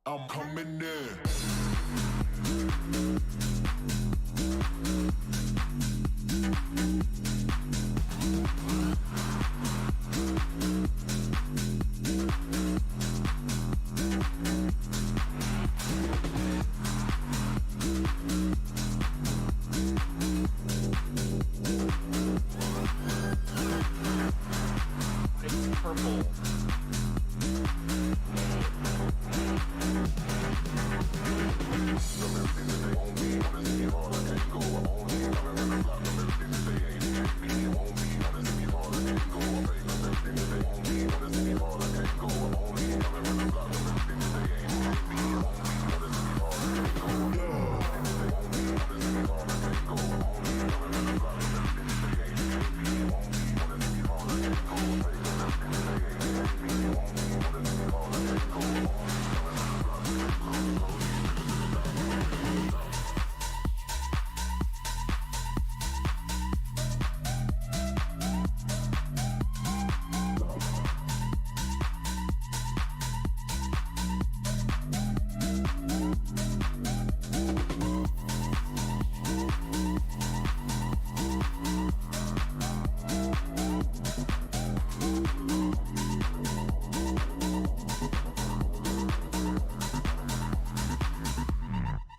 I'm coming in. It's purple.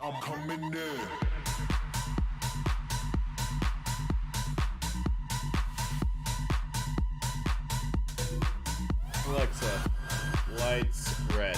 I'm coming in. Alexa, lights red.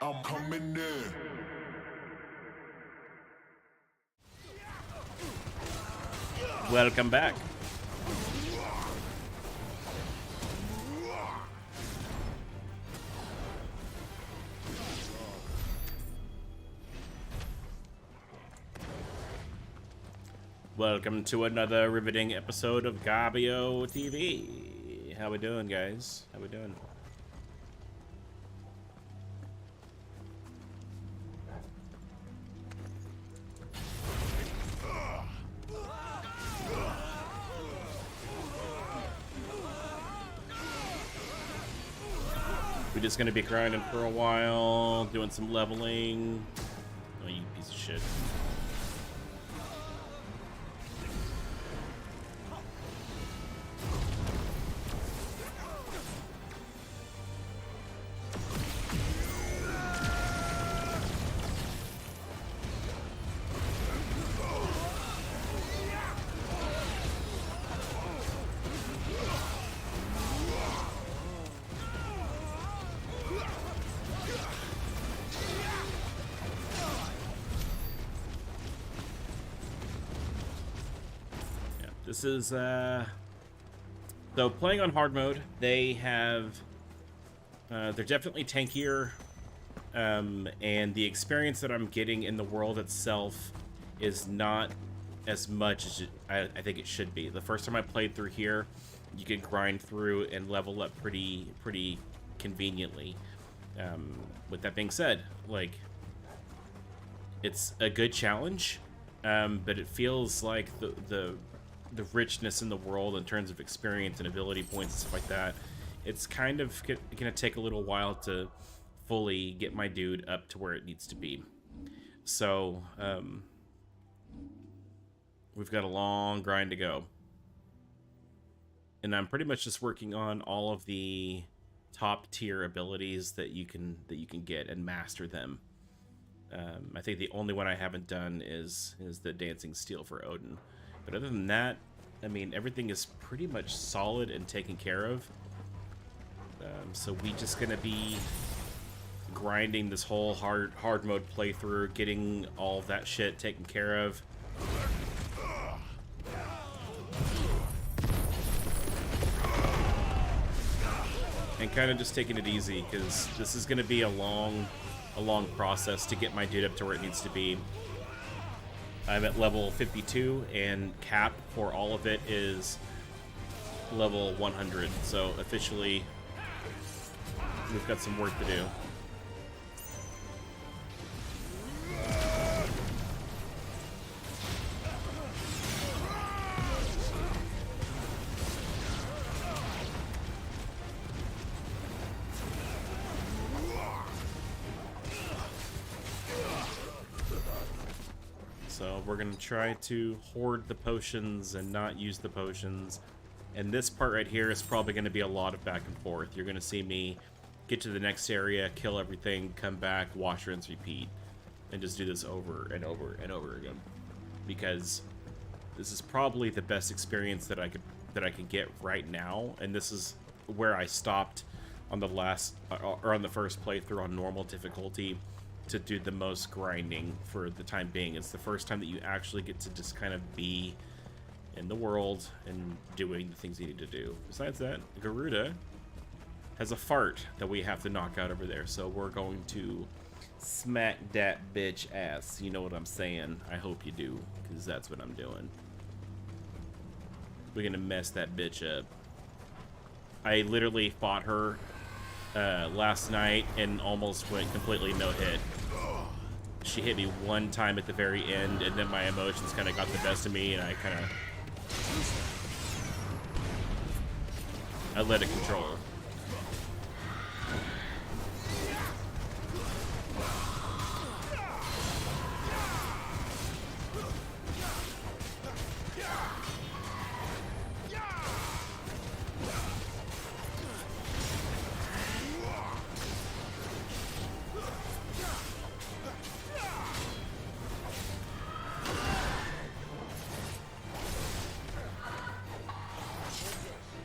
I'm coming in. Welcome back. Welcome to another riveting episode of Gabio TV. How we doing, guys? How we doing? We're just gonna be grinding for a while, doing some leveling. Oh, you piece of shit. This is, so playing on hard mode, they have, they're definitely tankier, and the experience that I'm getting in the world itself is not as much as I think it should be. The first time I played through here, you could grind through and level up pretty conveniently. With that being said, like, it's a good challenge, but it feels like the richness in the world in terms of experience and ability points and stuff like that, it's kind of gonna take a little while to fully get my dude up to where it needs to be. So we've got a long grind to go, and I'm pretty much just working on all of the top tier abilities that you can get and master them. I think the only one I haven't done is the Dancing Steel for Odin, but other than that, I mean, everything is pretty much solid and taken care of. So we just gonna be grinding this whole hard mode playthrough, getting all of that shit taken care of. And kind of just taking it easy, because this is going to be a long process to get my dude up to where it needs to be. I'm at level 52, and cap for all of it is level 100. So officially, we've got some work to do. So we're going to try to hoard the potions and not use the potions. And this part right here is probably going to be a lot of back and forth. You're going to see me get to the next area, kill everything, come back, wash, rinse, repeat. And just do this over and over and over again. Because this is probably the best experience that I could get right now. And this is where I stopped on the on the first playthrough on normal difficulty, to do the most grinding for the time being. It's the first time that you actually get to just kind of be in the world and doing the things you need to do. Besides that, Garuda has a fart that we have to knock out over there, so we're going to smack that bitch ass. You know what I'm saying? I hope you do, because that's what I'm doing. We're gonna mess that bitch up. I literally fought her last night and almost went completely no hit. She hit me one time at the very end, and then my emotions kind of got the best of me, and I let it control her.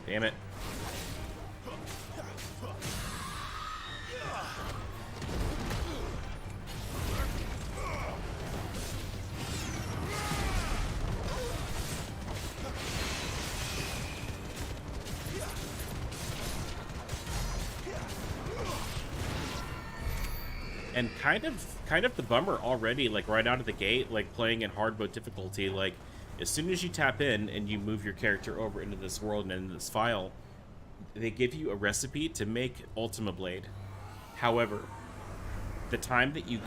Damn it. And kind of the bummer already, like right out of the gate, like playing in hard mode difficulty, like as soon as you tap in and you move your character over into this world and into this file, they give you a recipe to make Ultima Blade. However, the time that you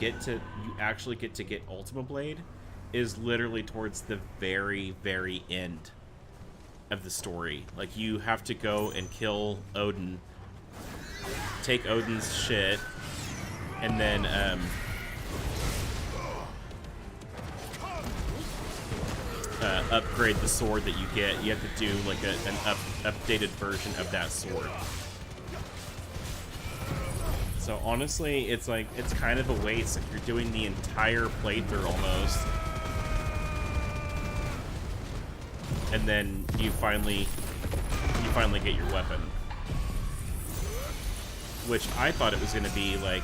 actually get to get Ultima Blade is literally towards the very, very end of the story. Like, you have to go and kill Odin, take Odin's shit, and then upgrade the sword that you get. You have to do like an updated version of that sword. So honestly, it's like, it's kind of a waste if you're doing the entire playthrough almost, and then you finally get your weapon. Which I thought it was going to be like,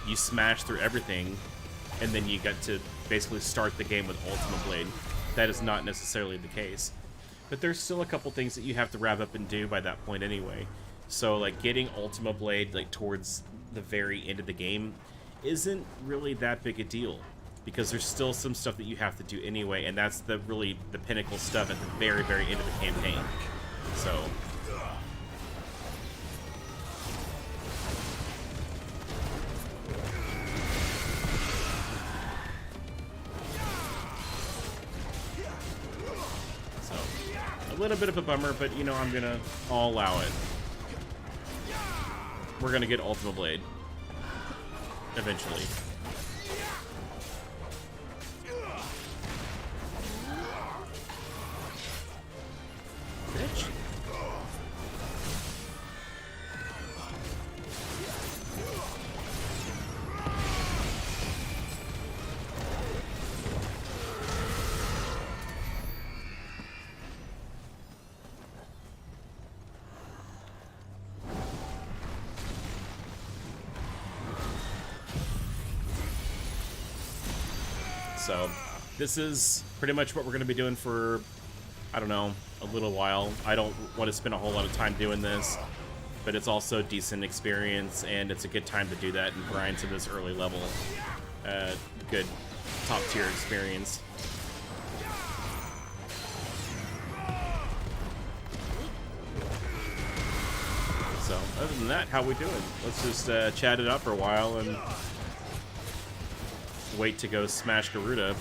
you smash through everything, and then you get to basically start the game with Ultima Blade. That is not necessarily the case. But there's still a couple things that you have to wrap up and do by that point anyway. So, like, getting Ultima Blade, like, towards the very end of the game isn't really that big a deal, because there's still some stuff that you have to do anyway, and that's the pinnacle stuff at the very, very end of the campaign. So little bit of a bummer, but, you know, I'll allow it. We're gonna get Ultima Blade. Eventually. Bitch. So, this is pretty much what we're going to be doing for, I don't know, a little while. I don't want to spend a whole lot of time doing this, but it's also decent experience, and it's a good time to do that and grind to this early level. Good top-tier experience. So, other than that, how we doing? Let's just chat it up for a while and wait to go smash Garuda.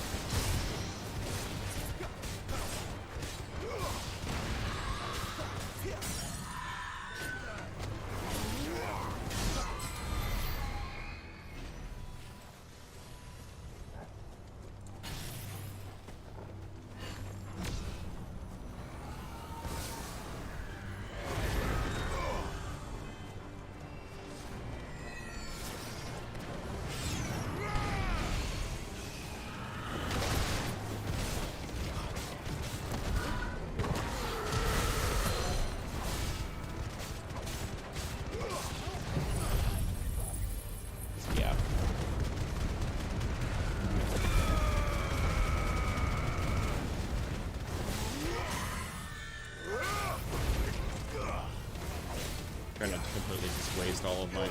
Trying not to completely just waste all of my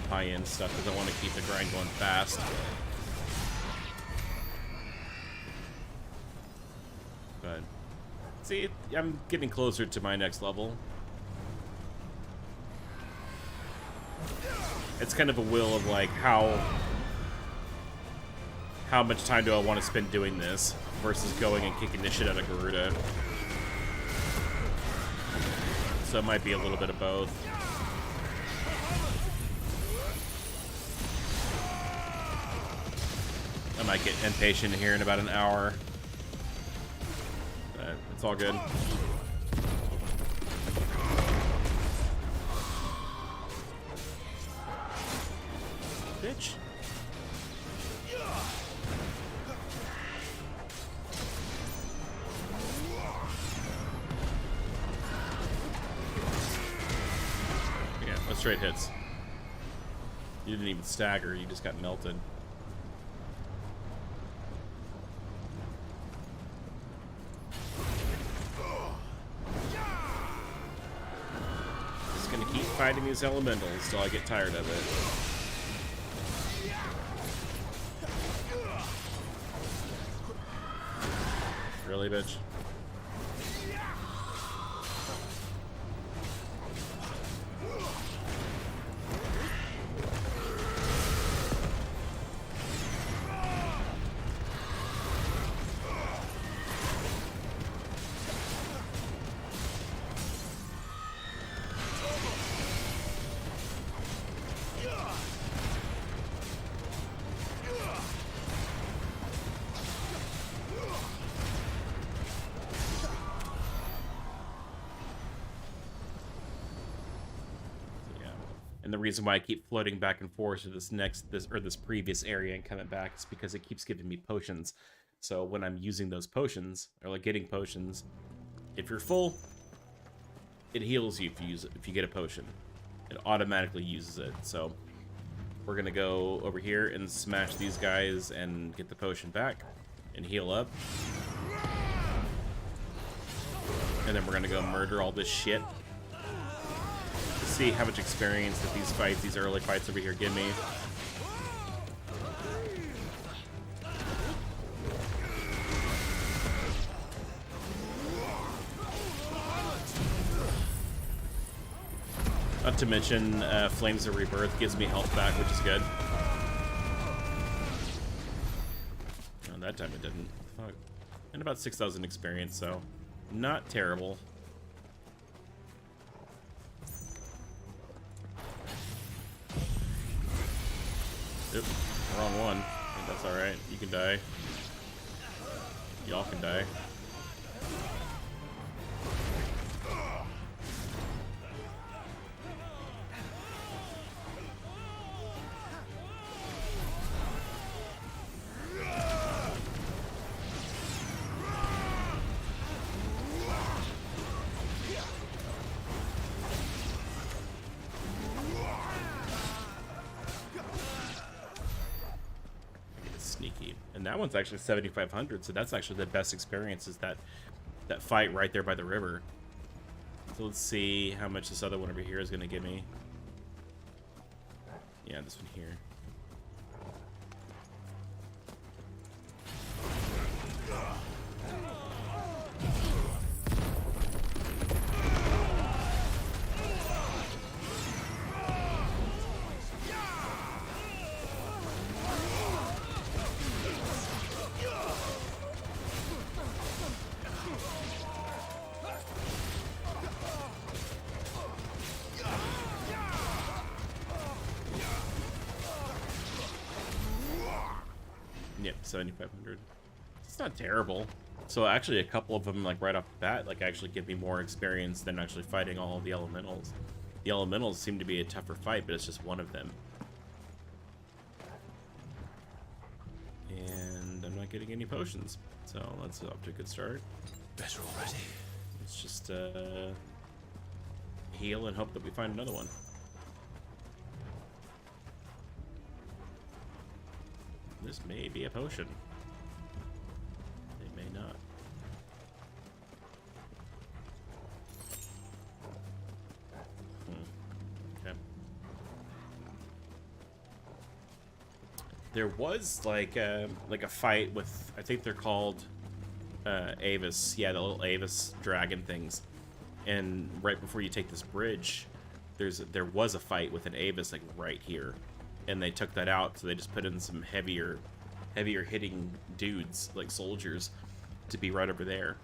high-end stuff because I want to keep the grind going fast. But, see, I'm getting closer to my next level. It's kind of a will of, like, how much time do I want to spend doing this versus going and kicking the shit out of Garuda. So it might be a little bit of both. I might get impatient here in about an hour. But it's all good. Bitch. Straight hits. You didn't even stagger, you just got melted. Just gonna keep fighting these elementals till I get tired of it. Really, bitch? And the reason why I keep floating back and forth to this previous area and coming back is because it keeps giving me potions. So when I'm using those potions, or like getting potions, if you're full, it heals you if you get a potion. It automatically uses it. So we're gonna go over here and smash these guys and get the potion back and heal up. And then we're gonna go murder all this shit. See how much experience that these early fights over here give me. Not to mention, Flames of Rebirth gives me health back, which is good. Oh, that time it didn't. Fuck. And about 6,000 experience, so Not terrible. Oop, wrong one. I think that's alright. You can die. Y'all can die. Sneaky. And that one's actually 7,500, so that's actually the best experience, is that fight right there by the river. So let's see how much this other one over here is going to give me. Yeah, this one here. Yep, 7,500. It's not terrible. So actually a couple of them, like right off the bat, like actually give me more experience than actually fighting all of the elementals. The elementals seem to be a tougher fight, but it's just one of them. And I'm not getting any potions, so that's off to a good start. Better already. Let's just heal and hope that we find another one. This may be a potion. It may not. Okay. There was like a fight with, I think they're called Avis. Yeah, the little Avis dragon things. And right before you take this bridge, there was a fight with an Avis like right here. And they took that out, so they just put in some heavier hitting dudes, like soldiers, to be right over there.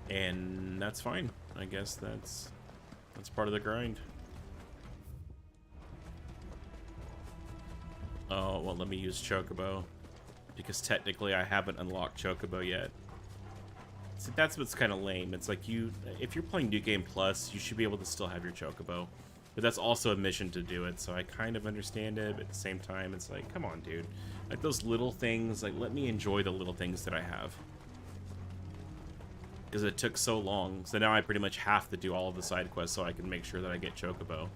And that's fine. I guess that's part of the grind. Oh, well, let me use Chocobo, because technically I haven't unlocked Chocobo yet. See, that's what's kind of lame. It's like if you're playing New Game Plus, you should be able to still have your Chocobo. But that's also a mission to do it, so I kind of understand it, but at the same time, it's like, come on, dude. Like, those little things, like, let me enjoy the little things that I have. Because it took so long, so now I pretty much have to do all of the side quests so I can make sure that I get Chocobo.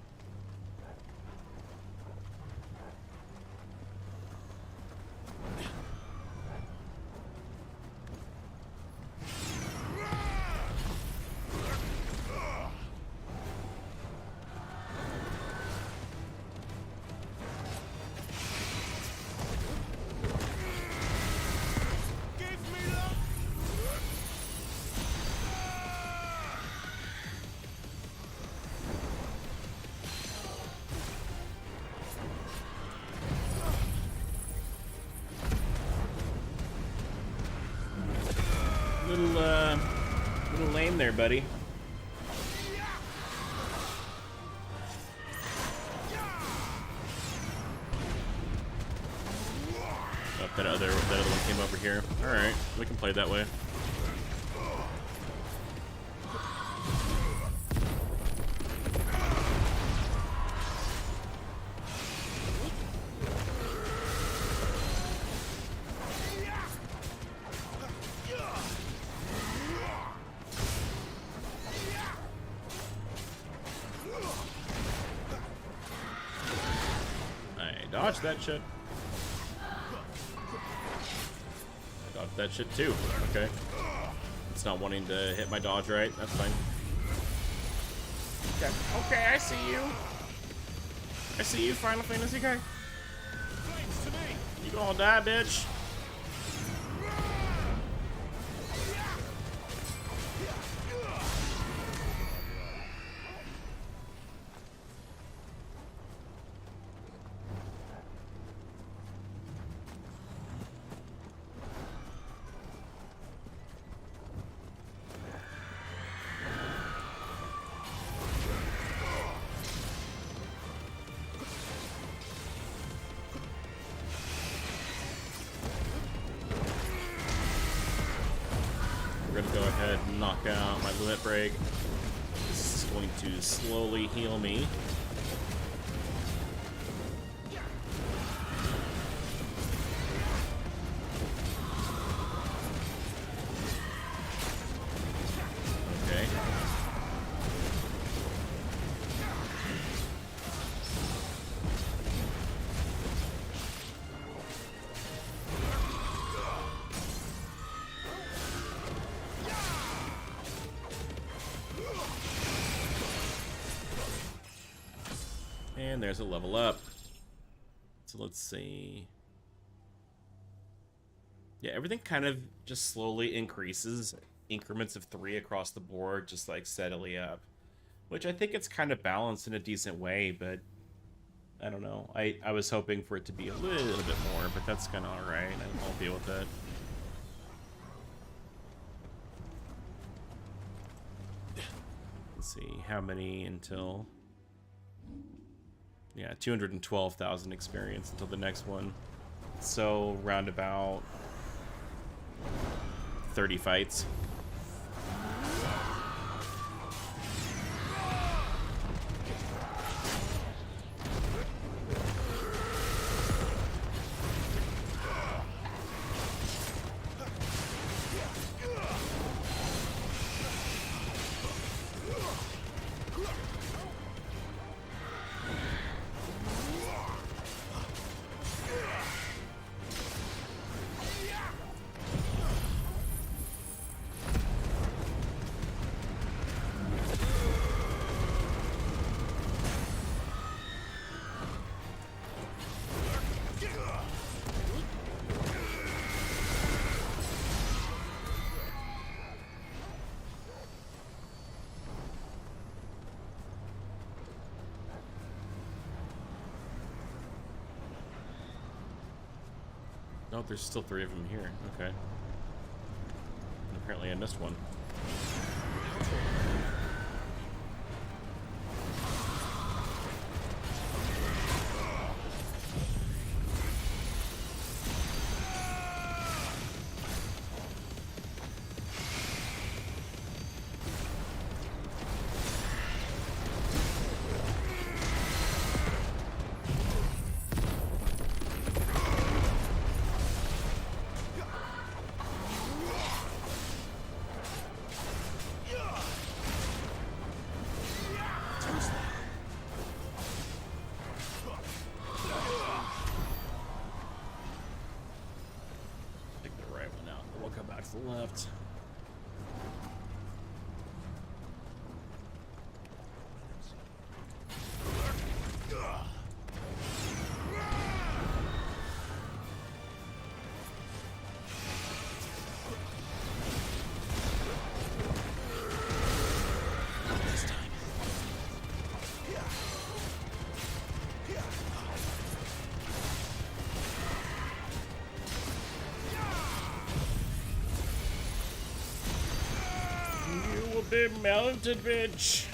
Little lame there, buddy. Oh, that other one came over here. All right, we can play that way. Dodge that shit. I dodged that shit too. Okay. It's not wanting to hit my dodge right. That's fine. Okay. Okay, I see you. I see you, Final Fantasy guy. You gonna die, bitch. knock out my limit break. This is going to slowly heal me. Okay. And there's a level up. So let's see. Yeah, everything kind of just slowly increases. Increments of 3 across the board, just like steadily up. Which I think it's kind of balanced in a decent way, but I don't know. I was hoping for it to be a little bit more, but that's kind of alright. I'll deal with it. Let's see, how many until... Yeah, 212,000 experience until the next one. So, roundabout 30 fights. Oh, there's still 3 of them here. Okay. And apparently I missed one. Left. Be mounted, bitch.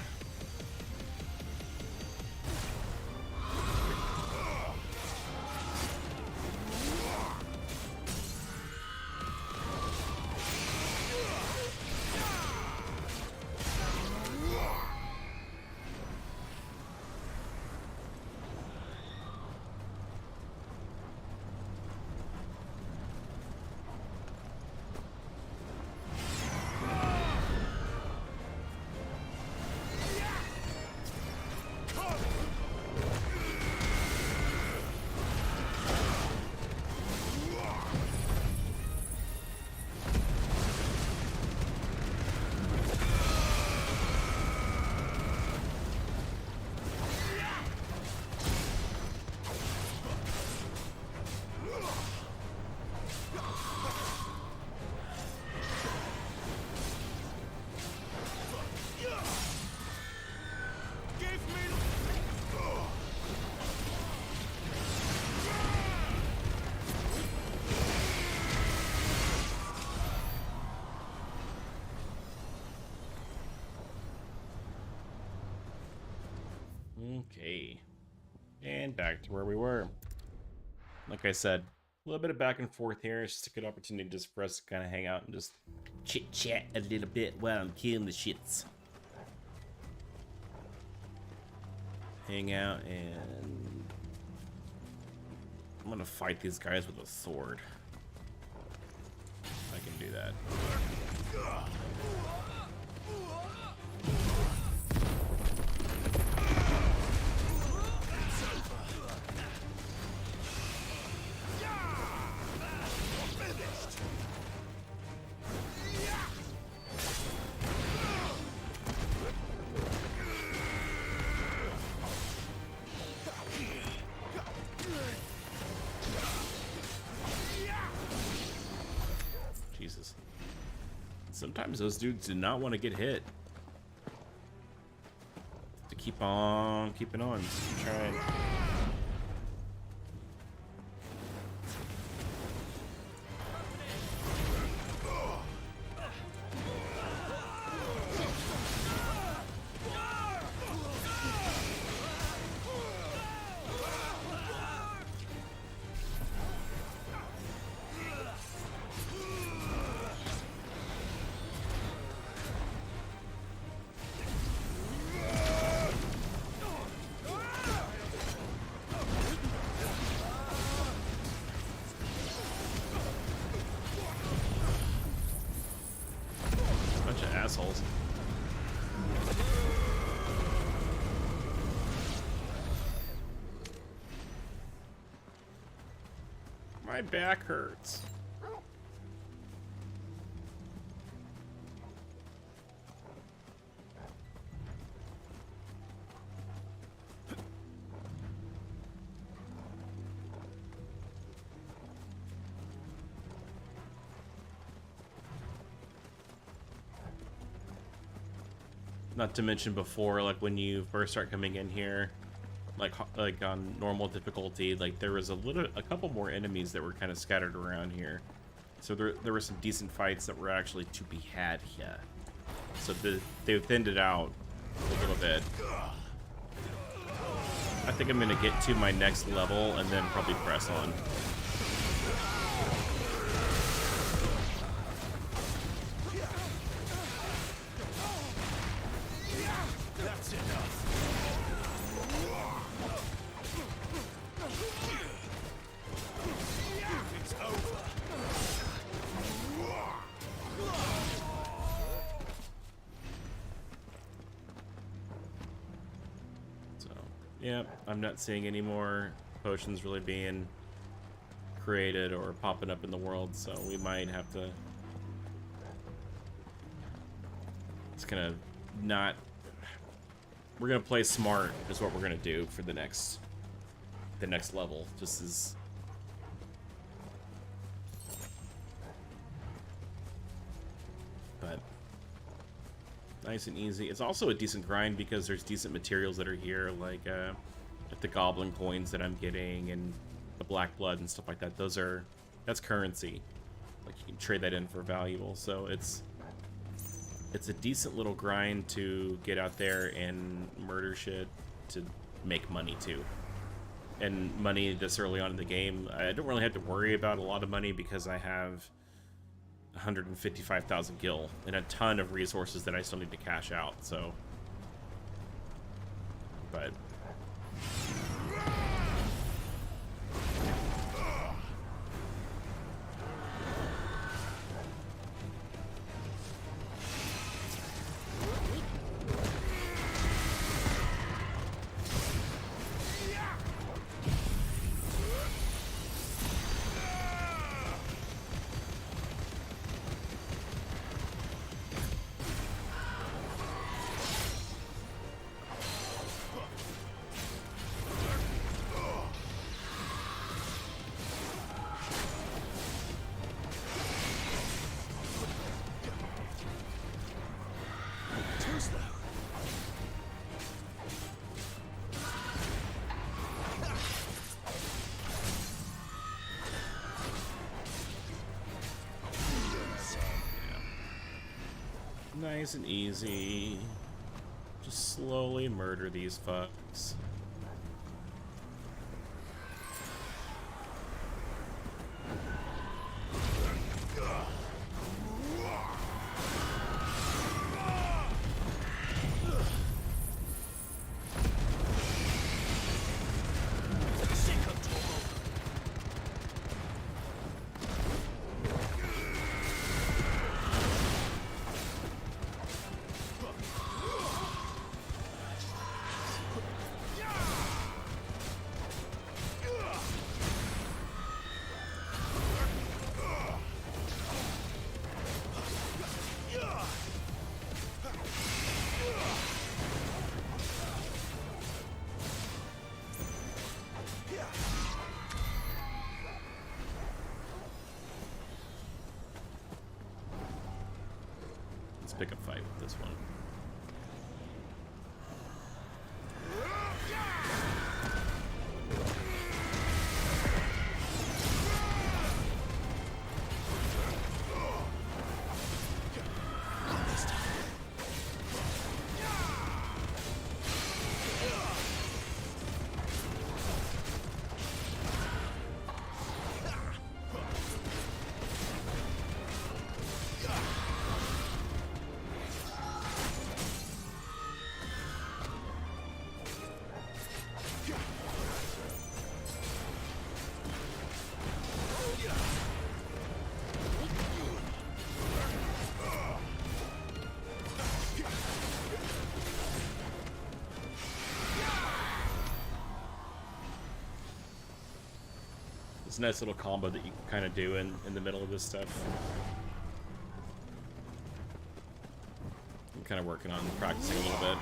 Okay. And back to where we were. Like I said, little bit of back and forth here. It's just a good opportunity just for us to kind of hang out and just chit chat a little bit while I'm killing the shits. Hang out, and I'm gonna fight these guys with a sword. I can do that. Jesus. Sometimes those dudes do not want to get hit. To keep on keeping on. Just keep trying. Assholes. My back hurts. Not to mention before, like when you first start coming in here, like on normal difficulty, like there was a couple more enemies that were kind of scattered around here. So there were some decent fights that were actually to be had here. So they thinned it out a little bit. I think I'm gonna get to my next level and then probably press on. Yep, I'm not seeing any more potions really being created or popping up in the world, so we might have to... It's gonna not... We're gonna play smart is what we're gonna do for the next level, just as... But... nice and easy. It's also a decent grind because there's decent materials that are here, like the goblin coins that I'm getting and the black blood and stuff like that. That's currency. Like you can trade that in for valuable. So it's a decent little grind to get out there and murder shit to make money too. And money this early on in the game, I don't really have to worry about a lot of money because I have 155,000 gil and a ton of resources that I still need to cash out, so... But... Nice and easy. Just slowly murder these fucks. pick a fight with this one. It's a nice little combo that you can kind of do in the middle of this stuff. I'm kind of working on practicing a little bit.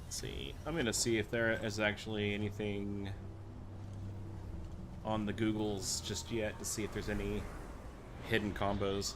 See, I'm gonna see if there is actually anything on the Googles just yet to see if there's any hidden combos.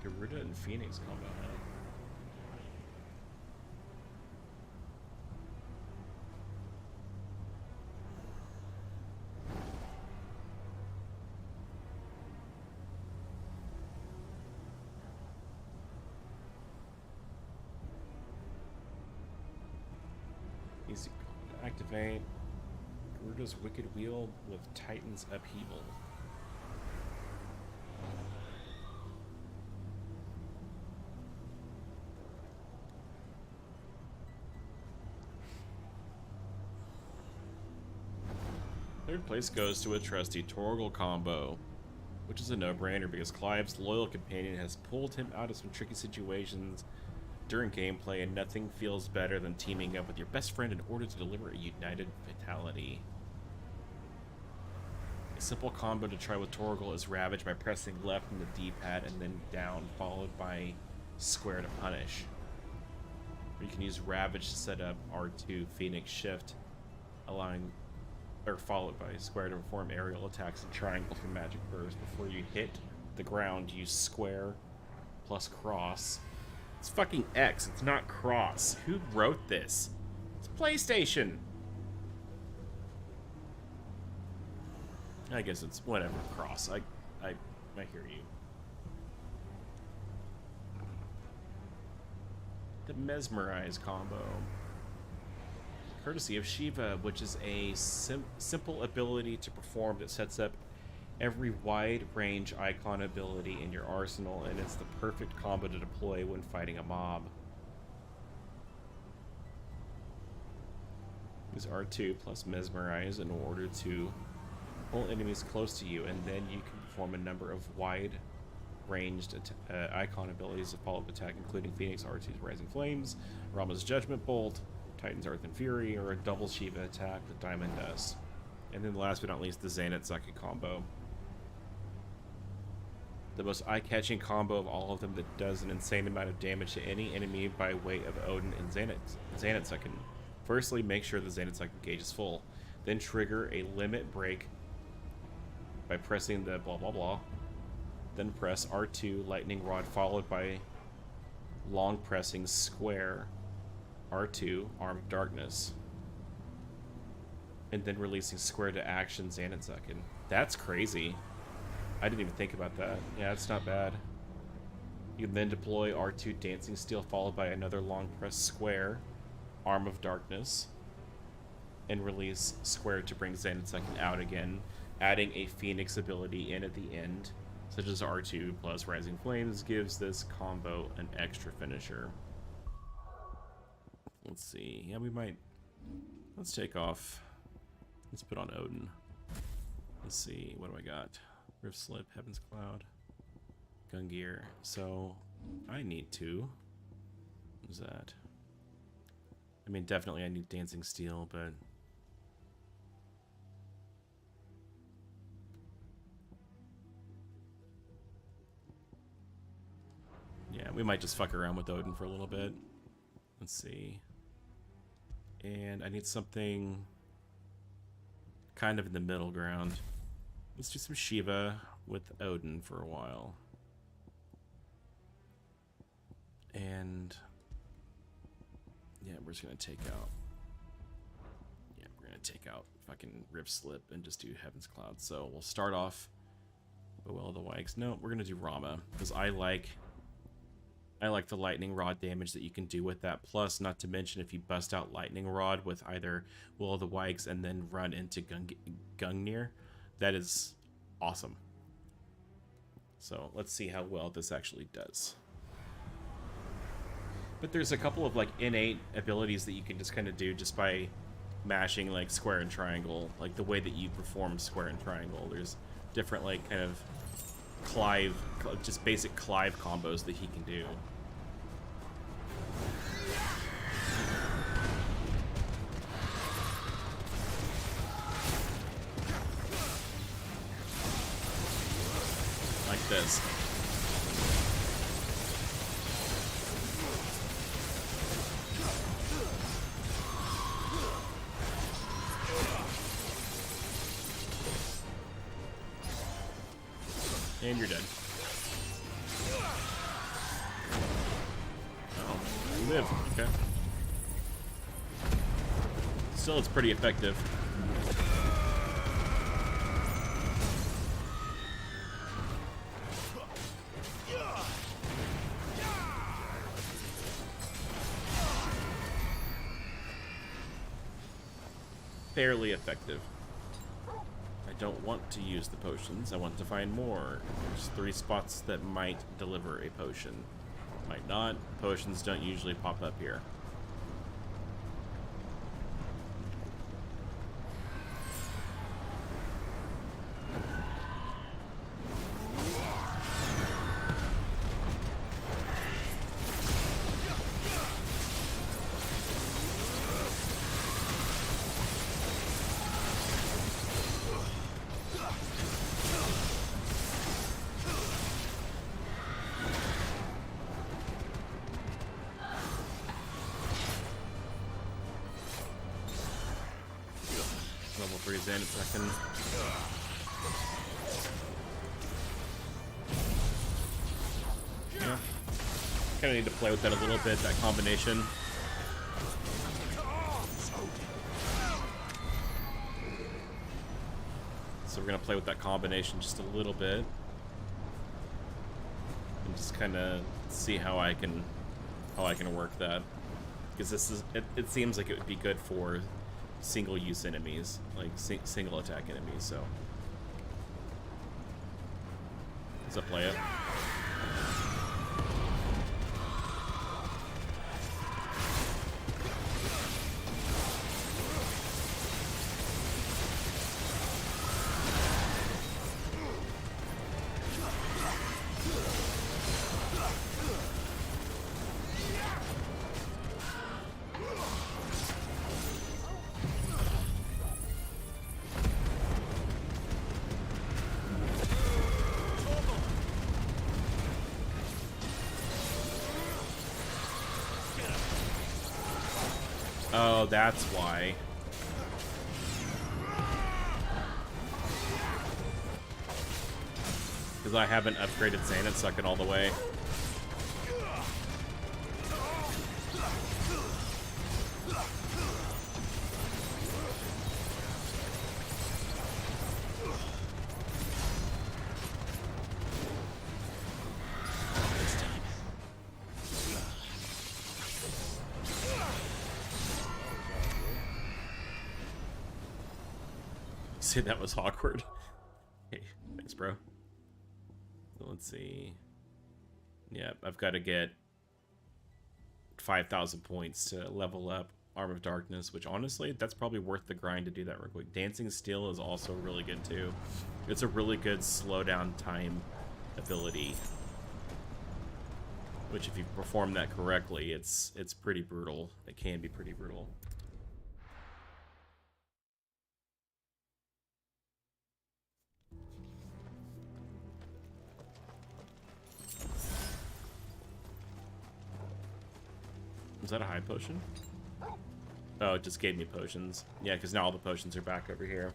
Garuda and Phoenix combo, huh? Easy to activate. Garuda's Wicked Wheel with Titan's Upheaval. Third place goes to a trusty Torgal combo, which is a no-brainer because Clive's loyal companion has pulled him out of some tricky situations during gameplay, and nothing feels better than teaming up with your best friend in order to deliver a united fatality. A simple combo to try with Torgal is Ravage by pressing left on the D-pad and then down, followed by square to punish. Or you can use Ravage to set up R2 Phoenix Shift, allowing followed by square to perform aerial attacks and triangle for magic burst. Before you hit the ground, use square plus cross. It's fucking X, it's not cross. Who wrote this? It's PlayStation. I guess it's whatever, cross. I hear you. The Mesmerize combo. Courtesy of Shiva, which is a simple ability to perform that sets up every wide range icon ability in your arsenal, and it's the perfect combo to deploy when fighting a mob. Use R2 plus Mesmerize in order to pull enemies close to you, and then you can perform a number of wide ranged icon abilities of follow-up attack, including Phoenix R2's Rising Flames, Rama's Judgment Bolt, Titan's Earth and Fury, or a double Shiva attack with Diamond Dust. And then last but not least, the Zenitsuken combo. The most eye-catching combo of all of them that does an insane amount of damage to any enemy by way of Odin and Zenitsuken. Firstly, make sure the Zenitsuken gauge is full. Then trigger a limit break by pressing the blah blah blah. Then press R2 Lightning Rod followed by long pressing square R2 Arm of Darkness. And then releasing square to action Zenitsuken. That's crazy. I didn't even think about that. Yeah, it's not bad. You can then deploy R2 Dancing Steel followed by another long press square, Arm of Darkness, and release square to bring Zenitsuken out again, adding a Phoenix ability in at the end, such as R2 plus Rising Flames gives this combo an extra finisher. Let's see. Yeah, we might... Let's take off... Let's put on Odin. Let's see. What do I got? Rift Slip, Heaven's Cloud, Gun Gear. So, I need to... What's that? I mean, definitely I need Dancing Steel, but... Yeah, we might just fuck around with Odin for a little bit. Let's see. And I need something kind of in the middle ground. Let's do some Shiva with Odin for a while. And yeah, we're just gonna take out... Yeah, we're gonna take out fucking Rift Slip and just do Heaven's Cloud. So we'll start off with Will of the Wags. No, we're gonna do Rama, because I like the Lightning Rod damage that you can do with that. Plus, not to mention, if you bust out Lightning Rod with either Will of the Wags and then run into Gungnir, that is awesome. So let's see how well this actually does. But there's a couple of like innate abilities that you can just kind of do just by mashing like square and triangle, like the way that you perform square and triangle. There's different like kind of Clive, just basic Clive combos that he can do. Like this. And you're dead. Oh, you live. Okay. Still, it's pretty effective. Fairly effective. I don't want to use the potions. I want to find more. There's 3 spots that might deliver a potion. Might not. Potions don't usually pop up here. Level 3 Zenitsuken. Yeah. Kind of need to play with that a little bit, that combination. So we're gonna play with that combination just a little bit. And just kind of see how I can work that. Because this is it seems like it would be good for single-use enemies, like single-attack enemies, so... Let's play it. Oh, that's why. Because I haven't upgraded Xanath Sucking all the way. See, that was awkward. Hey, thanks, bro. So let's see. Yeah, I've got to get 5,000 points to level up Arm of Darkness, which honestly, that's probably worth the grind to do that real quick. Dancing Steel is also really good too. It's a really good slow down time ability, which if you perform that correctly, it's pretty brutal. It can be pretty brutal. Is that a high potion? Oh, it just gave me potions. Yeah, because now all the potions are back over here.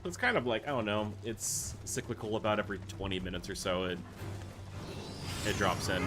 So it's kind of like, I don't know, it's cyclical. About every 20 minutes or so it drops in.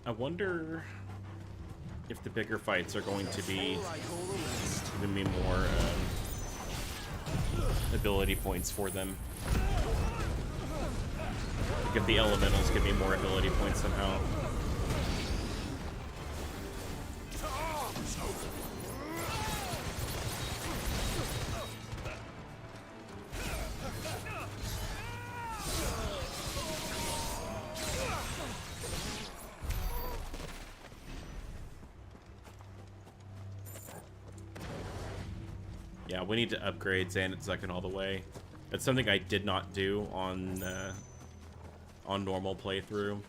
I wonder if the bigger fights are going to be giving me more ability points for them. Like if the elementals give me more ability points somehow. Yeah, we need to upgrade Xanath Sucking all the way. That's something I did not do on normal playthrough,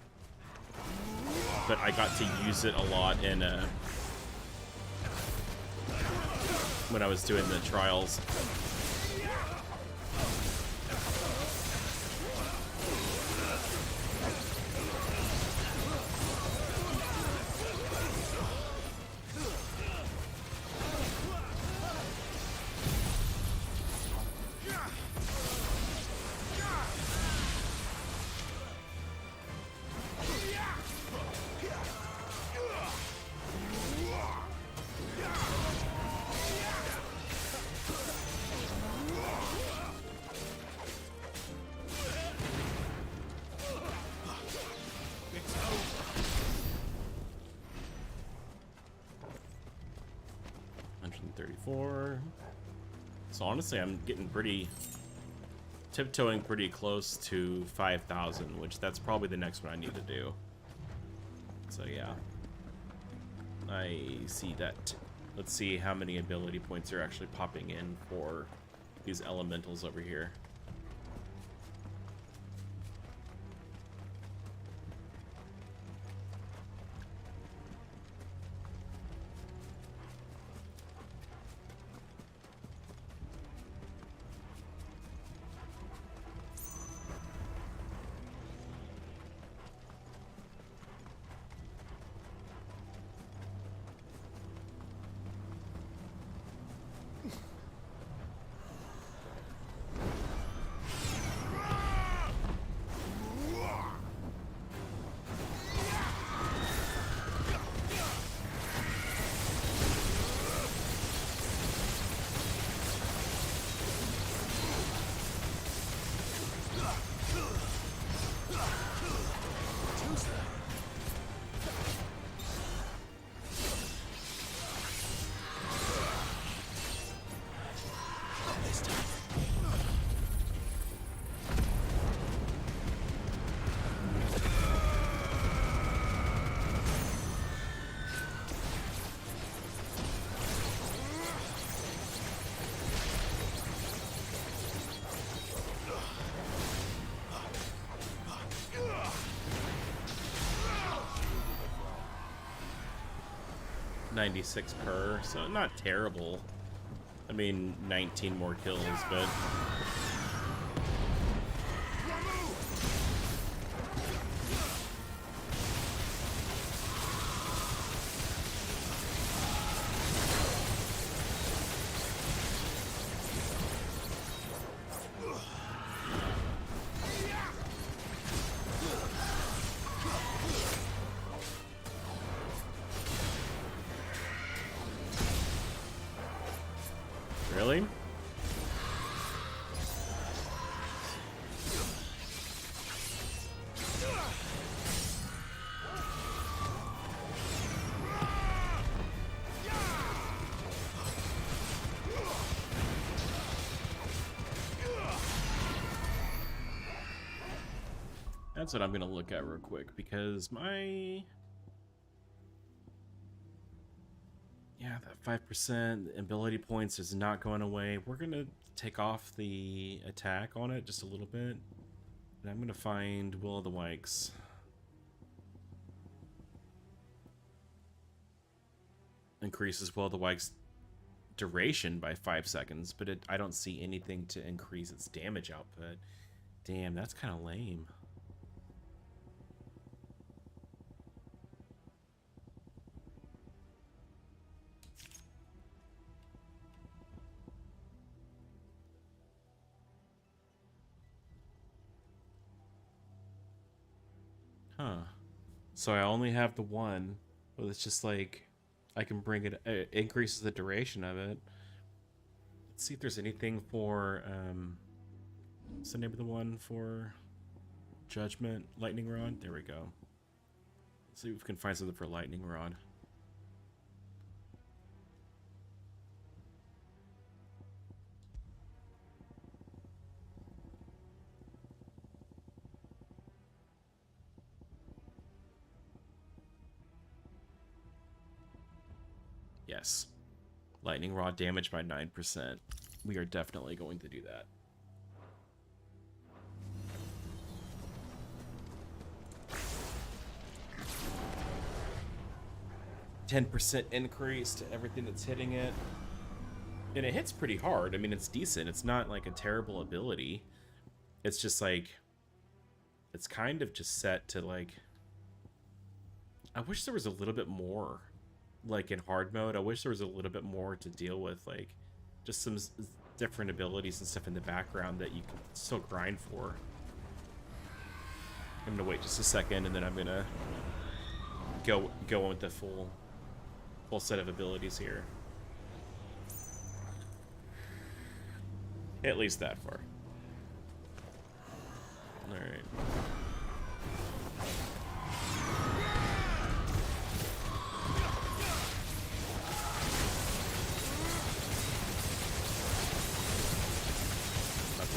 but I got to use it a lot in when I was doing the trials. So honestly, I'm getting tiptoeing pretty close to 5,000, which that's probably the next one I need to do. So yeah, I see that. Let's see how many ability points are actually popping in for these elementals over here. 96 per, so not terrible. I mean, 19 more kills, but... Really? That's what I'm gonna look at real quick, because my... Yeah, that 5% ability points is not going away. We're gonna take off the attack on it just a little bit. And I'm gonna find Will of the Wikes. Increases Will of the Wikes duration by 5 seconds, but I don't see anything to increase its damage output. Damn, that's kind of lame. Huh. So I only have the one, but it's just like I can bring it increases the duration of it. Let's see if there's anything for what's the name of the one for Judgment Lightning Rod? There we go. Let's see if we can find something for Lightning Rod. Yes. Lightning Rod damage by 9%. We are definitely going to do that. %10 increase to everything that's hitting it. And it hits pretty hard. I mean, it's decent. It's not like a terrible ability. It's just like... It's kind of just set to like... I wish there was a little bit more... Like in hard mode, I wish there was a little bit more to deal with, like just some different abilities and stuff in the background that you can still grind for. I'm gonna wait just a second, and then I'm gonna go with the full set of abilities here. At least that far. All right.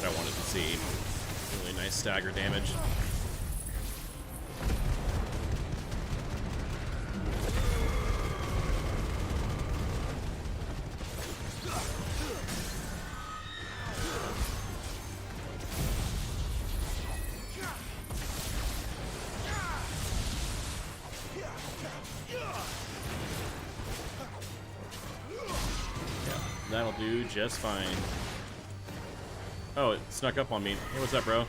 I wanted to see. Really nice stagger damage. Yeah, that'll do just fine. Oh, it snuck up on me. Hey, what's up, bro?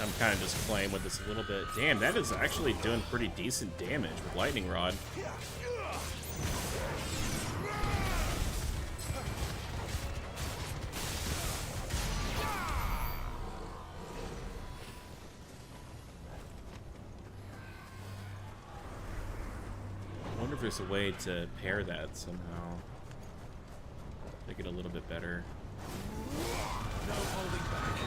I'm kind of just playing with this a little bit. Damn, that is actually doing pretty decent damage with Lightning Rod. I wonder if there's a way to pair that somehow. Make it a little bit better. No holding back.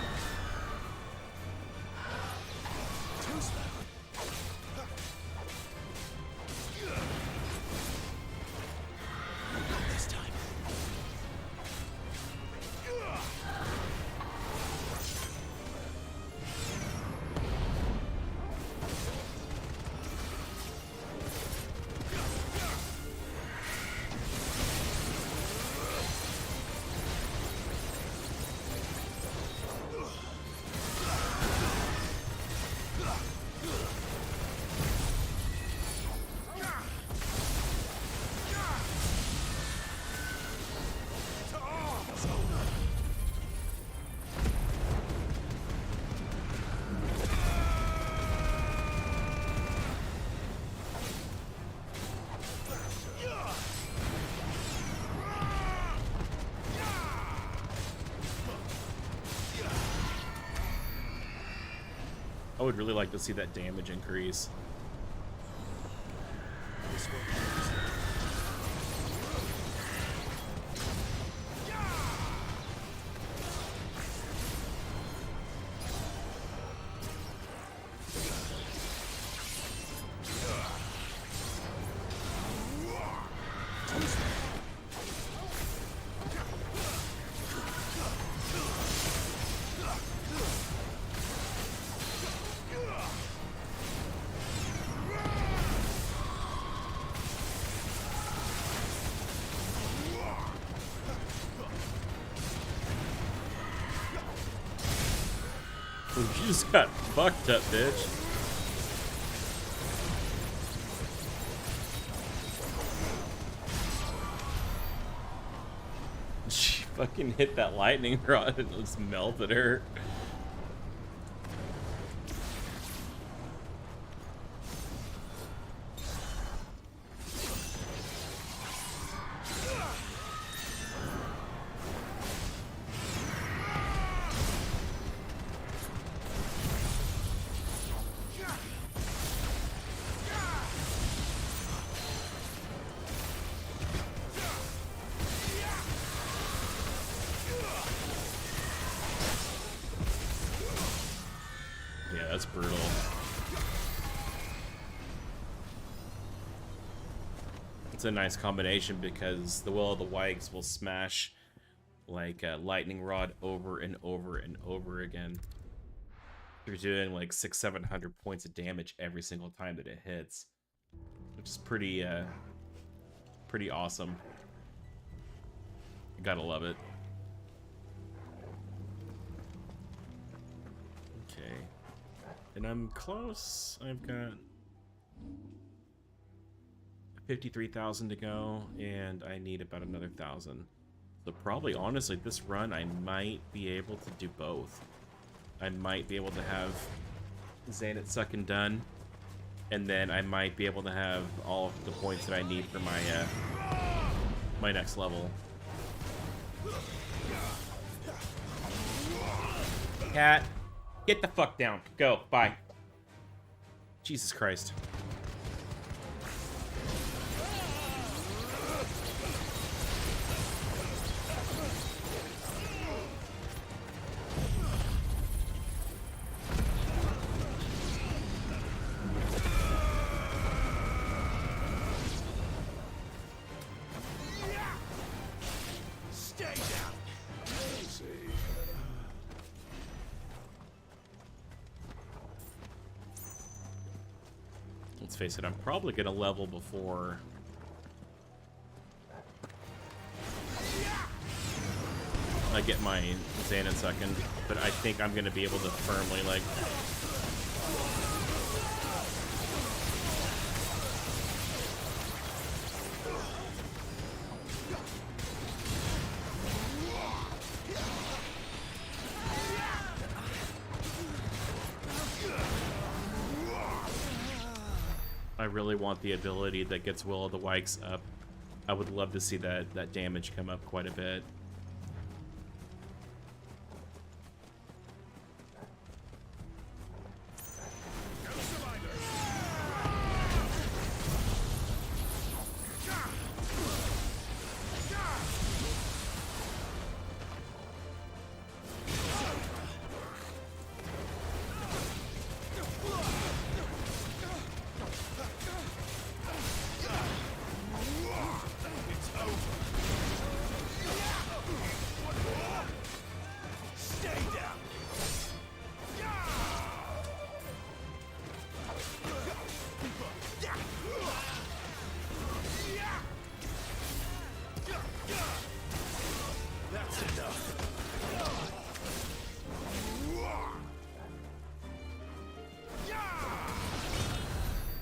I would really like to see that damage increase. You just got fucked up, bitch. She fucking hit that lightning rod and just melted her. That's brutal. It's a nice combination because the Will of the Wisps will smash like a lightning rod over and over and over again. You're doing like 600-700 points of damage every single time that it hits, which is pretty awesome. You gotta love it. Okay. And I'm close. I've got 53,000 to go, and I need about another 1,000. So probably, honestly, this run I might be able to do both. I might be able to have Xaneth Sucking done, and then I might be able to have all of the points that I need for my my next level. Cat. Get the fuck down. Go. Bye. Jesus Christ. Stay down. Let's face it, I'm probably gonna level before I get my Xaneth Second, but I think I'm gonna be able to firmly, like, I really want the ability that gets Will of the Wisps up. I would love to see that damage come up quite a bit.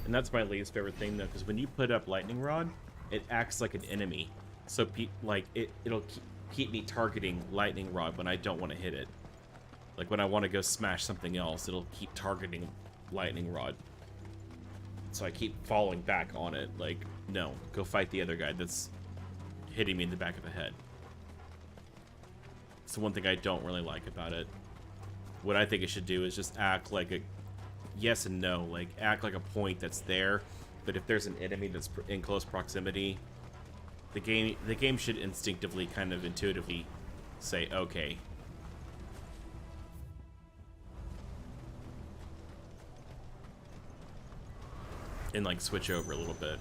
And that's my least favorite thing, though, because when you put up Lightning Rod, it acts like an enemy. So, it'll keep me targeting lightning rod when I don't want to hit it. Like when I want to go smash something else, it'll keep targeting lightning rod. So I keep falling back on it. Like, no, go fight the other guy that's hitting me in the back of the head. It's the one thing I don't really like about it. What I think it should do is just act like a yes and no. Like, act like a point that's there. But if there's an enemy that's in close proximity, the game should instinctively, kind of intuitively say, okay. And like switch over a little bit.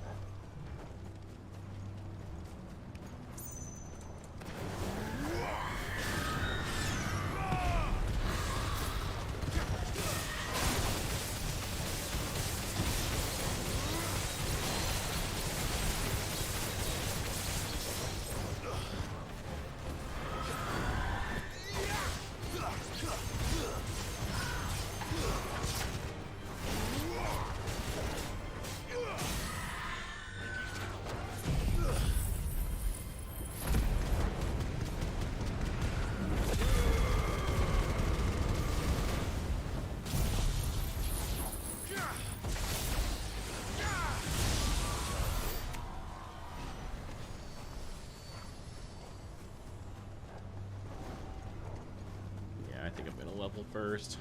I think I'm gonna level first.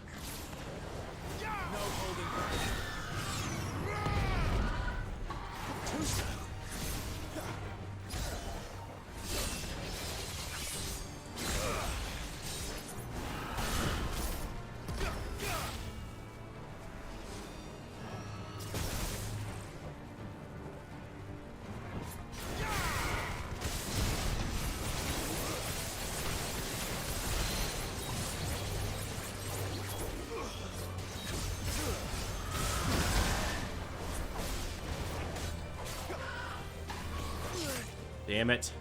No holding back. Damn it.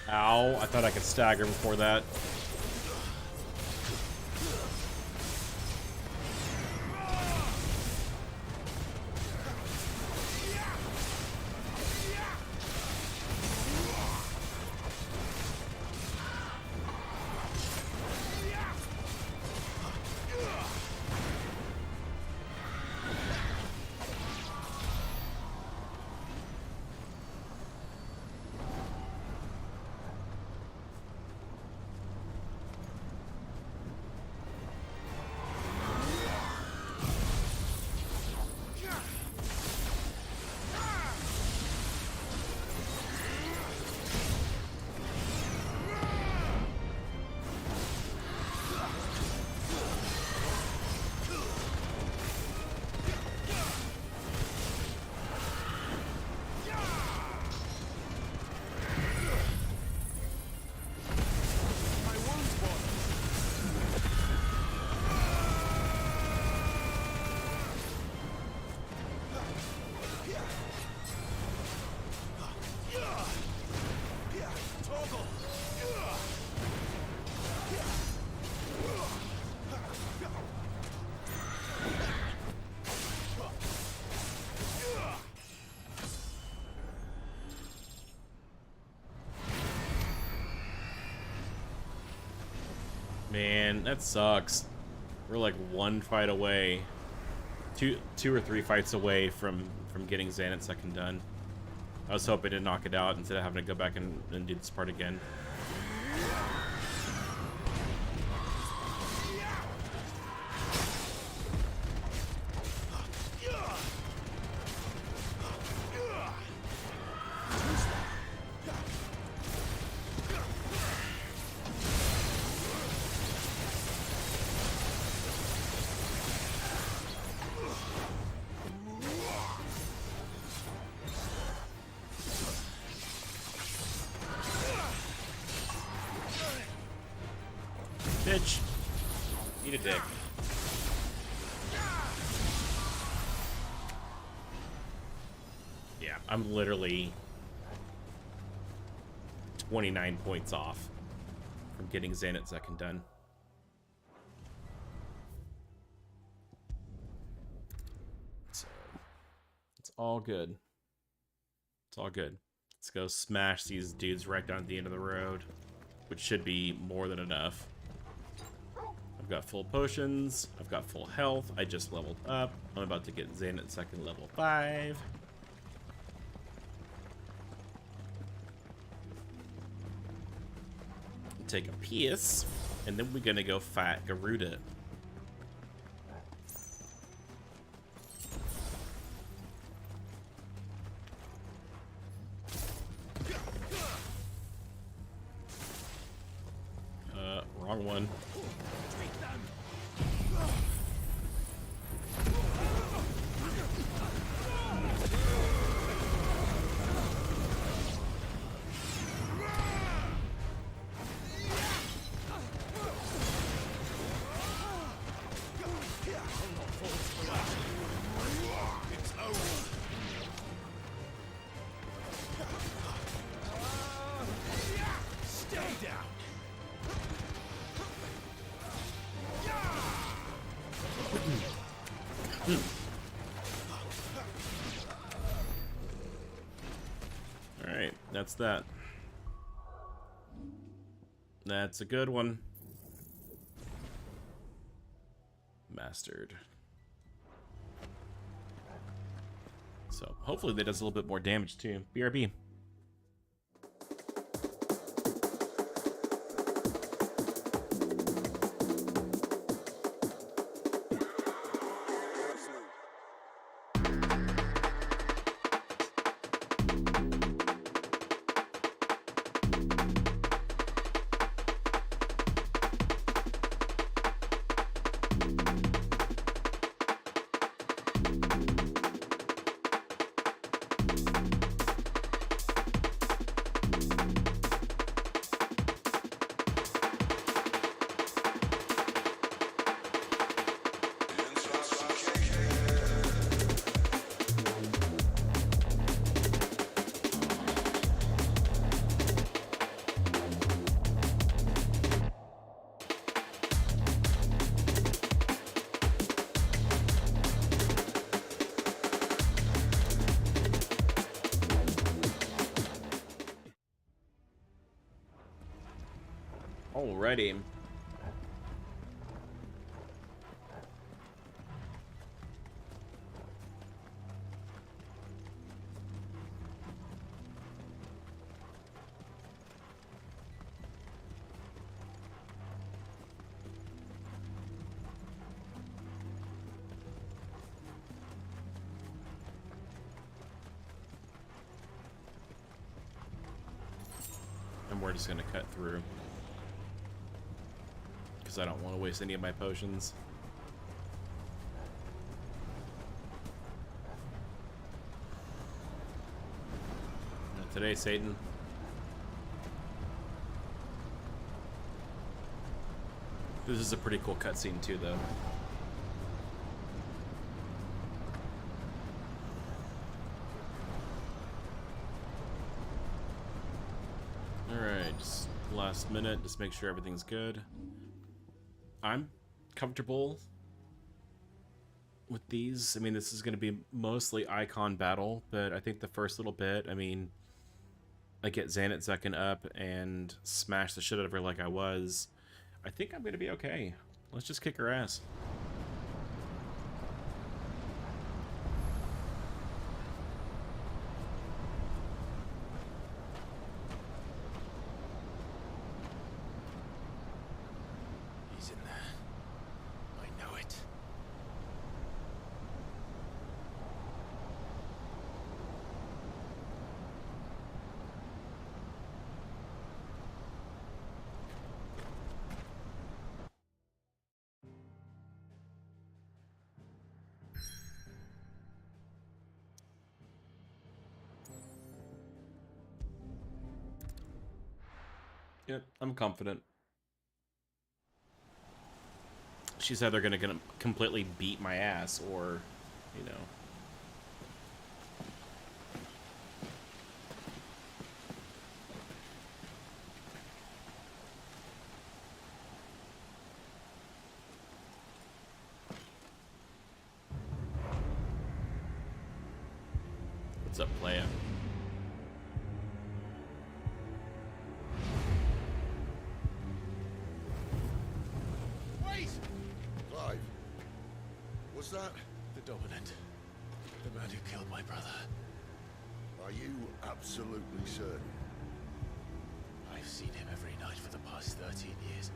Ow, I thought I could stagger before that. Man, that sucks. We're like one fight away, two or three fights away from getting Xanath second done. I was hoping to knock it out instead of having to go back and do this part again. Bitch. Eat a dick. Yeah, I'm literally 29 points off from getting Xanath second done. So, it's all good. It's all good. Let's go smash these dudes right down at the end of the road, which should be more than enough. I've got full potions. I've got full health. I just leveled up. I'm about to get Xanath second level 5. Take a piece, and then we're gonna go fight Garuda. Wrong one. Alright, that's that. That's a good one. Mastered. So, hopefully that does a little bit more damage too. BRB. Alrighty. And we're just gonna cut through, because I don't want to waste any of my potions. Not today, Satan. This is a pretty cool cutscene too, though. Alright, just last minute, just make sure everything's good. I'm comfortable with these. I mean, this is going to be mostly icon battle, but I think the first little bit, I mean, I get Xanath Zekin up and smash the shit out of her like I was. I think I'm going to be okay. Let's just kick her ass. He's in there. I know it. Yep, I'm confident. She's either gonna completely beat my ass or, you know. What's up, playa? Wait! Clive. Was that... The Dominant. The man who killed my brother. Are you absolutely certain? I've seen him every night for the past 13 years.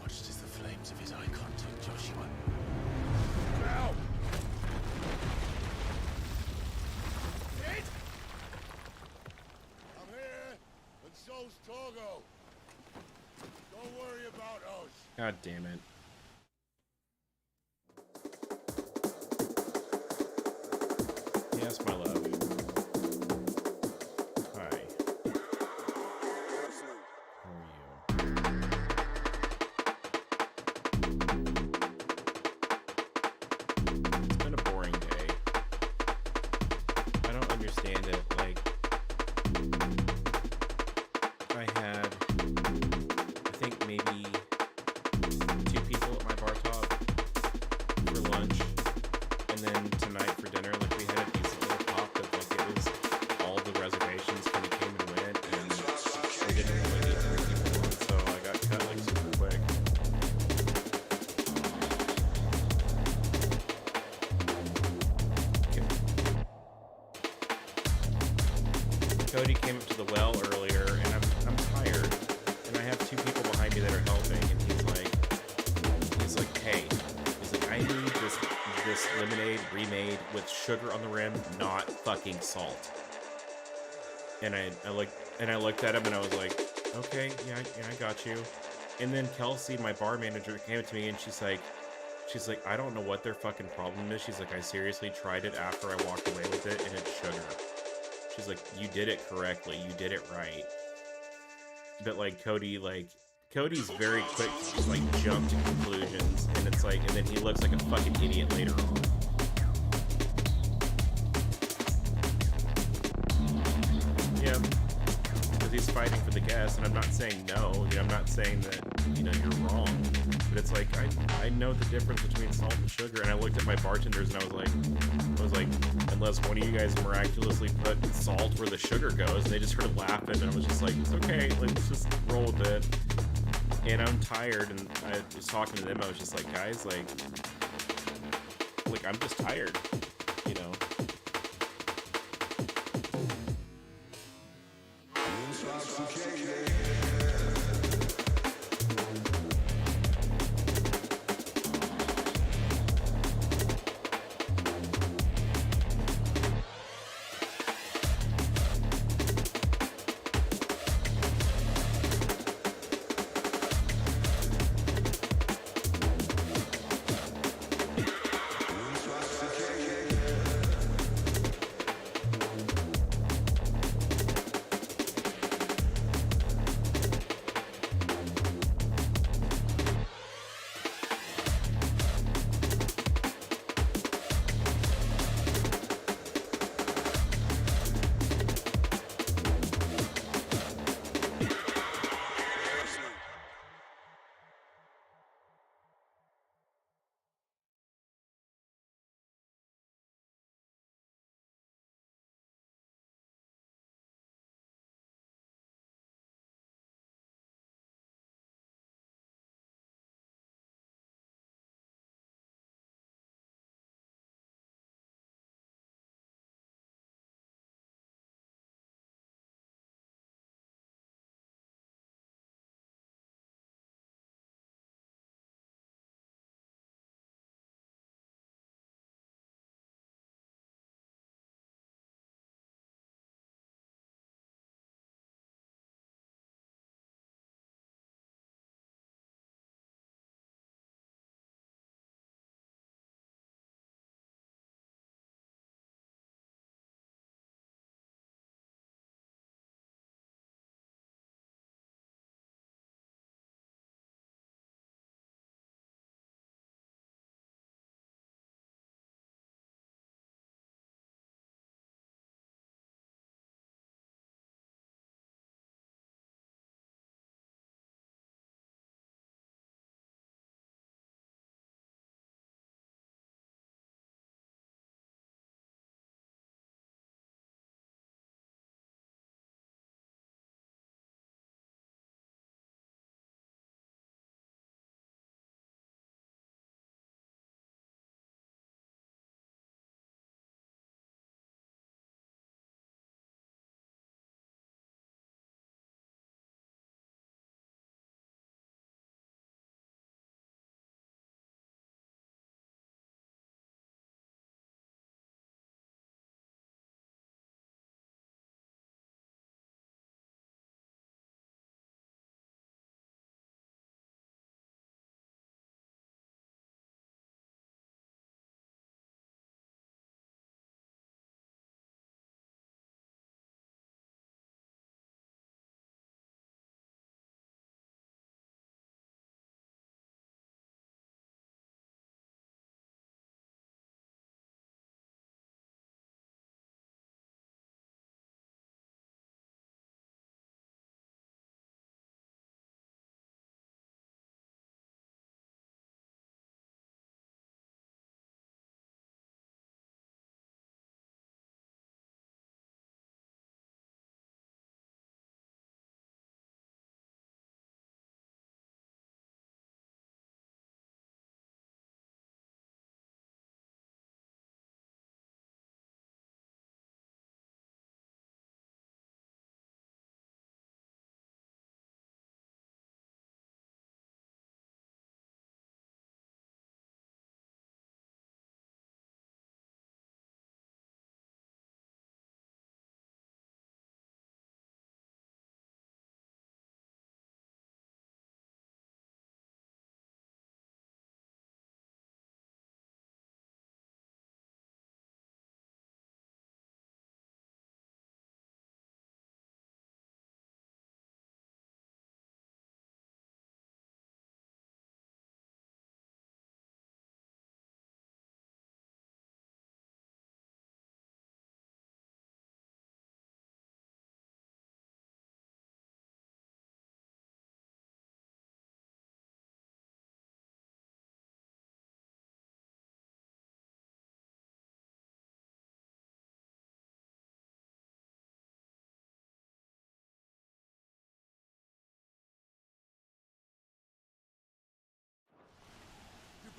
Watched as the flames of his icon took Joshua. Now! Dead? I'm here, and so's Torgo. Don't worry about us. God damn it. Yes, my love. Hi. How are you? It's been a boring day. I don't understand it. Like, I had, I think maybe 2 people at my bar top for lunch, and then tonight for dinner, like, we had a decent little pop that, like, it was all the reservations kind of came and went, and we didn't really need 3 people on, so I got cut, like, super quick. Cody came up to the well earlier, and I'm tired, and I have 2 people behind me that are helping, and he's like, hey, he's like, I need this lemonade remade with sugar on the rim, not fucking salt. And I looked at him and I was like, okay, yeah, I got you. And then Kelsey, my bar manager, came up to me and she's like, I don't know what their fucking problem is. She's like, I seriously tried it after I walked away with it, and it's sugar. She's like, you did it correctly. You did it right. But, like, Cody's very quick to just, like, jump to conclusions. And it's like, and then he looks like a fucking idiot later on. Yeah. because he's fighting for the guests, and I'm not saying no. I mean, I'm not saying that, you know, you're wrong. But it's like, I know the difference between salt and sugar, and I looked at my bartenders and I was like, unless one of you guys miraculously put salt where the sugar goes, and they just started laughing, and I was just like, it's okay, let's just roll with it. And I'm tired, and I was talking to them, I was just like, guys, like I'm just tired, you know?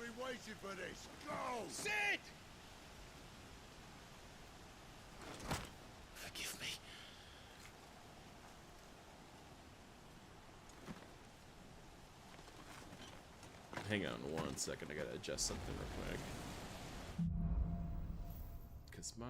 been waiting for this. Go! Sid! Forgive me. Hang on 1 second, I gotta adjust something real quick. Because my...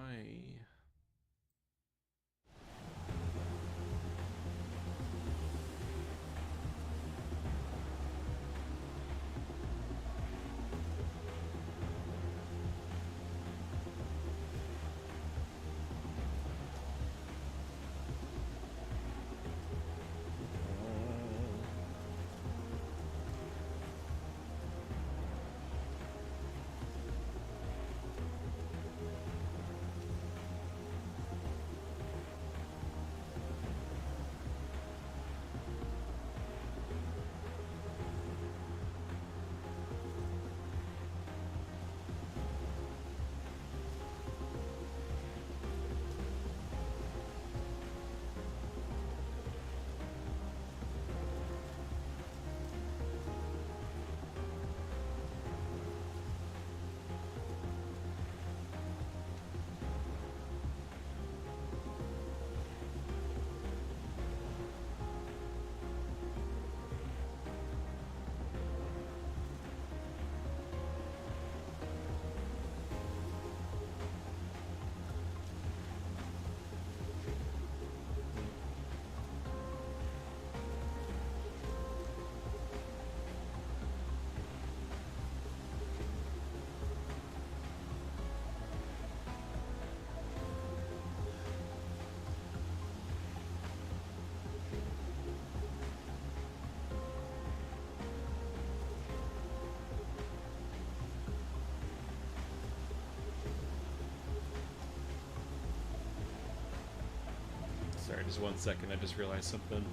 Sorry, just 1 second, I just realized something.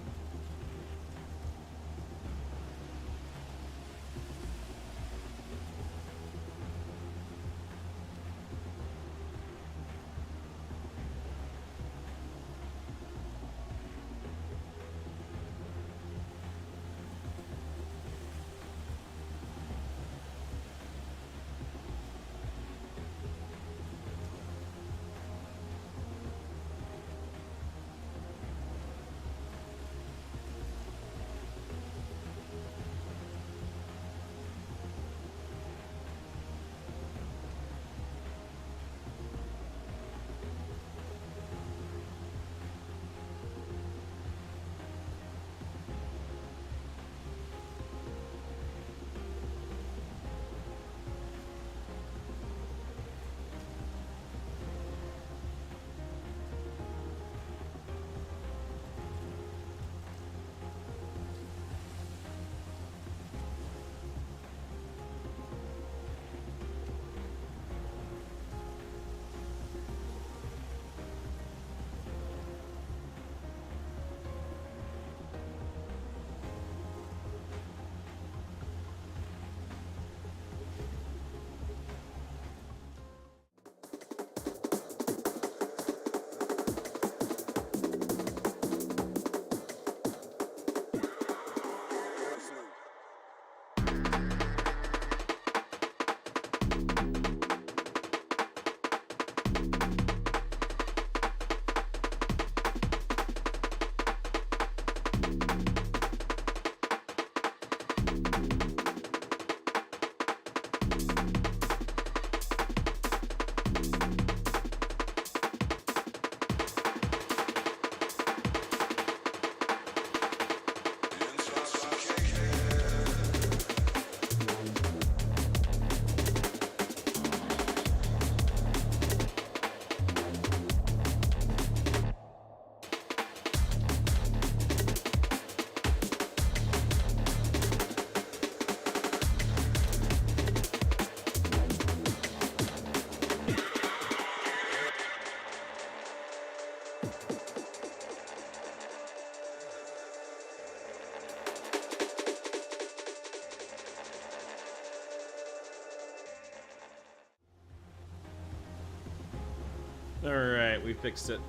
Alright, we fixed it.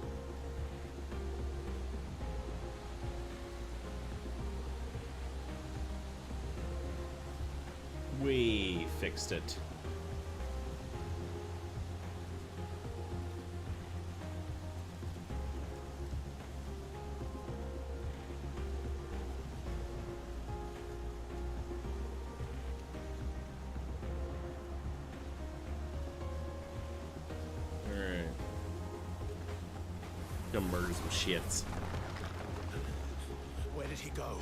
We fixed it. Alright. Gonna murder some shits. Where did he go?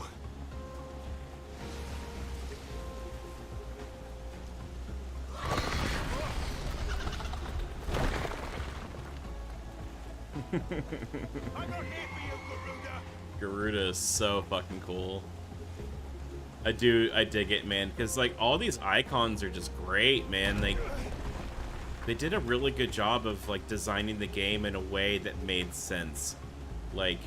I'm not here for you, Garuda. Garuda is so fucking cool. I dig it, man, because like all these icons are just great, man. They did a really good job of like designing the game in a way that made sense. Like,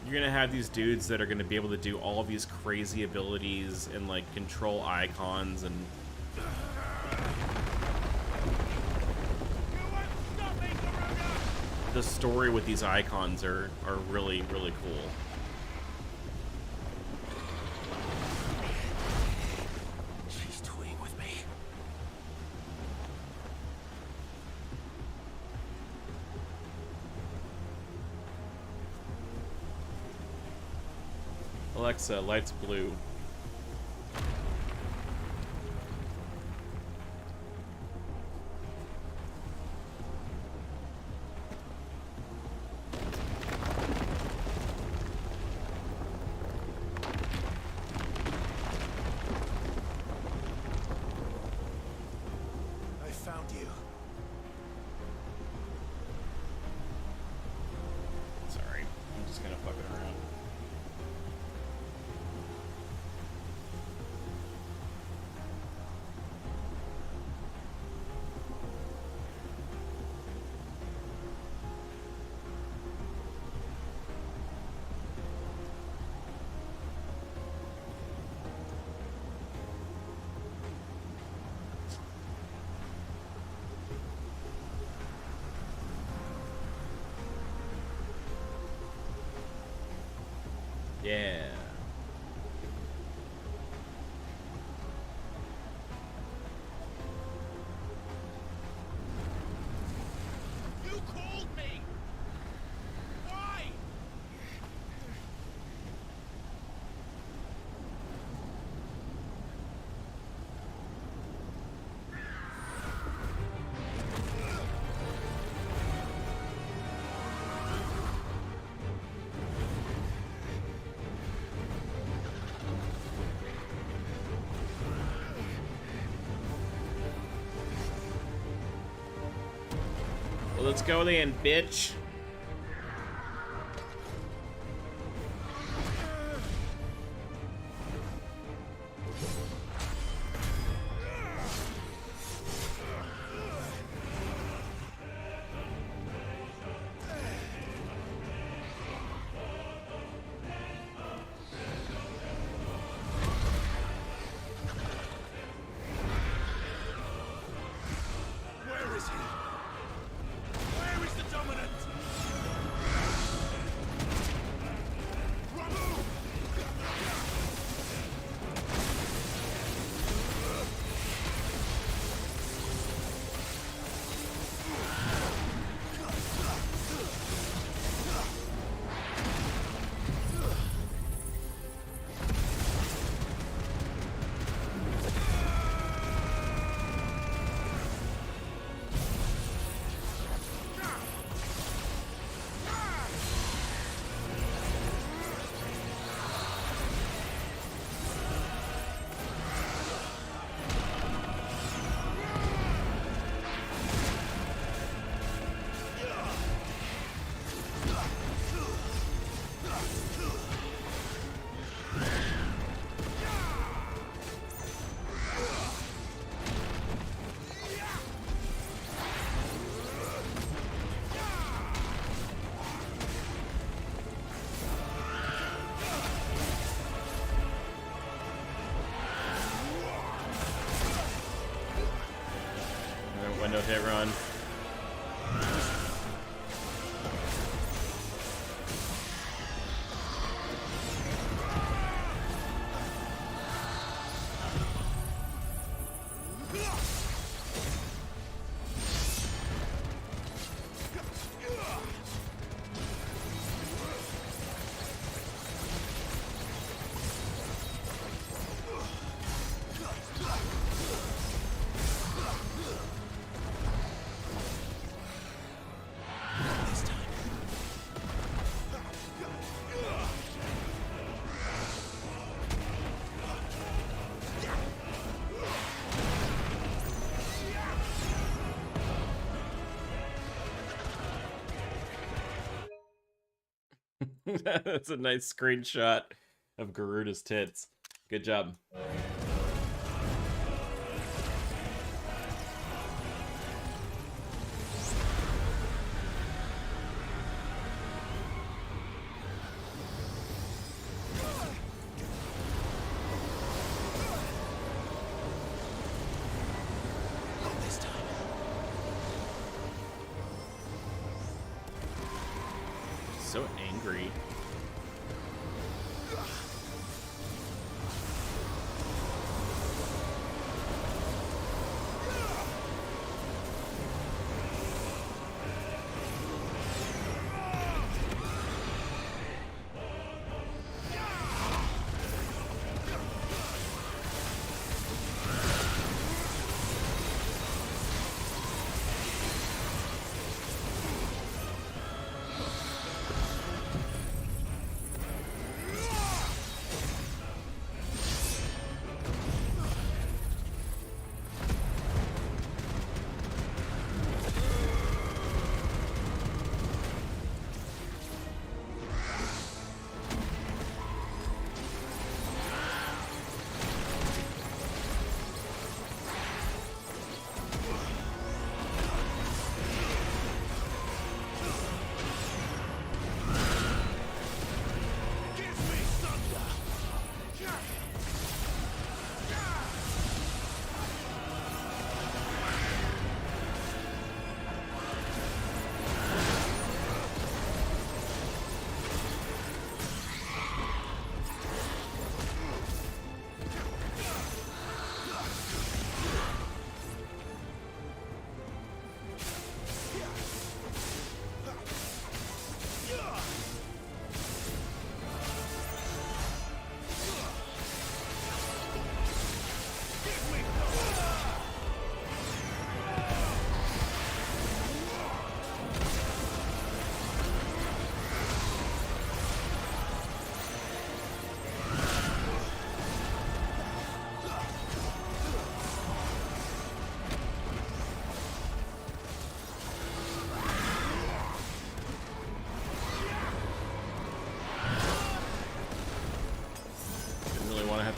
you're gonna have these dudes that are gonna be able to do all of these crazy abilities and like control icons, and the story with these icons are really, really cool. She's toying with me. Alexa, lights blue. I found you. Sorry, I'm just gonna fuck it around. Yeah. You called me. Why? Well, let's go then, bitch. Where is he? Where is the dominant? Window hit run. That's a nice screenshot of Garuda's tits. Good job. So angry.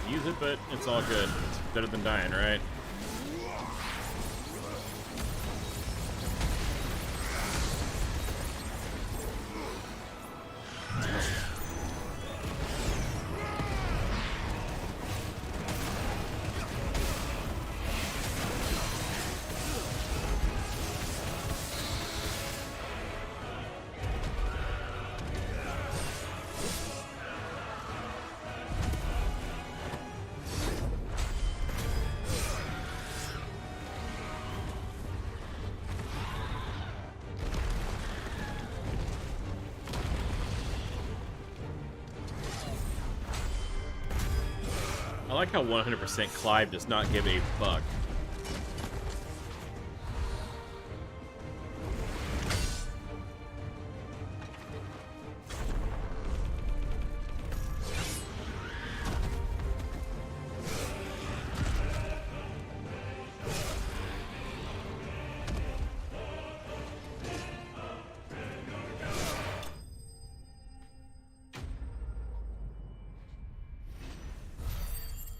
Use it, but it's all good. It's better than dying, right? I like how 100% Clive does not give a fuck.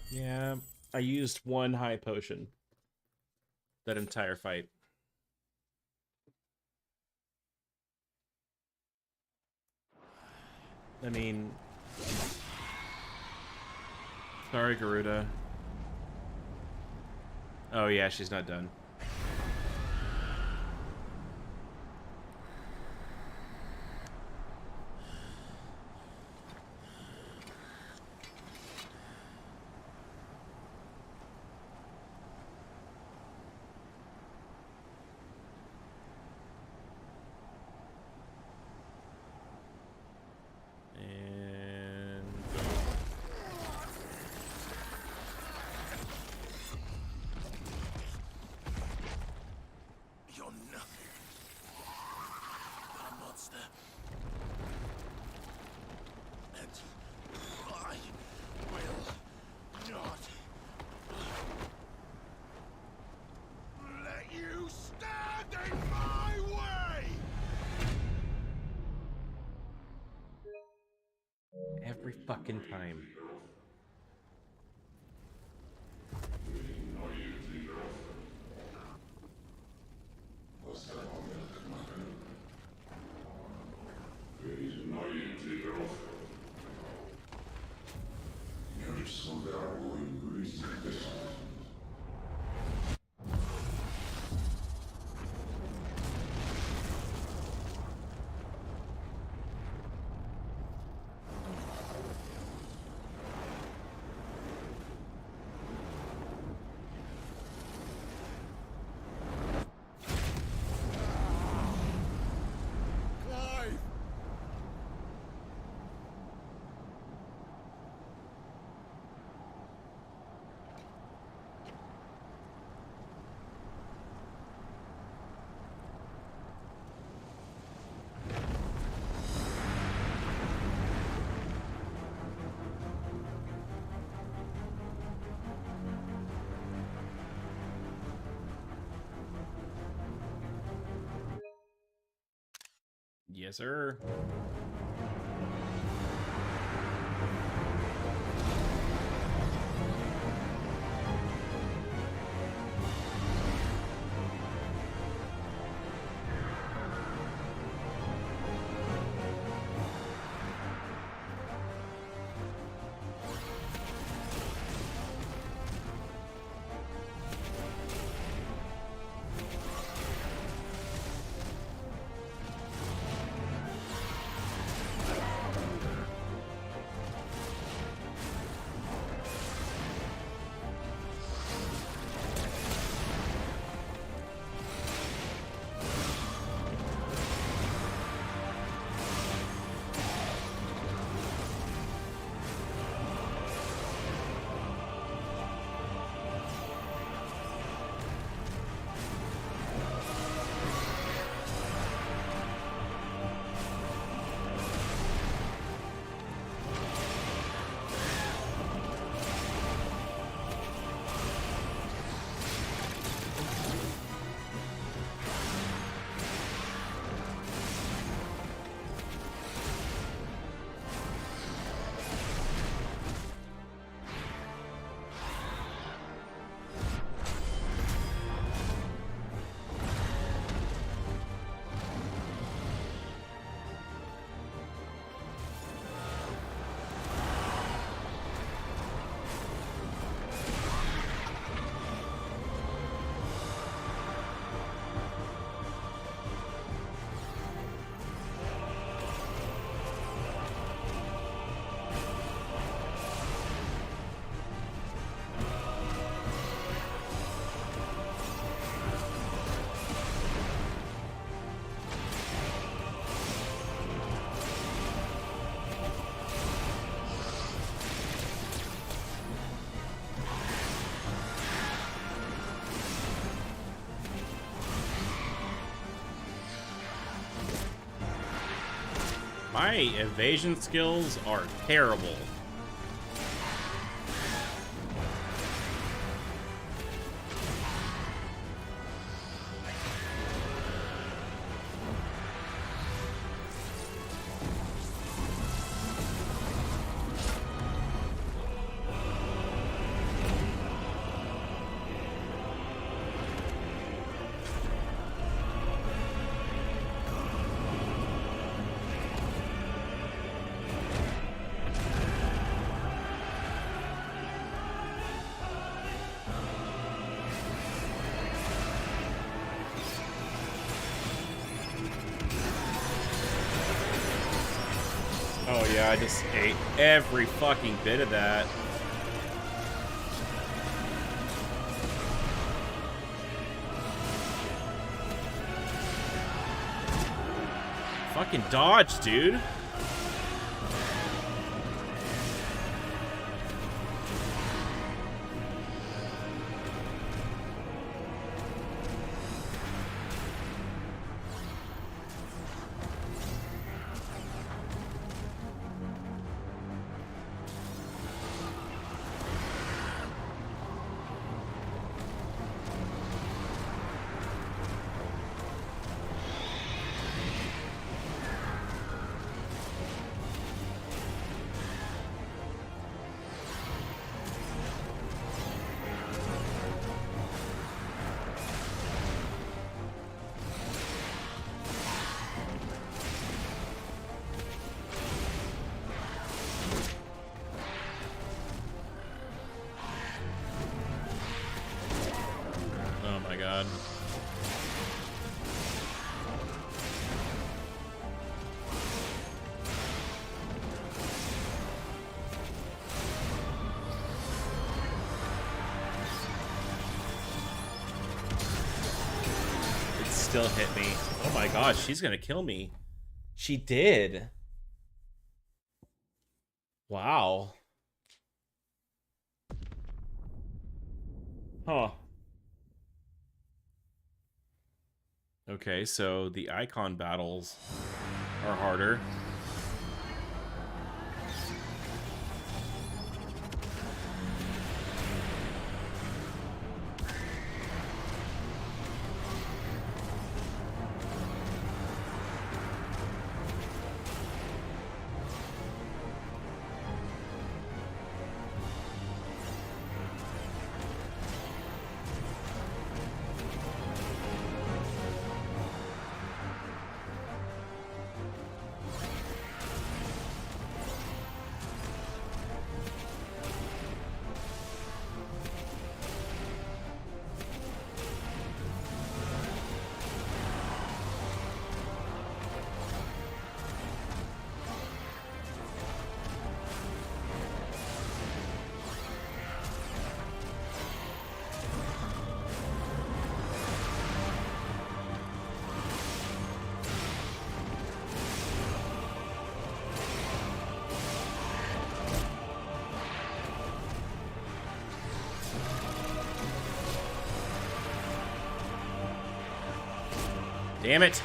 Yeah, I used one high potion that entire fight. I mean, sorry, Garuda. Oh yeah, she's not done. fucking time. Clive! Yes, sir. My evasion skills are terrible. Oh yeah, I just ate every fucking bit of that. Fucking dodge, dude. god. It still hit me. Oh my gosh, she's gonna kill me. She did. Wow. Huh. Okay, so the icon battles are harder. Damn it.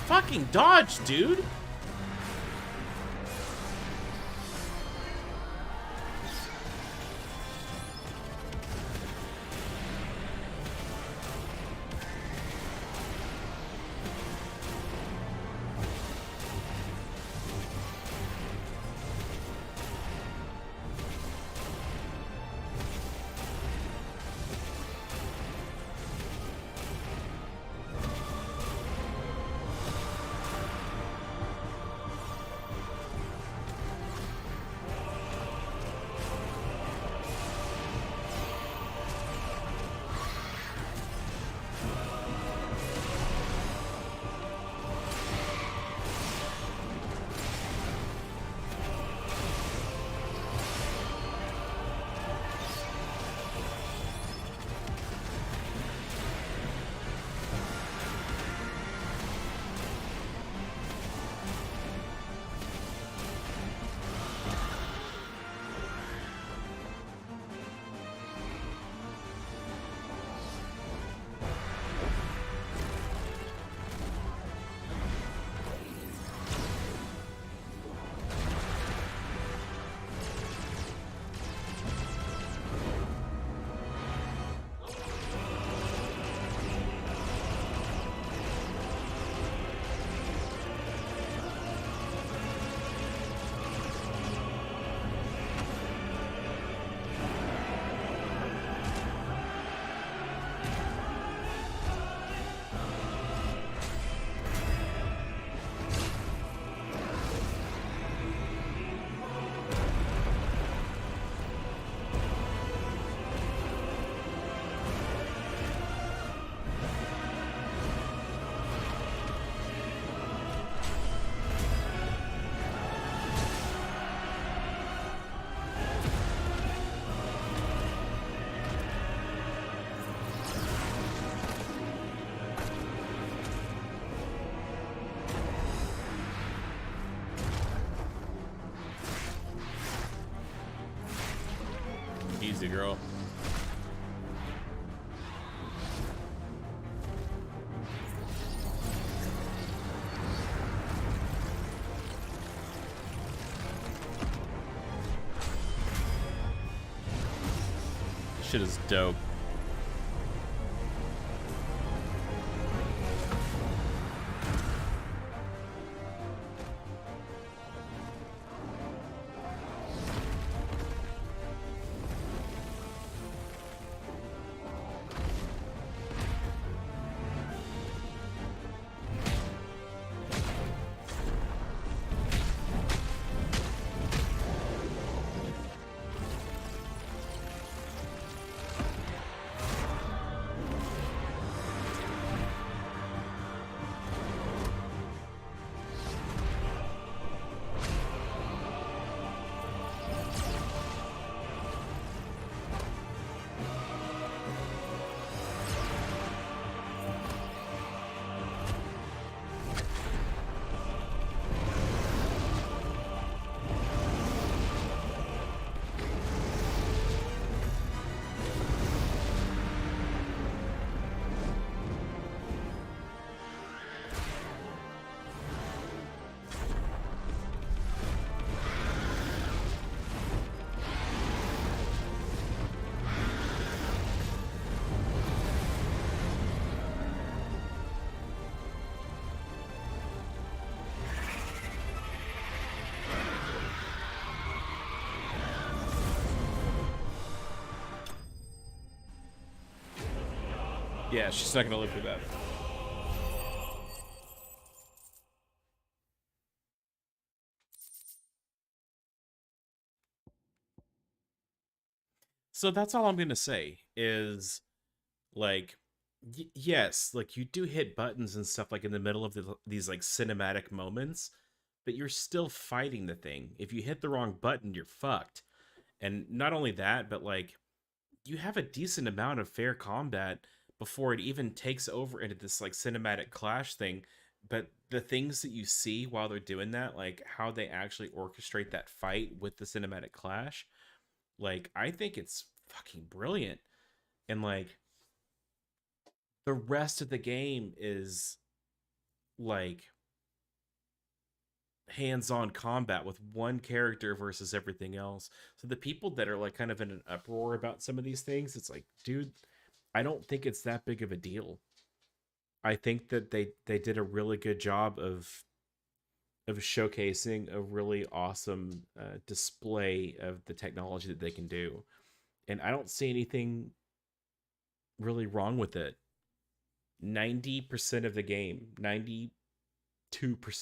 Fucking dodge, dude. Easy, girl. Shit is dope. Yeah, she's not gonna live through that. So that's all I'm gonna say is like, yes, like you do hit buttons and stuff like in the middle of these like cinematic moments, but you're still fighting the thing. If you hit the wrong button, you're fucked. And not only that, but like you have a decent amount of fair combat before it even takes over into this like cinematic clash thing. But the things that you see while they're doing that, like how they actually orchestrate that fight with the cinematic clash, like I think it's fucking brilliant. And like the rest of the game is like hands-on combat with one character versus everything else. So the people that are like kind of in an uproar about some of these things, it's like, dude, I don't think it's that big of a deal. I think that they did a really good job of showcasing a really awesome display of the technology that they can do, and I don't see anything really wrong with it. 90% of the game, 92%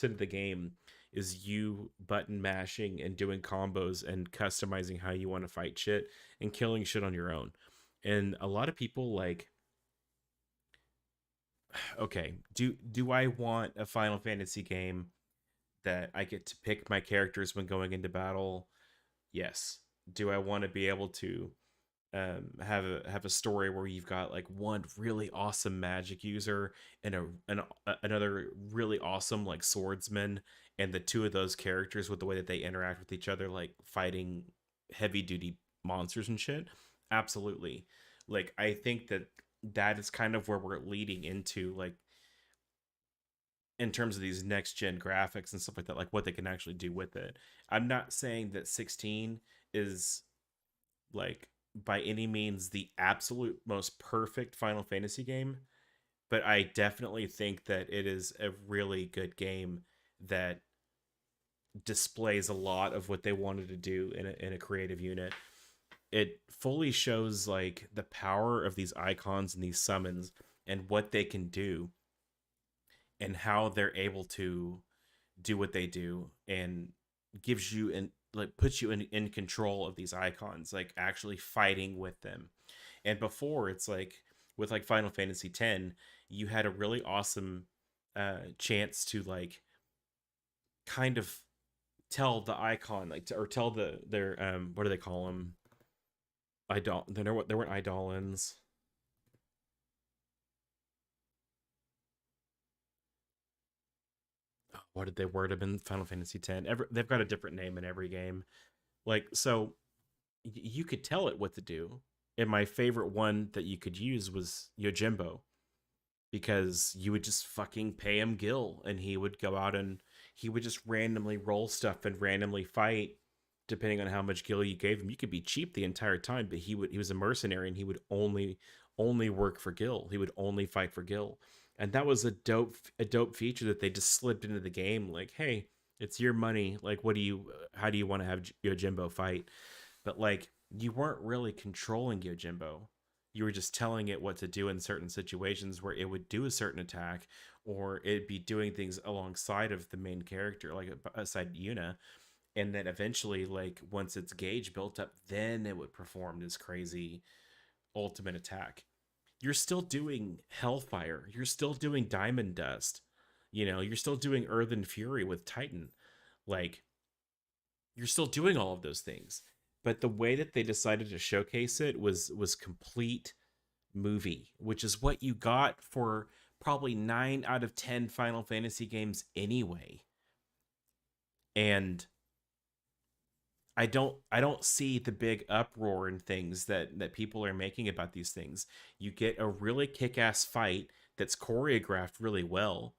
of the game is you button mashing and doing combos and customizing how you want to fight shit and killing shit on your own. And a lot of people like, okay, do I want a Final Fantasy game that I get to pick my characters when going into battle? Yes. Do I want to be able to have a story where you've got like one really awesome magic user and another really awesome like swordsman, and the two of those characters with the way that they interact with each other, like fighting heavy duty monsters and shit? Absolutely. Like I think that that is kind of where we're leading into, like in terms of these next gen graphics and stuff like that, like what they can actually do with it. I'm not saying that 16 is like by any means the absolute most perfect Final Fantasy game, but I definitely think that it is a really good game that displays a lot of what they wanted to do in a creative unit. It fully shows like the power of these icons and these summons and what they can do and how they're able to do what they do, and gives you and like puts you in control of these icons, like actually fighting with them. And before, it's like with like Final Fantasy X, you had a really awesome chance to like kind of tell the icon like or tell their what do they call them, idol, they weren't idolins. What did they word them in Final Fantasy X? They've got a different name in every game. Like, so you could tell it what to do. And my favorite one that you could use was Yojimbo, because you would just fucking pay him gil and he would go out and he would just randomly roll stuff and randomly fight depending on how much gil you gave him. You could be cheap the entire time, but he was a mercenary and he would only work for gil. He would only fight for gil. And that was a dope feature that they just slipped into the game. Like, hey, it's your money. Like, how do you want to have Yojimbo fight? But like, you weren't really controlling Yojimbo. You were just telling it what to do in certain situations where it would do a certain attack, or it'd be doing things alongside of the main character, like aside Yuna. And then eventually, like once its gauge built up, then it would perform this crazy ultimate attack. You're still doing Hellfire. You're still doing Diamond Dust. You're still doing Earthen Fury with Titan. Like, you're still doing all of those things. But the way that they decided to showcase it was complete movie, which is what you got for probably 9 out of 10 Final Fantasy games anyway. And I don't see the big uproar and things that people are making about these things. You get a really kick-ass fight that's choreographed really well.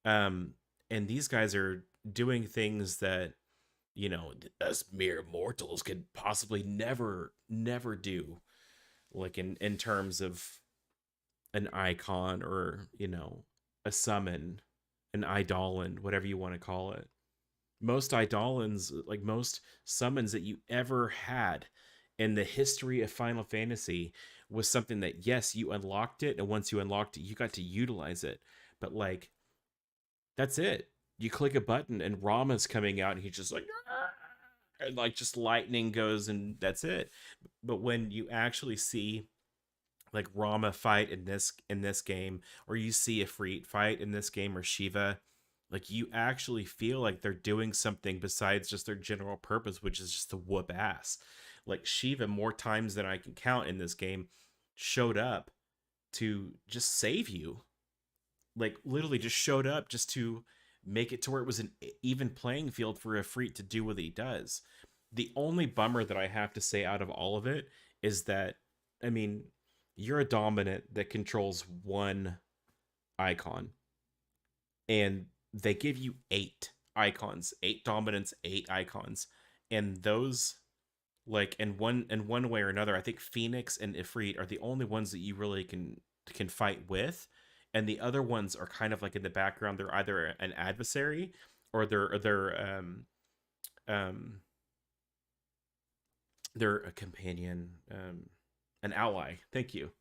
And these guys are doing things that, us mere mortals could possibly never do. Like in terms of an icon, or, a summon, an eidolon, whatever you want to call it. Most eidolons, like most summons that you ever had in the history of Final Fantasy, was something that, yes, you unlocked it, and once you unlocked it, you got to utilize it. But like, that's it. You click a button and Rama's coming out and he's just like, and like just lightning goes and that's it. But when you actually see like Rama fight in this game, or you see Ifrit fight in this game, or Shiva, like you actually feel like they're doing something besides just their general purpose, which is just to whoop ass. Like Shiva, more times than I can count in this game, showed up to just save you. Like literally just showed up just to make it to where it was an even playing field for Ifrit to do what he does. The only bummer that I have to say out of all of it is that, I mean, you're a dominant that controls one icon, and they give you 8 icons, 8 dominants, 8 icons, and those, like, in one way or another, I think Phoenix and Ifrit are the only ones that you really can fight with, and the other ones are kind of like in the background. They're either an adversary or they're a companion, an ally. Thank you.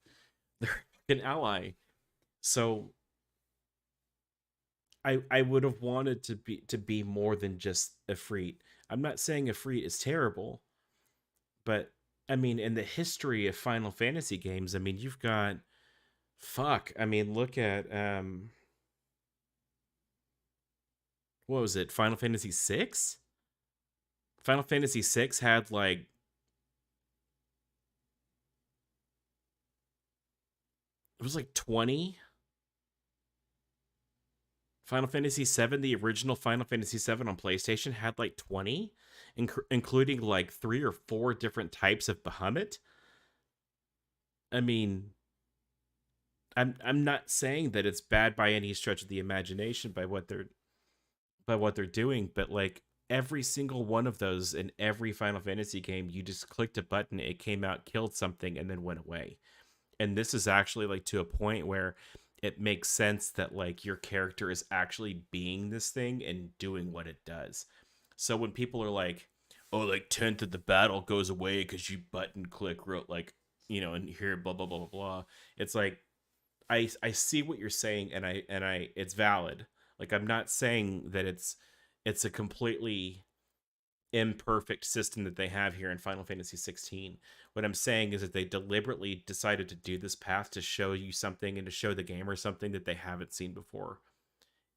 They're an ally. So I would have wanted to be more than just Ifrit. I'm not saying Ifrit is terrible, but I mean, in the history of Final Fantasy games, I mean, you've got I mean, look at what was it? Final Fantasy 6? Final Fantasy 6 had like it was like 20. Final Fantasy 7, the original Final Fantasy 7 on PlayStation, had like 20, including like 3 or 4 different types of Bahamut. I mean, I'm not saying that it's bad by any stretch of the imagination by what they're doing, but like every single one of those in every Final Fantasy game, you just clicked a button, it came out, killed something, and then went away. And this is actually like to a point where it makes sense that like your character is actually being this thing and doing what it does. So when people are like, oh, like 10th of the battle goes away because you button click wrote like, you know, and here blah blah blah blah blah. It's like I see what you're saying, and I it's valid. Like I'm not saying that it's a completely imperfect system that they have here in Final Fantasy 16. What I'm saying is that they deliberately decided to do this path to show you something and to show the gamer something that they haven't seen before.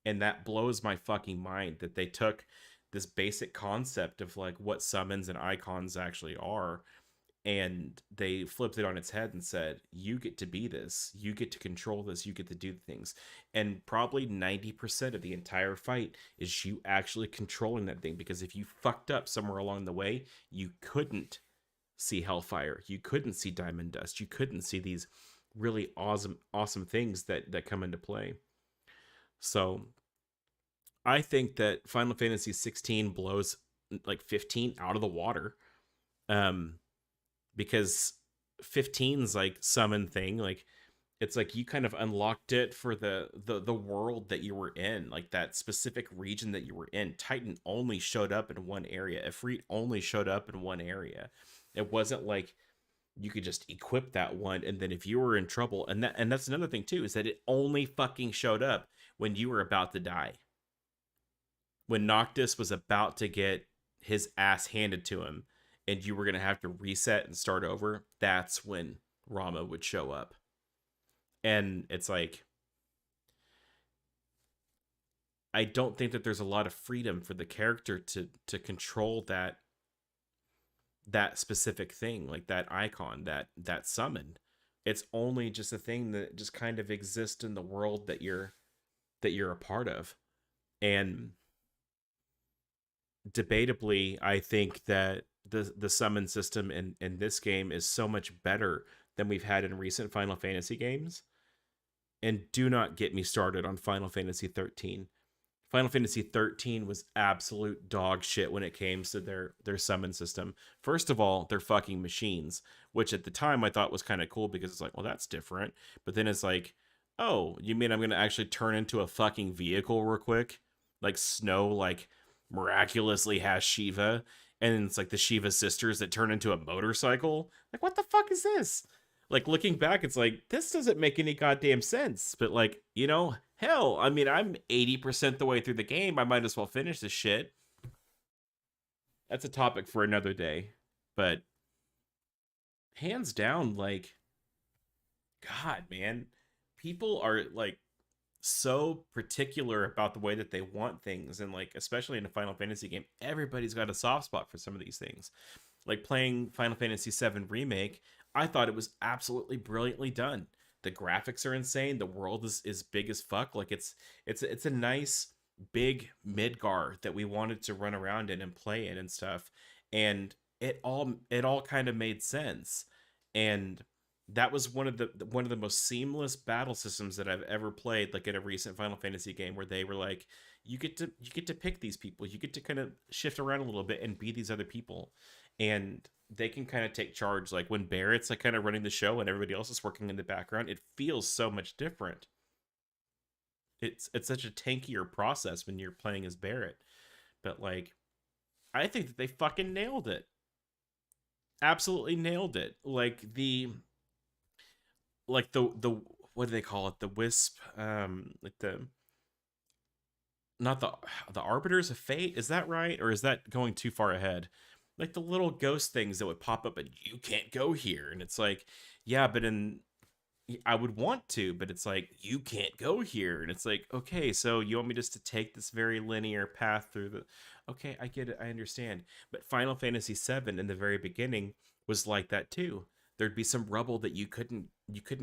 And that blows my fucking mind that they took this basic concept of like what summons and icons actually are, and they flipped it on its head and said, you get to be this, you get to control this, you get to do things. And probably 90% of the entire fight is you actually controlling that thing, because if you fucked up somewhere along the way, you couldn't see Hellfire, you couldn't see Diamond Dust, you couldn't see these really awesome things that come into play. So I think that Final Fantasy 16 blows like 15 out of the water. Because 15's like summon thing, like it's like you kind of unlocked it for the world that you were in, like that specific region that you were in. Titan only showed up in one area. Ifrit only showed up in one area. It wasn't like you could just equip that one, and then if you were in trouble, and that's another thing too, is that it only fucking showed up when you were about to die. When Noctis was about to get his ass handed to him, and you were going to have to reset and start over, that's when Rama would show up. And it's like, I don't think that there's a lot of freedom for the character to control that specific thing, like that icon, that summon. It's only just a thing that just kind of exists in the world that you're a part of. And debatably, I think that the summon system in this game is so much better than we've had in recent Final Fantasy games. And do not get me started on Final Fantasy 13. Final Fantasy 13 was absolute dog shit when it came to their summon system. First of all, they're fucking machines, which at the time I thought was kind of cool because it's like, well, that's different. But then it's like, oh, you mean I'm going to actually turn into a fucking vehicle real quick? Like Snow, like, miraculously has Shiva, and it's like the Shiva sisters that turn into a motorcycle. Like, what the fuck is this? Like, looking back, it's like, this doesn't make any goddamn sense. But, like, you know, hell, I mean, I'm 80% the way through the game. I might as well finish this shit. That's a topic for another day. But hands down, like, God, man, people are, like, so particular about the way that they want things. And, like, especially in a Final Fantasy game, everybody's got a soft spot for some of these things. Like, playing Final Fantasy VII Remake, I thought it was absolutely brilliantly done. The graphics are insane. The world is big as fuck. Like, it's a nice big Midgar that we wanted to run around in and play in and stuff. And it all kind of made sense. And that was one of the most seamless battle systems that I've ever played, like in a recent Final Fantasy game, where they were like, you get to pick these people, you get to kind of shift around a little bit and be these other people, and they can kind of take charge. Like when Barrett's like kind of running the show and everybody else is working in the background, it feels so much different. It's such a tankier process when you're playing as Barrett. But like, I think that they fucking nailed it. Absolutely nailed it. Like the what do they call it? The wisp, like the not the arbiters of fate, is that right? Or is that going too far ahead? Like the little ghost things that would pop up and you can't go here, and it's like, yeah, but I would want to, but it's like, you can't go here, and it's like, okay, so you want me just to take this very linear path through the, okay, I get it, I understand. But Final Fantasy VII in the very beginning was like that too. There'd be some rubble that you couldn't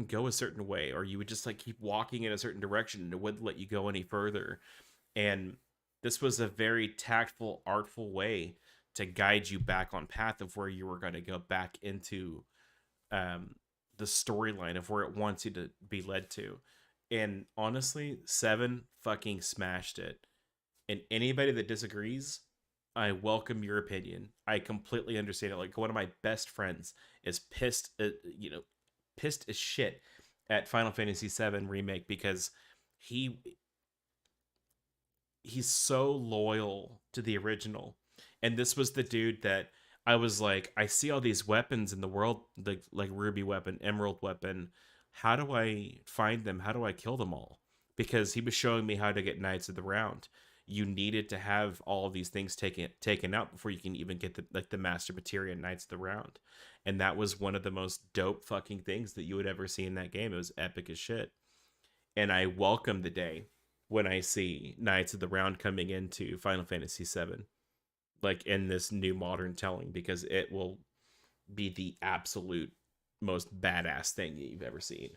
go a certain way, or you would just like keep walking in a certain direction and it wouldn't let you go any further. And this was a very tactful, artful way to guide you back on path of where you were going to go back into the storyline of where it wants you to be led to. And honestly, 7 fucking smashed it. And anybody that disagrees, I welcome your opinion. I completely understand it. Like, one of my best friends is pissed as shit at Final Fantasy VII Remake because he's so loyal to the original. And this was the dude that I was like, I see all these weapons in the world, like Ruby weapon, Emerald weapon. How do I find them? How do I kill them all? Because he was showing me how to get Knights of the Round. You needed to have all of these things taken out before you can even get the Master Materia Knights of the Round. And that was one of the most dope fucking things that you would ever see in that game. It was epic as shit. And I welcome the day when I see Knights of the Round coming into Final Fantasy VII, like in this new modern telling, because it will be the absolute most badass thing you've ever seen.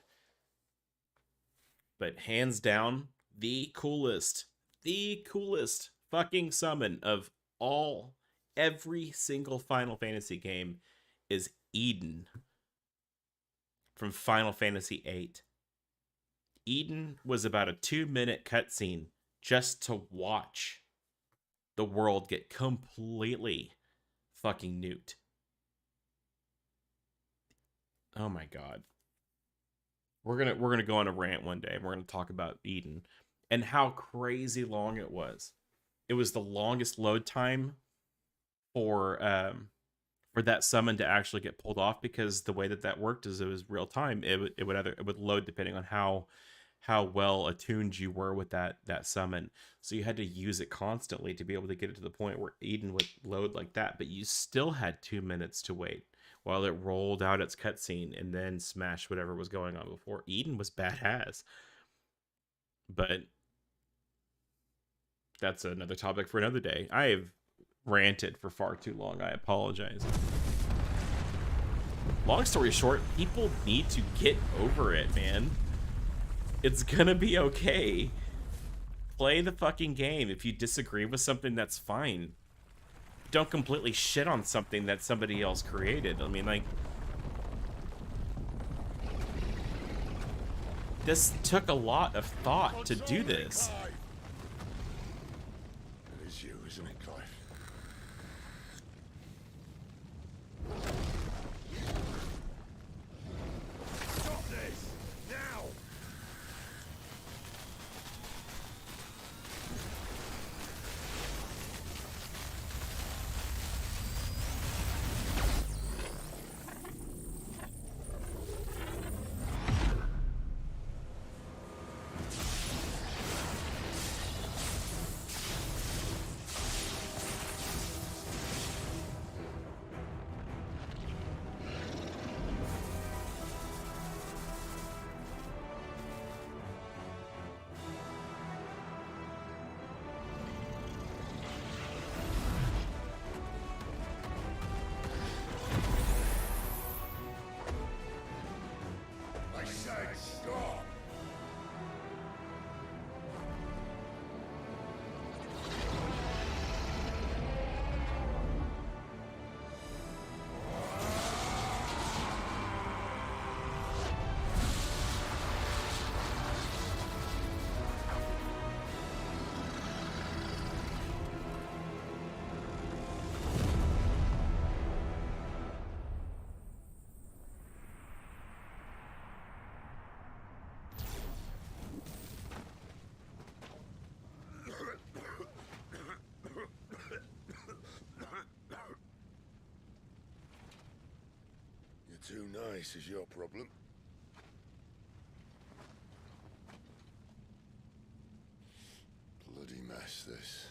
But hands down, the coolest fucking summon of every single Final Fantasy game is Eden from Final Fantasy VIII. Eden was about a 2-minute cutscene just to watch the world get completely fucking nuked. Oh my god. We're gonna go on a rant one day and we're gonna talk about Eden and how crazy long it was. It was the longest load time for that summon to actually get pulled off, because the way that worked is it was real time. It would load depending on how well attuned you were with that summon. So you had to use it constantly to be able to get it to the point where Eden would load like that, but you still had 2 minutes to wait while it rolled out its cutscene and then smashed whatever was going on before. Eden was badass. But that's another topic for another day. I have ranted for far too long. I apologize. Long story short, people need to get over it, man. It's gonna be okay. Play the fucking game. If you disagree with something, that's fine. Don't completely shit on something that somebody else created. I mean, like, this took a lot of thought to do this. It is you, isn't it, Clive? Stop this! Now! too nice is your problem. Bloody mess, this.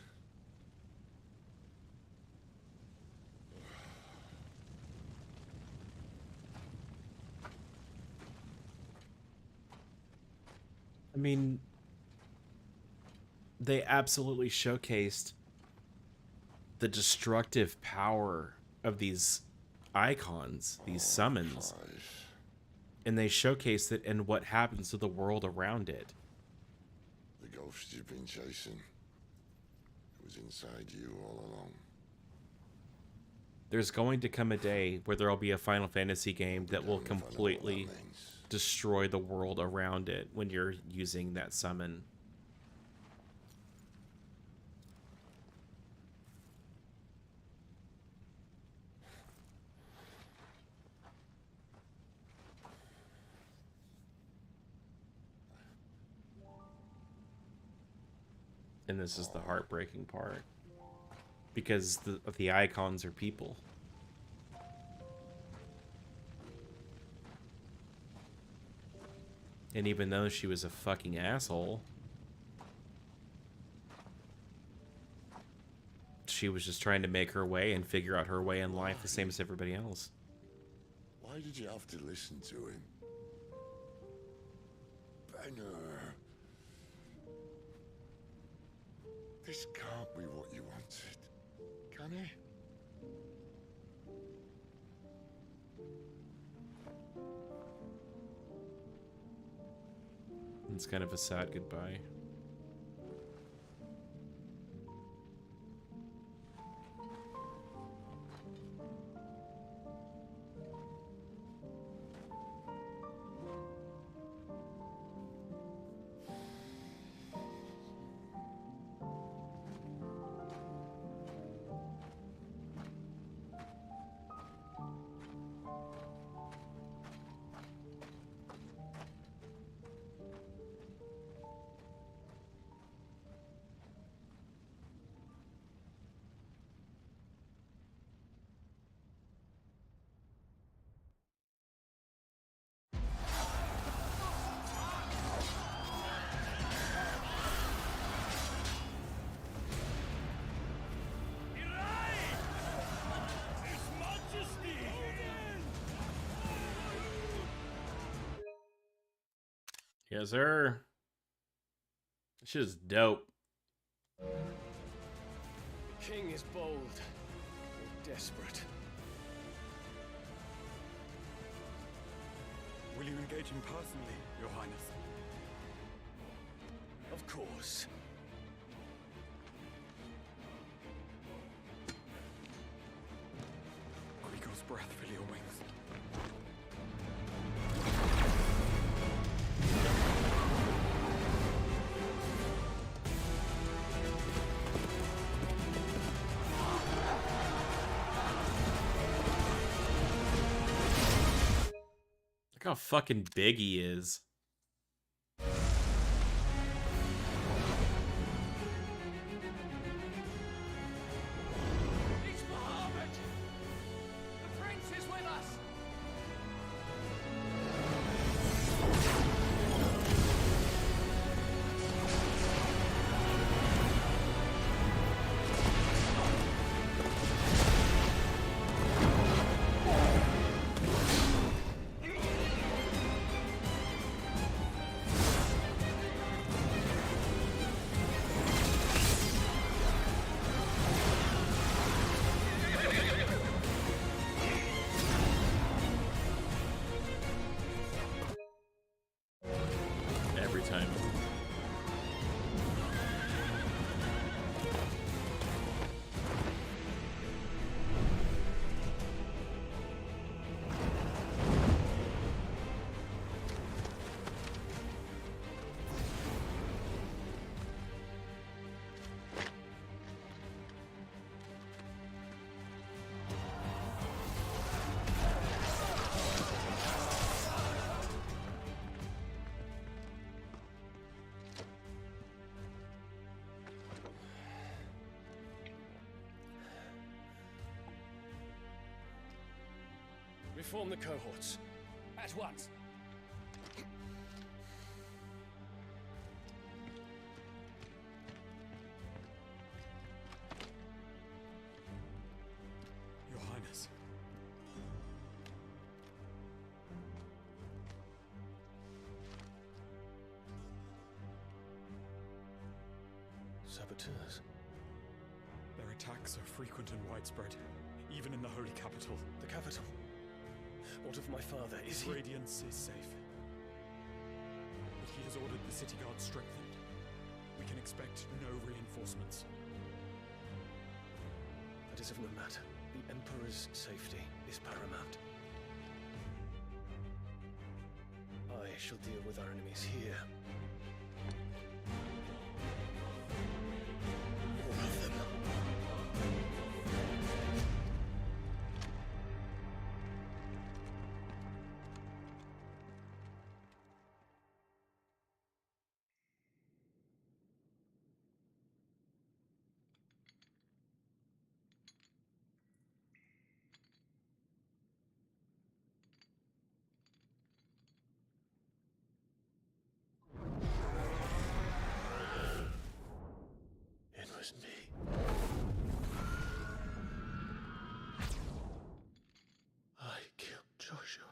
I mean, they absolutely showcased the destructive power of these icons, these summons. And they showcased it in what happens to the world around it. The ghost you've been chasing, it was inside you all along. There's going to come a day where there'll be a Final Fantasy game that will completely destroy the world around it when you're using that summon. And this is the heartbreaking part, because the icons are people. And even though she was a fucking asshole, she was just trying to make her way and figure out her way in life the same as everybody else. Why did you have to listen to him? Banner. This can't be what you wanted, can it? It's kind of a sad goodbye. Yes, sir. This shit is dope. The king is bold or desperate. Will you engage him personally, Your Highness? Of course. Quico's breath fill your wings. Look how fucking big he is. It's Mohammed! The prince is with us! Form the cohorts. At once. Your Highness. Saboteurs. Their attacks are frequent and widespread, even in the holy capital. The capital. What of my father? Is he? Radiance is safe. But he has ordered the city guard strengthened. We can expect no reinforcements. That is of no matter. The Emperor's safety is paramount. I shall deal with our enemies here. More of them. It was me. I killed Joshua.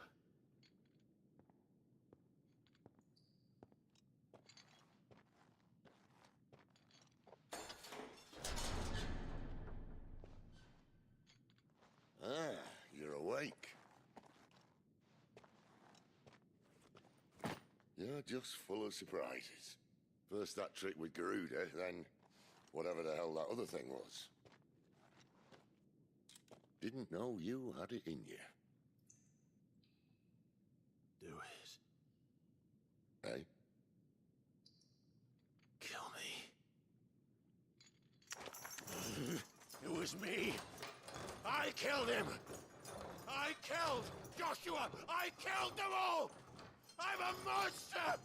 Ah, you're awake. You're just full of surprises. First that trick with Garuda, then whatever the hell that other thing was. Didn't know you had it in you. Do it. Eh? Kill me. It was me. I killed him. I killed Joshua. I killed them all. I'm a monster.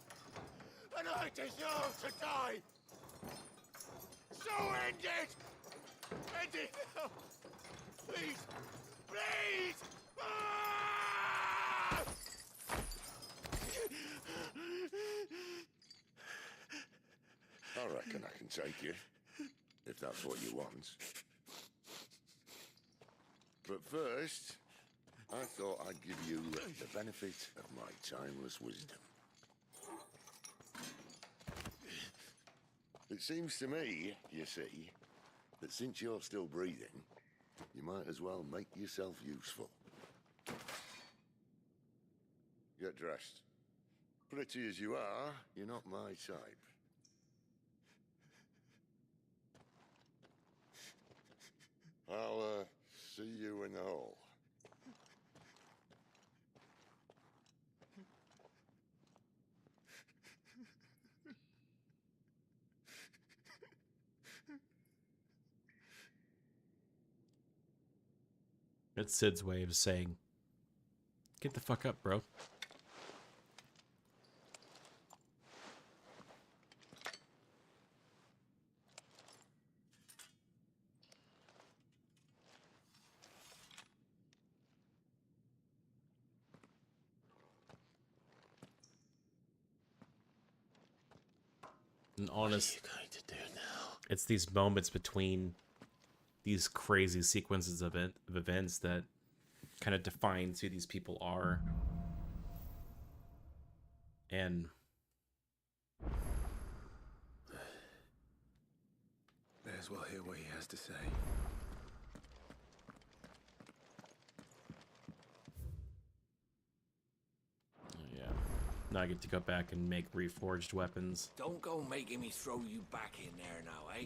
And I deserve to die. So end it. End it now. Please. Please. Ah! I reckon I can take you, if that's what you want. But first, I thought I'd give you the benefit of my timeless wisdom. It seems to me, you see, that since you're still breathing, you might as well make yourself useful. Get dressed. Pretty as you are, you're not my type. I'll, see you in the hall. It's Sid's way of saying, get the fuck up, bro. And honest, What are you going to do now? it's these moments between these crazy sequences of events that kind of defines who these people are. And May as well hear what he has to say. yeah, now I get to go back and make reforged weapons. Don't go making me throw you back in there now, eh?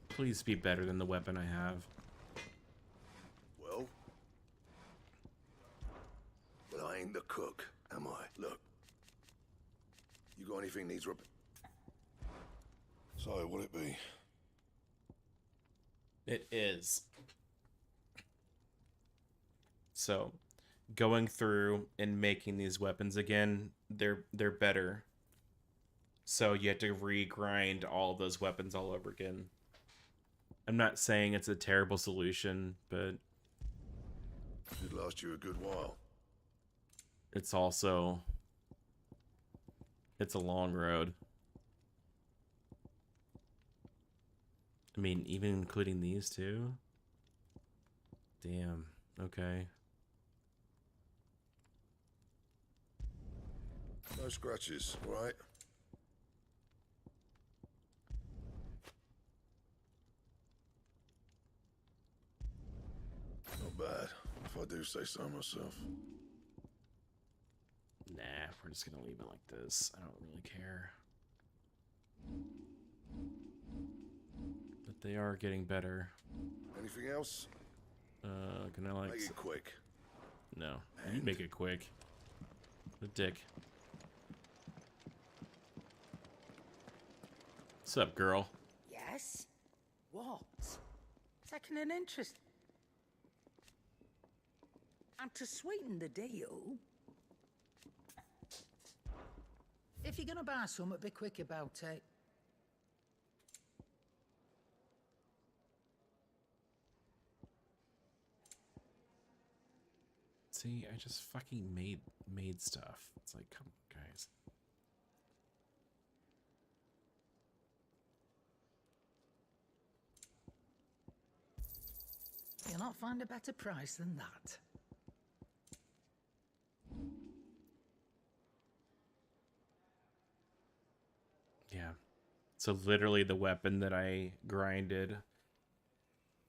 Please be better than the weapon I have. Well? But I ain't the cook, am I? Look. You got anything needs rep... So, what'll it be? It is. So, going through and making these weapons again, they're better. So you have to regrind all of those weapons all over again. I'm not saying it's a terrible solution, but It'd last you a good while. it's also... It's a long road. I mean, even including these two? Damn. Okay. No scratches, right? Not bad, if I do say so myself. Nah, we're just gonna leave it like this. I don't really care. But they are getting better. Anything else? Can I like... Make it quick. No, you make it quick. The dick. What's up, girl? Yes? What? Taking an interest. And to sweeten the deal, if you're gonna buy something, be quick about it. See, I just fucking made stuff. It's like, come on, guys. You'll not find a better price than that. Yeah. So literally the weapon that I grinded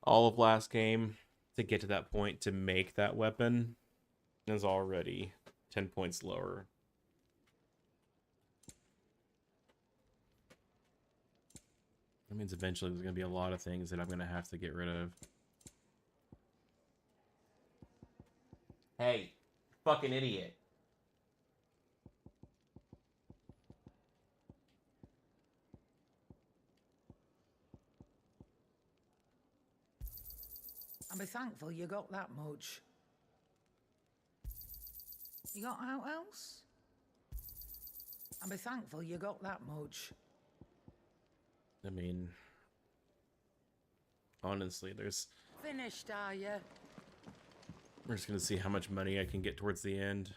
all of last game to get to that point to make that weapon is already 10 points lower. That means eventually there's going to be a lot of things that I'm going to have to get rid of. Hey, fucking idiot. And be thankful you got that much. You got out else? And be thankful you got that much. I mean, honestly, Finished, are you? we're just going to see how much money I can get towards the end.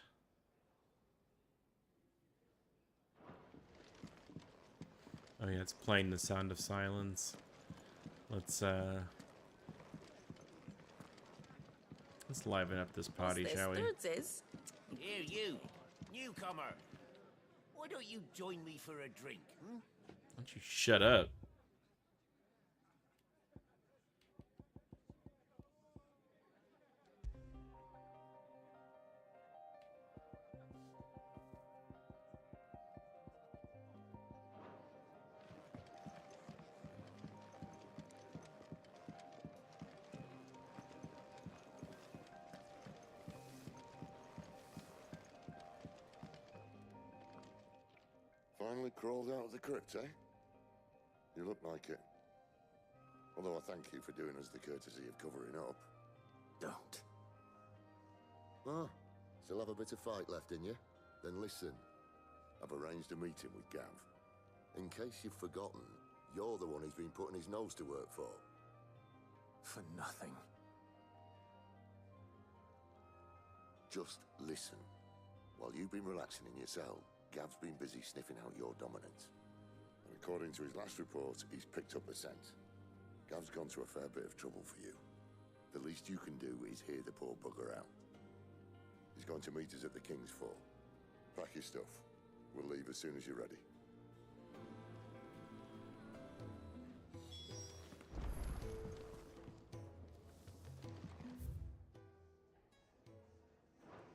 Oh yeah, it's playing The Sound of Silence. Let's liven up this potty, shall we? Here, you, newcomer. Why don't you join me for a drink, hmm? Why don't you shut up? Finally crawled out of the crypt, eh? You look like it. Although I thank you for doing us the courtesy of covering up. Don't. Ah, still have a bit of fight left in you? Then listen. I've arranged a meeting with Gav. In case you've forgotten, you're the one he's been putting his nose to work for. For nothing. Just listen. While you've been relaxing in your cell, Gav's been busy sniffing out your dominance. And according to his last report, he's picked up the scent. Gav's gone to a fair bit of trouble for you. The least you can do is hear the poor bugger out. He's going to meet us at the King's Fall. Pack your stuff. We'll leave as soon as you're ready.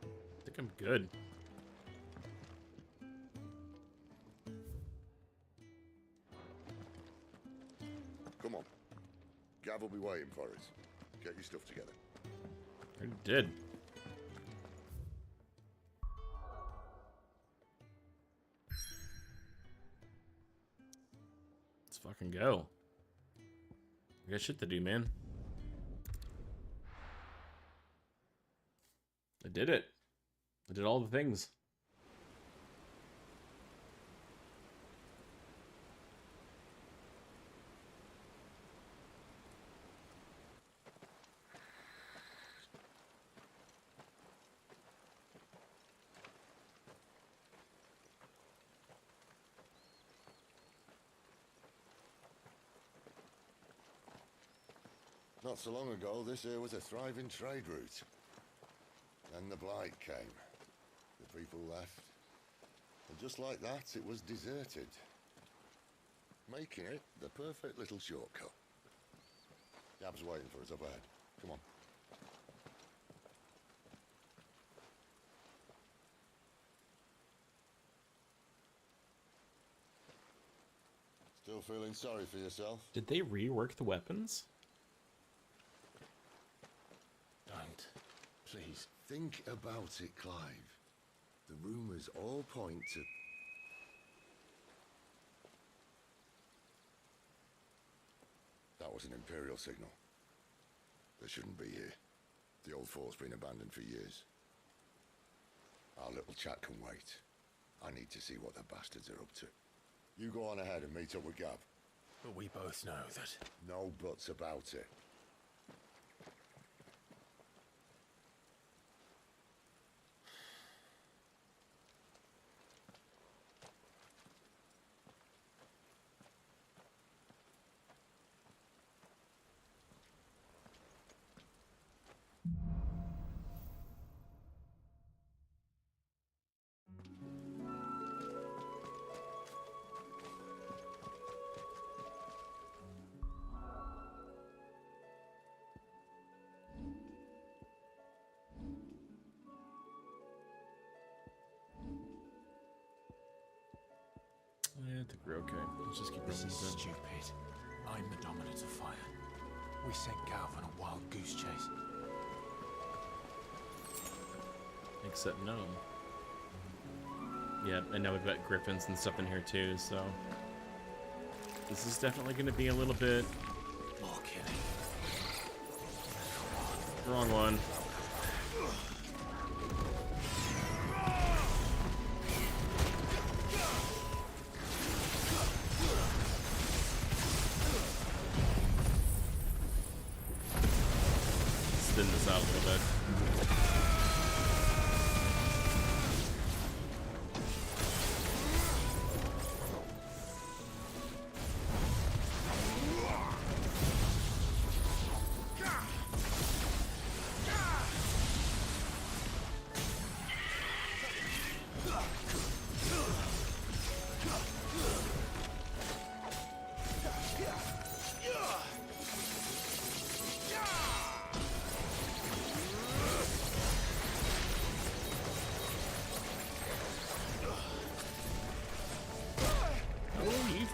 I think I'm good. Come on. Gav will be waiting for us. Get your stuff together. I did. Let's fucking go. I got shit to do, man. I did it. I did all the things. Not so long ago, this here was a thriving trade route. Then the blight came. The people left. And just like that, it was deserted. Making it the perfect little shortcut. Gab's waiting for us up ahead. Come on. Still feeling sorry for yourself? Did they rework the weapons? Don't. Please. Think about it, Clive. The rumors all point to... That was an Imperial signal. They shouldn't be here. The old fort's been abandoned for years. Our little chat can wait. I need to see what the bastards are up to. You go on ahead and meet up with Gab. But we both know that... No buts about it. I think we're okay. Let's just keep This rolling is down. stupid. I'm the dominant of fire. We sent Gav on a wild goose chase. Except no. Yeah, and now we've got griffins and stuff in here too, so... This is definitely going to be a little bit... More killing. Wrong one. Spin this out a little bit.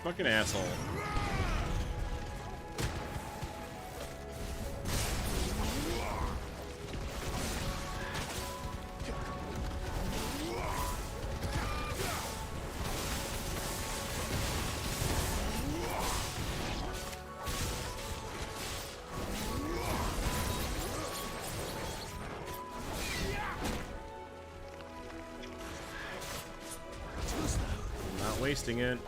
Fucking asshole. Not wasting it.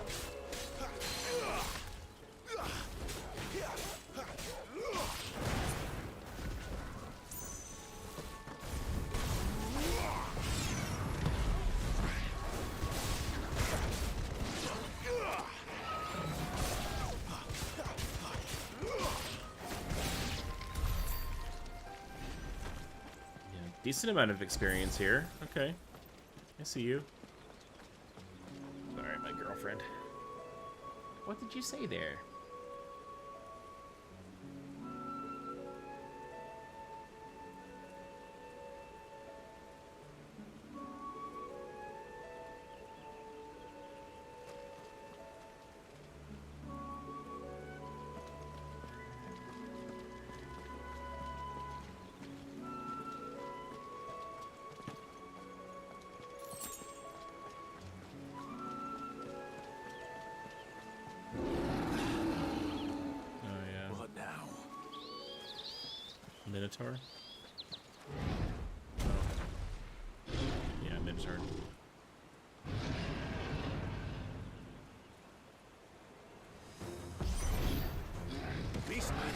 Decent amount of experience here. Okay. I see you. Alright, my girlfriend. What did you say there? Minotaur? Oh. Yeah, Minotaur. Beast man.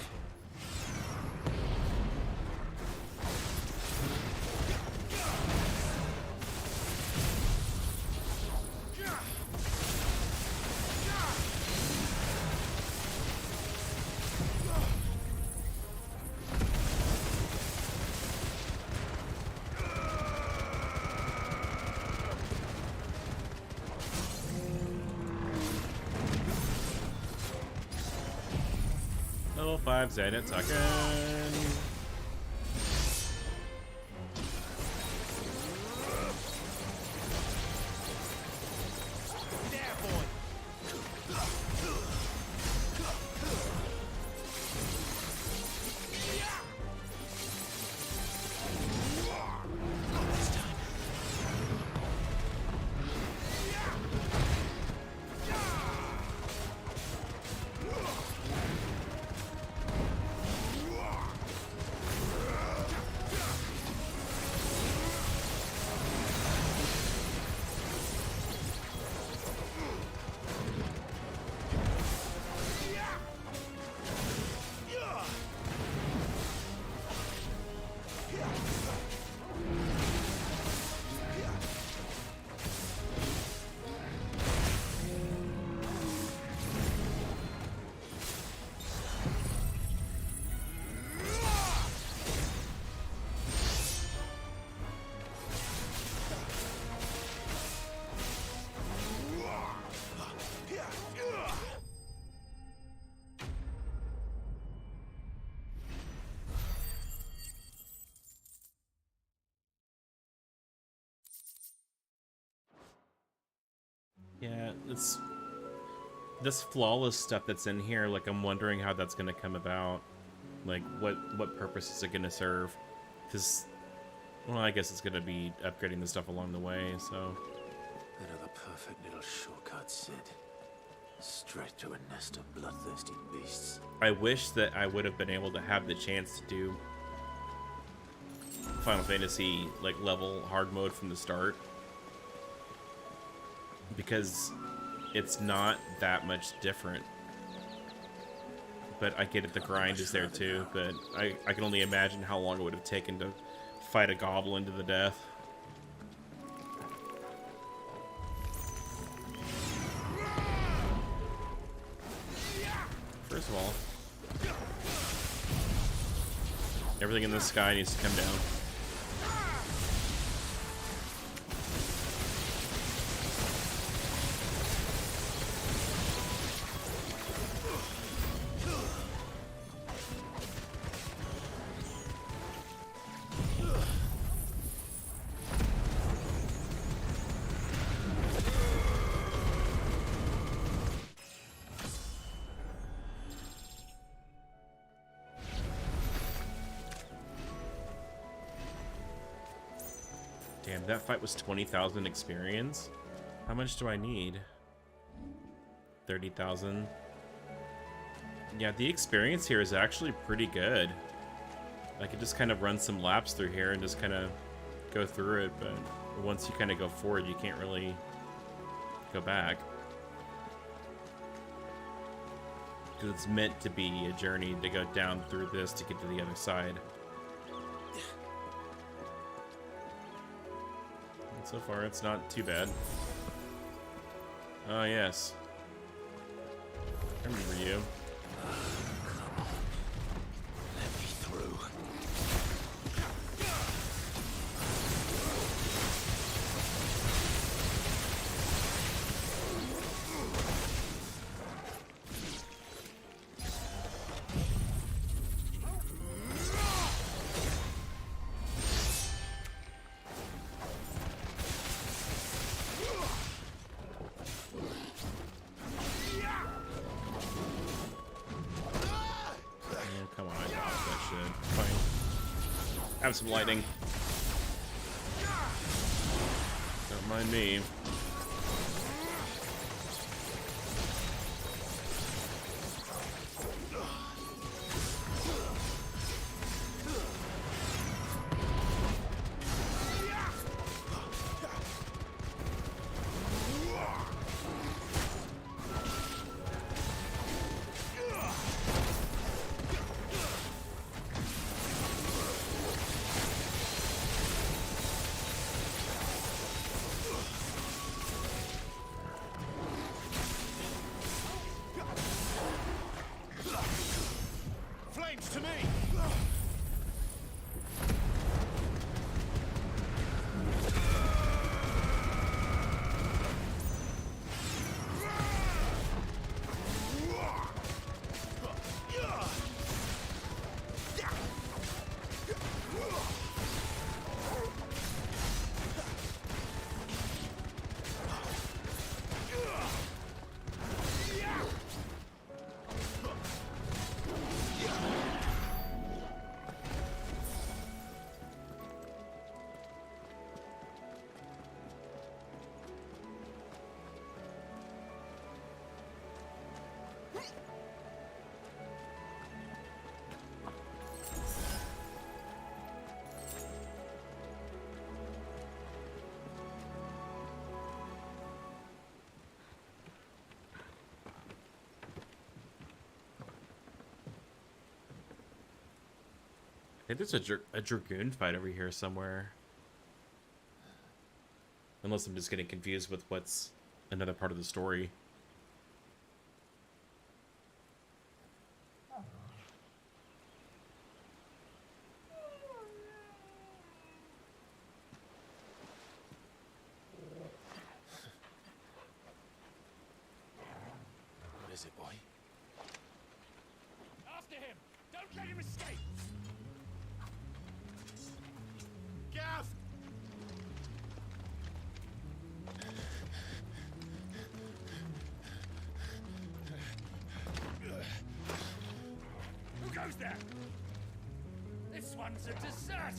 Level 5 Zenit talking. Yeah, it's this flawless stuff that's in here. Like, I'm wondering how that's going to come about. Like, what purpose is it going to serve? Because, well, I guess it's going to be upgrading the stuff along the way, so... That are the perfect little shortcuts, Sid. Straight to a nest of bloodthirsty beasts. I wish that I would have been able to have the chance to do Final Fantasy, like, level hard mode from the start. Because it's not that much different. But I get it, the grind is there too, but I can only imagine how long it would have taken to fight a goblin to the death. First of all, everything in the sky needs to come down. Damn, that fight was 20,000 experience. How much do I need? 30,000. Yeah, the experience here is actually pretty good. I could just kind of run some laps through here and just kind of go through it, but once you kind of go forward, you can't really go back. Because it's meant to be a journey to go down through this to get to the other side. So far, it's not too bad. Oh, yes. I remember you. Come on. Let me through. Have some lighting. Don't mind me. To me. think there's a dragoon fight over here somewhere. Unless I'm just getting confused with what's another part of the story. What is it, boy? After him! Don't let him escape! Gav! Who goes there? This one's a deserter!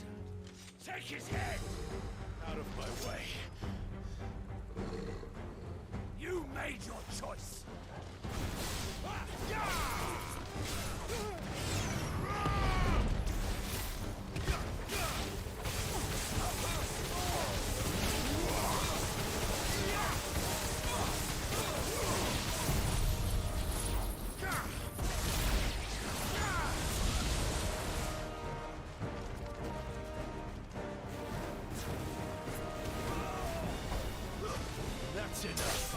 Take his head! Out of my way. You made your choice! That's enough.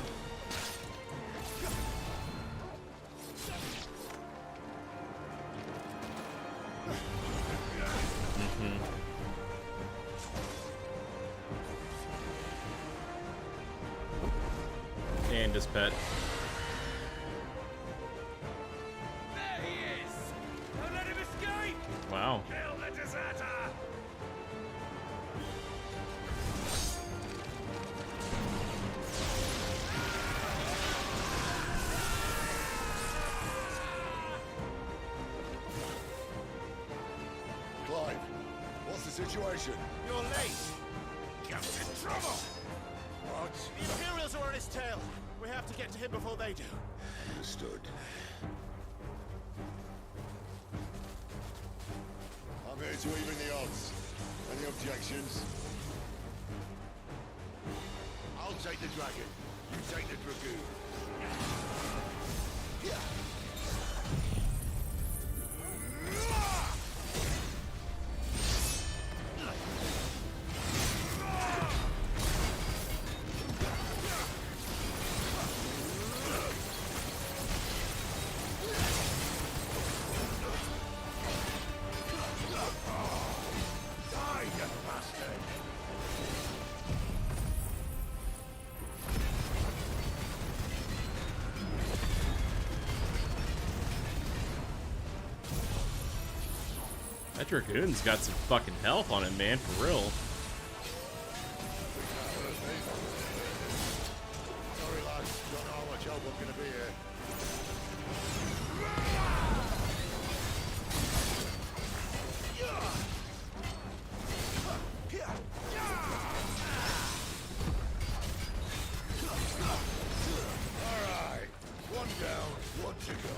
And his pet. There he is! Don't let him escape! Wow. Kill the deserter! Clive, what's the situation? You're late. Gav's in trouble. What? The Imperials are on his tail. We have to get to him before they do. Understood. I'm here to even the odds. Any objections? I'll take the dragon. You take the dragoon. Yeah. Die, you bastard! That dragoon's got some fucking health on him, man, for real. Sorry, lads. Don't know how much help I'm gonna be here. All right. One down, one to go.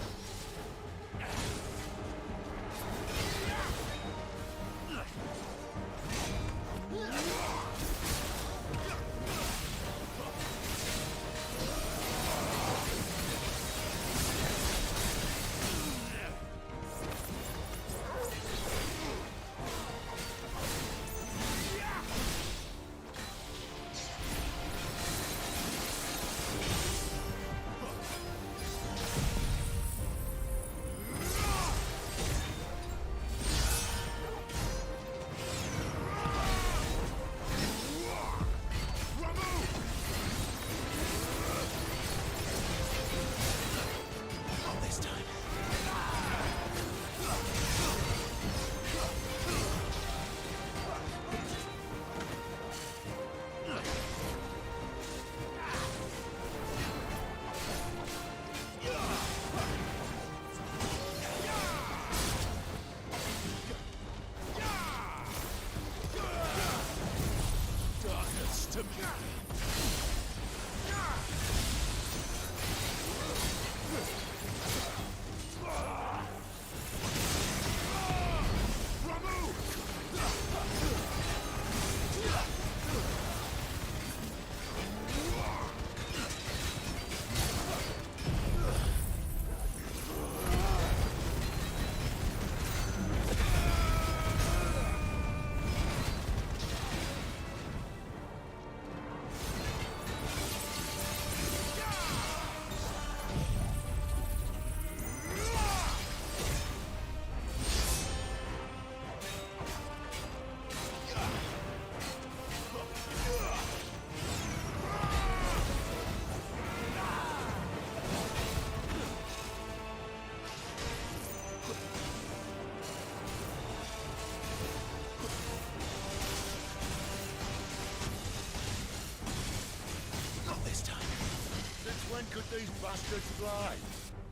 these bastards fly.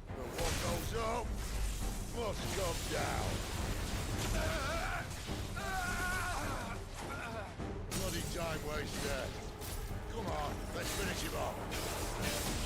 But what goes up must come down. Bloody time waster. Come on, let's finish him off.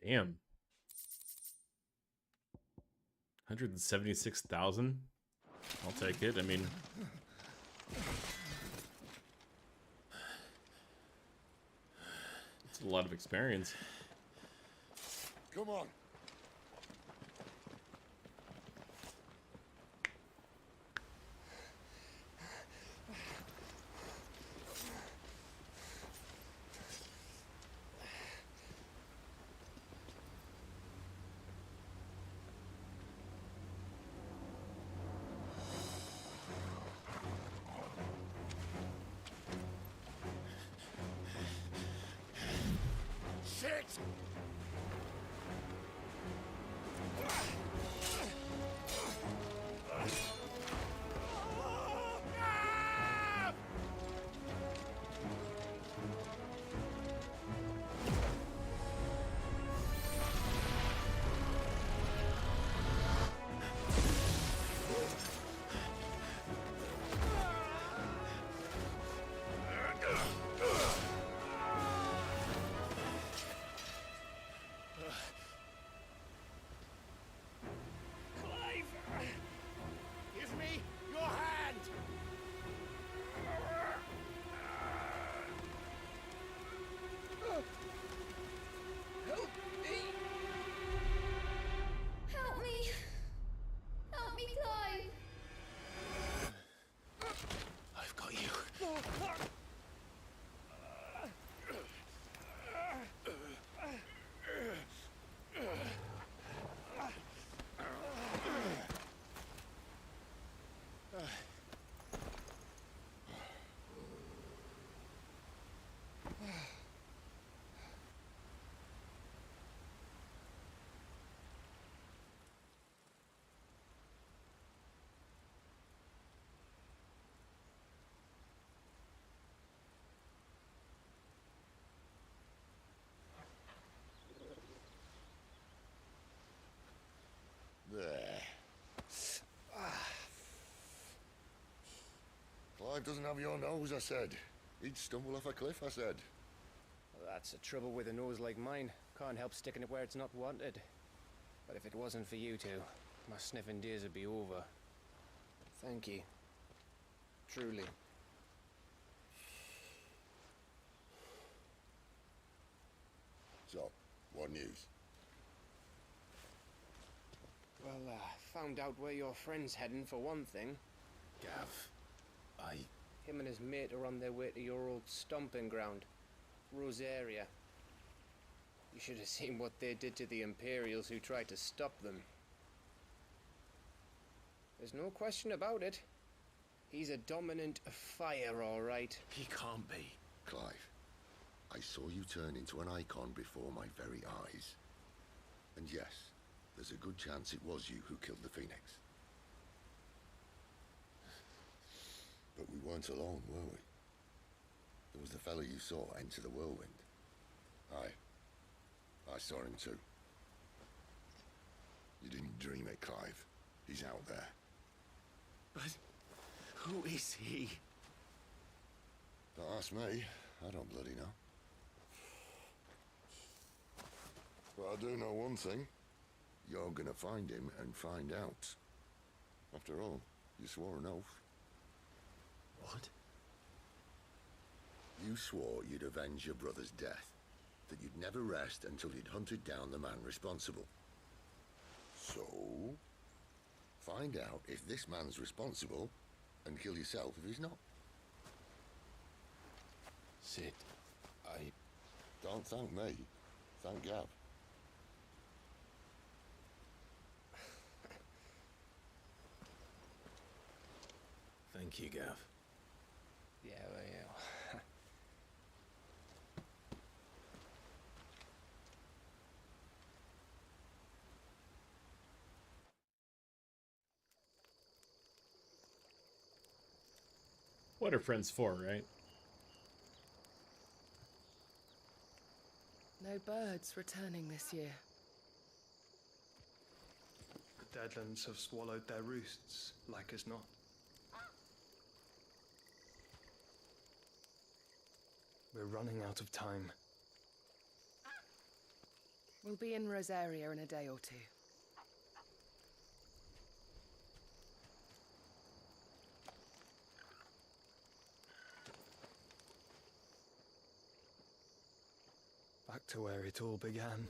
Damn. 176,000? I'll take it. I mean, it's a lot of experience. Come on. Shit! Give me your hand! Help me! Help me! Help me, Clive! I've got you. There. Clive doesn't have your nose, I said. He'd stumble off a cliff, I said. Well, that's the trouble with a nose like mine. Can't help sticking it where it's not wanted. But if it wasn't for you two, my sniffing days would be over. Thank you. Truly. So, what news? Well, found out where your friend's heading for one thing. Gav, Him and his mate are on their way to your old stomping ground, Rosaria. You should have seen what they did to the Imperials who tried to stop them. There's no question about it. He's a dominant fire, all right. he can't be. Clive, I saw you turn into an icon before my very eyes. And yes, there's a good chance it was you who killed the Phoenix. But we weren't alone, were we? There was the fellow you saw enter the whirlwind. I saw him too. You didn't dream it, Clive. He's out there. But who is he? Don't ask me. I don't bloody know. But I do know one thing. You're gonna find him and find out. After all, you swore an oath. What? You swore you'd avenge your brother's death. That you'd never rest until you'd hunted down the man responsible. So, find out if this man's responsible and kill yourself if he's not. Sid, Don't thank me. Thank Gav. Thank you, Gav. Yeah, well, yeah. What are friends for, right? No birds returning this year. The Deadlands have swallowed their roosts, like as not. We're running out of time. We'll be in Rosaria in a day or two. Back to where it all began.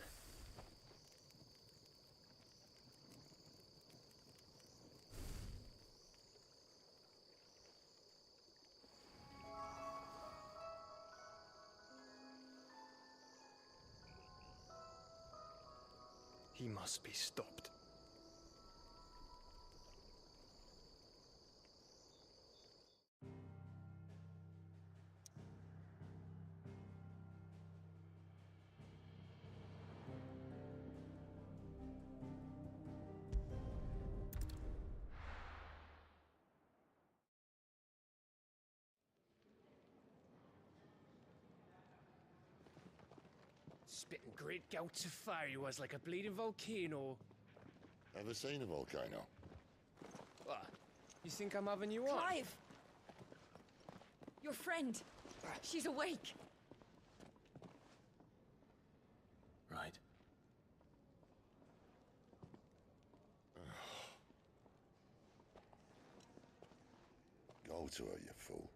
He must be stopped. Spitting great gouts of fire he was, like a bleeding volcano. Ever seen a volcano? What? You think I'm having you on? Clive! Your friend. She's awake. Right. Go to her, you fool.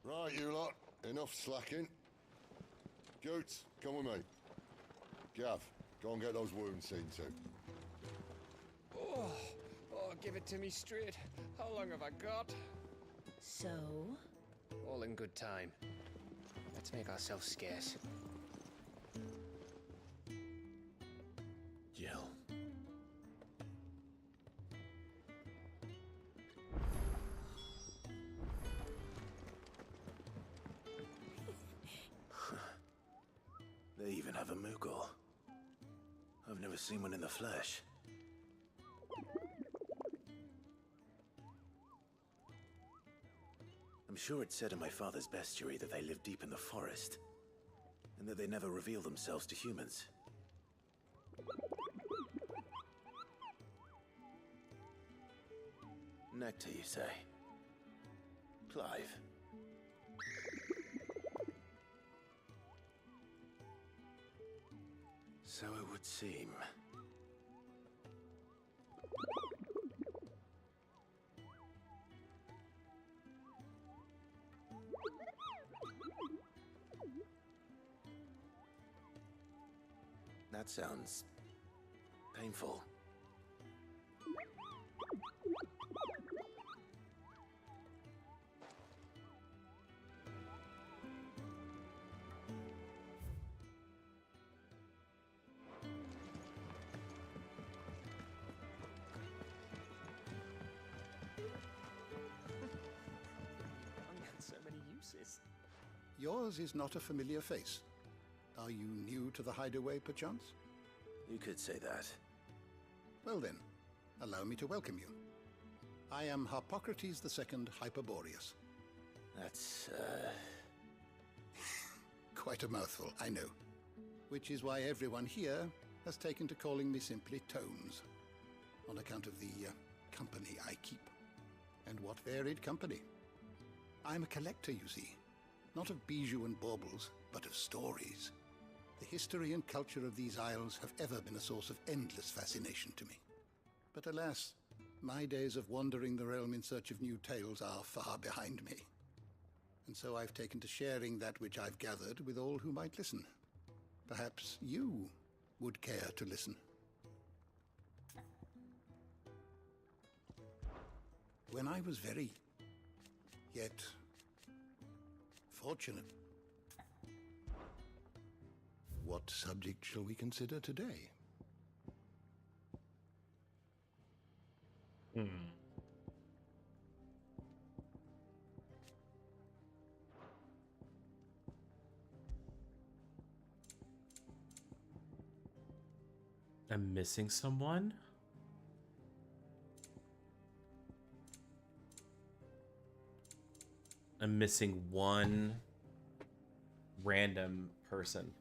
Right, you lot. Enough slacking. Goots, come with me. Gav, go and get those wounds seen to. Oh, give it to me straight. How long have I got? So? All in good time. Let's make ourselves scarce. Jill. They even have a Moogle. I've never seen one in the flesh. I'm sure it said in my father's bestiary that they live deep in the forest, and that they never reveal themselves to humans. Nectar, you say? Clive. So it would seem. That sounds painful. So many uses. Yours is not a familiar face. Are you new to the hideaway, perchance? You could say that. Well then, allow me to welcome you. I am Harpocrates II Hyperboreus. That's, Quite a mouthful, I know. Which is why everyone here has taken to calling me simply Tomes, on account of the company I keep. And what varied company. I'm a collector, you see. Not of bijou and baubles, but of stories. The history and culture of these isles have ever been a source of endless fascination to me. But alas, my days of wandering the realm in search of new tales are far behind me. And so I've taken to sharing that which I've gathered with all who might listen. Perhaps you would care to listen. When I was very, yet fortunate. What subject shall we consider today? Hmm. I'm missing someone? I'm missing one random person.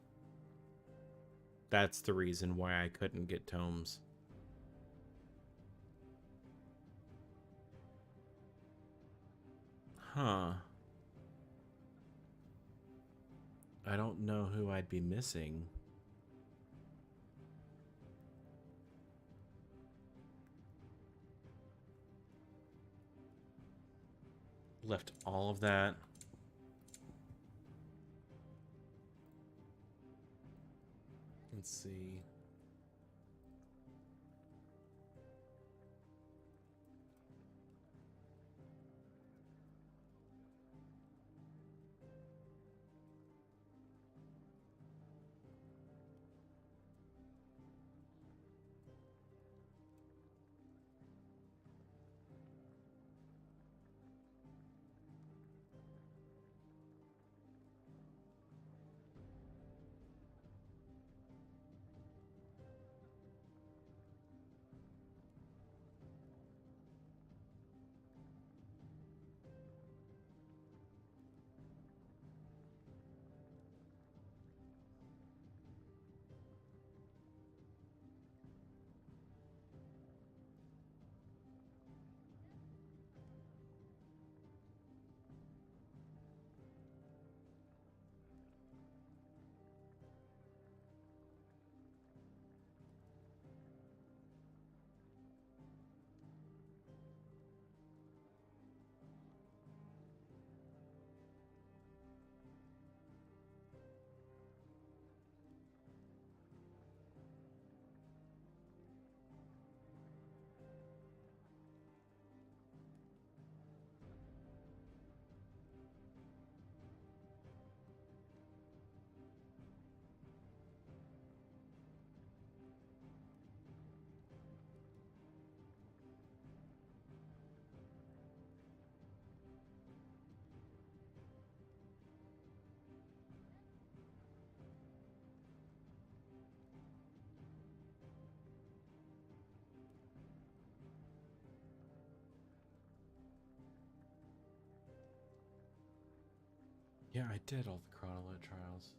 That's the reason why I couldn't get tomes. Huh. I don't know who I'd be missing. Left all of that. Let's see. Yeah, I did all the chronolit trials.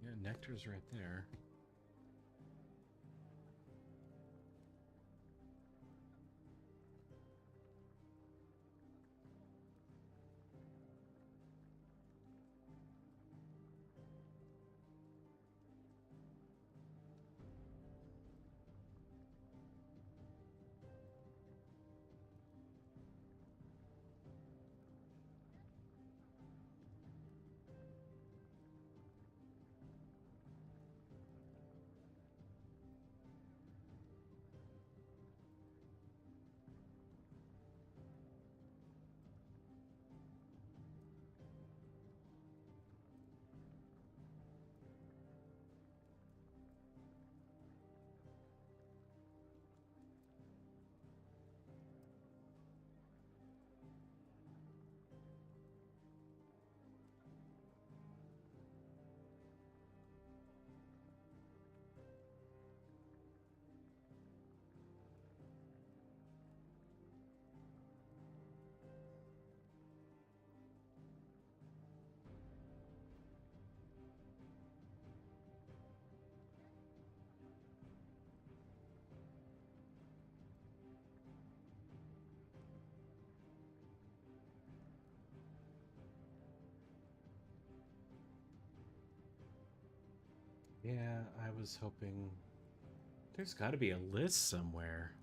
Yeah, nectar's right there. Yeah, I was hoping... There's got to be a list somewhere.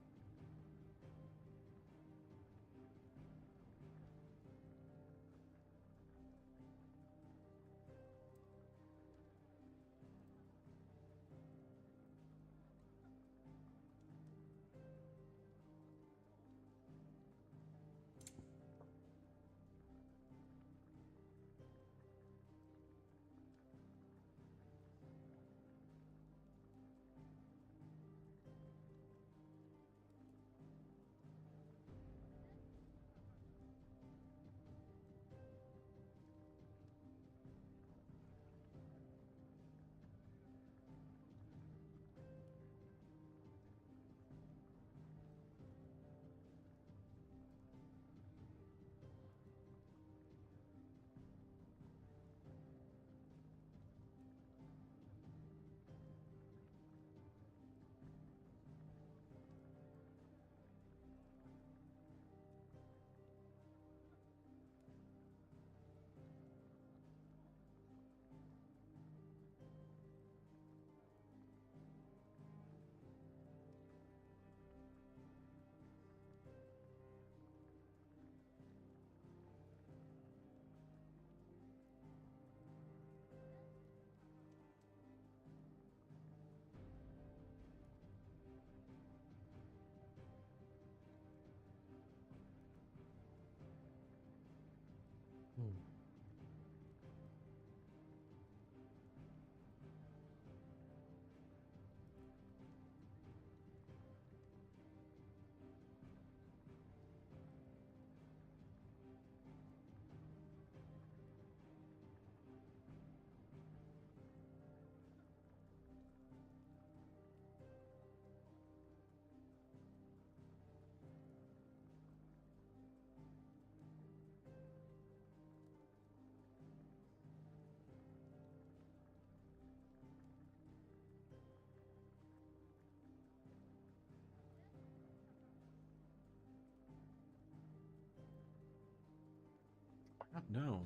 No,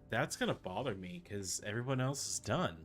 that's gonna bother me because everyone else is done.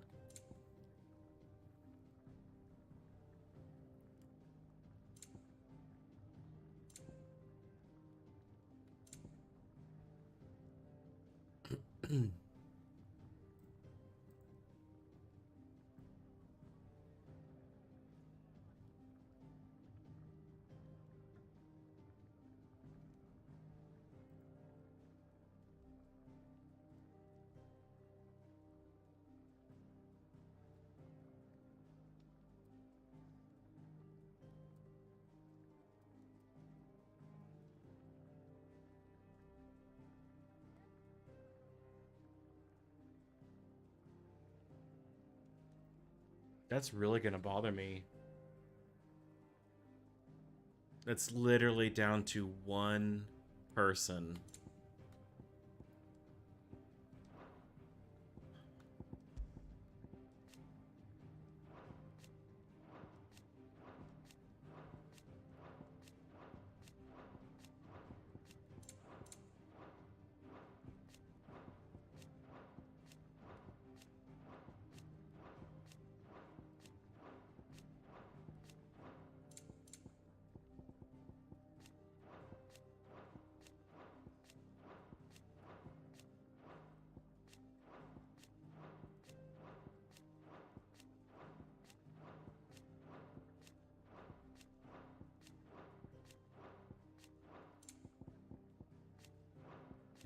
That's really gonna bother me. That's literally down to one person.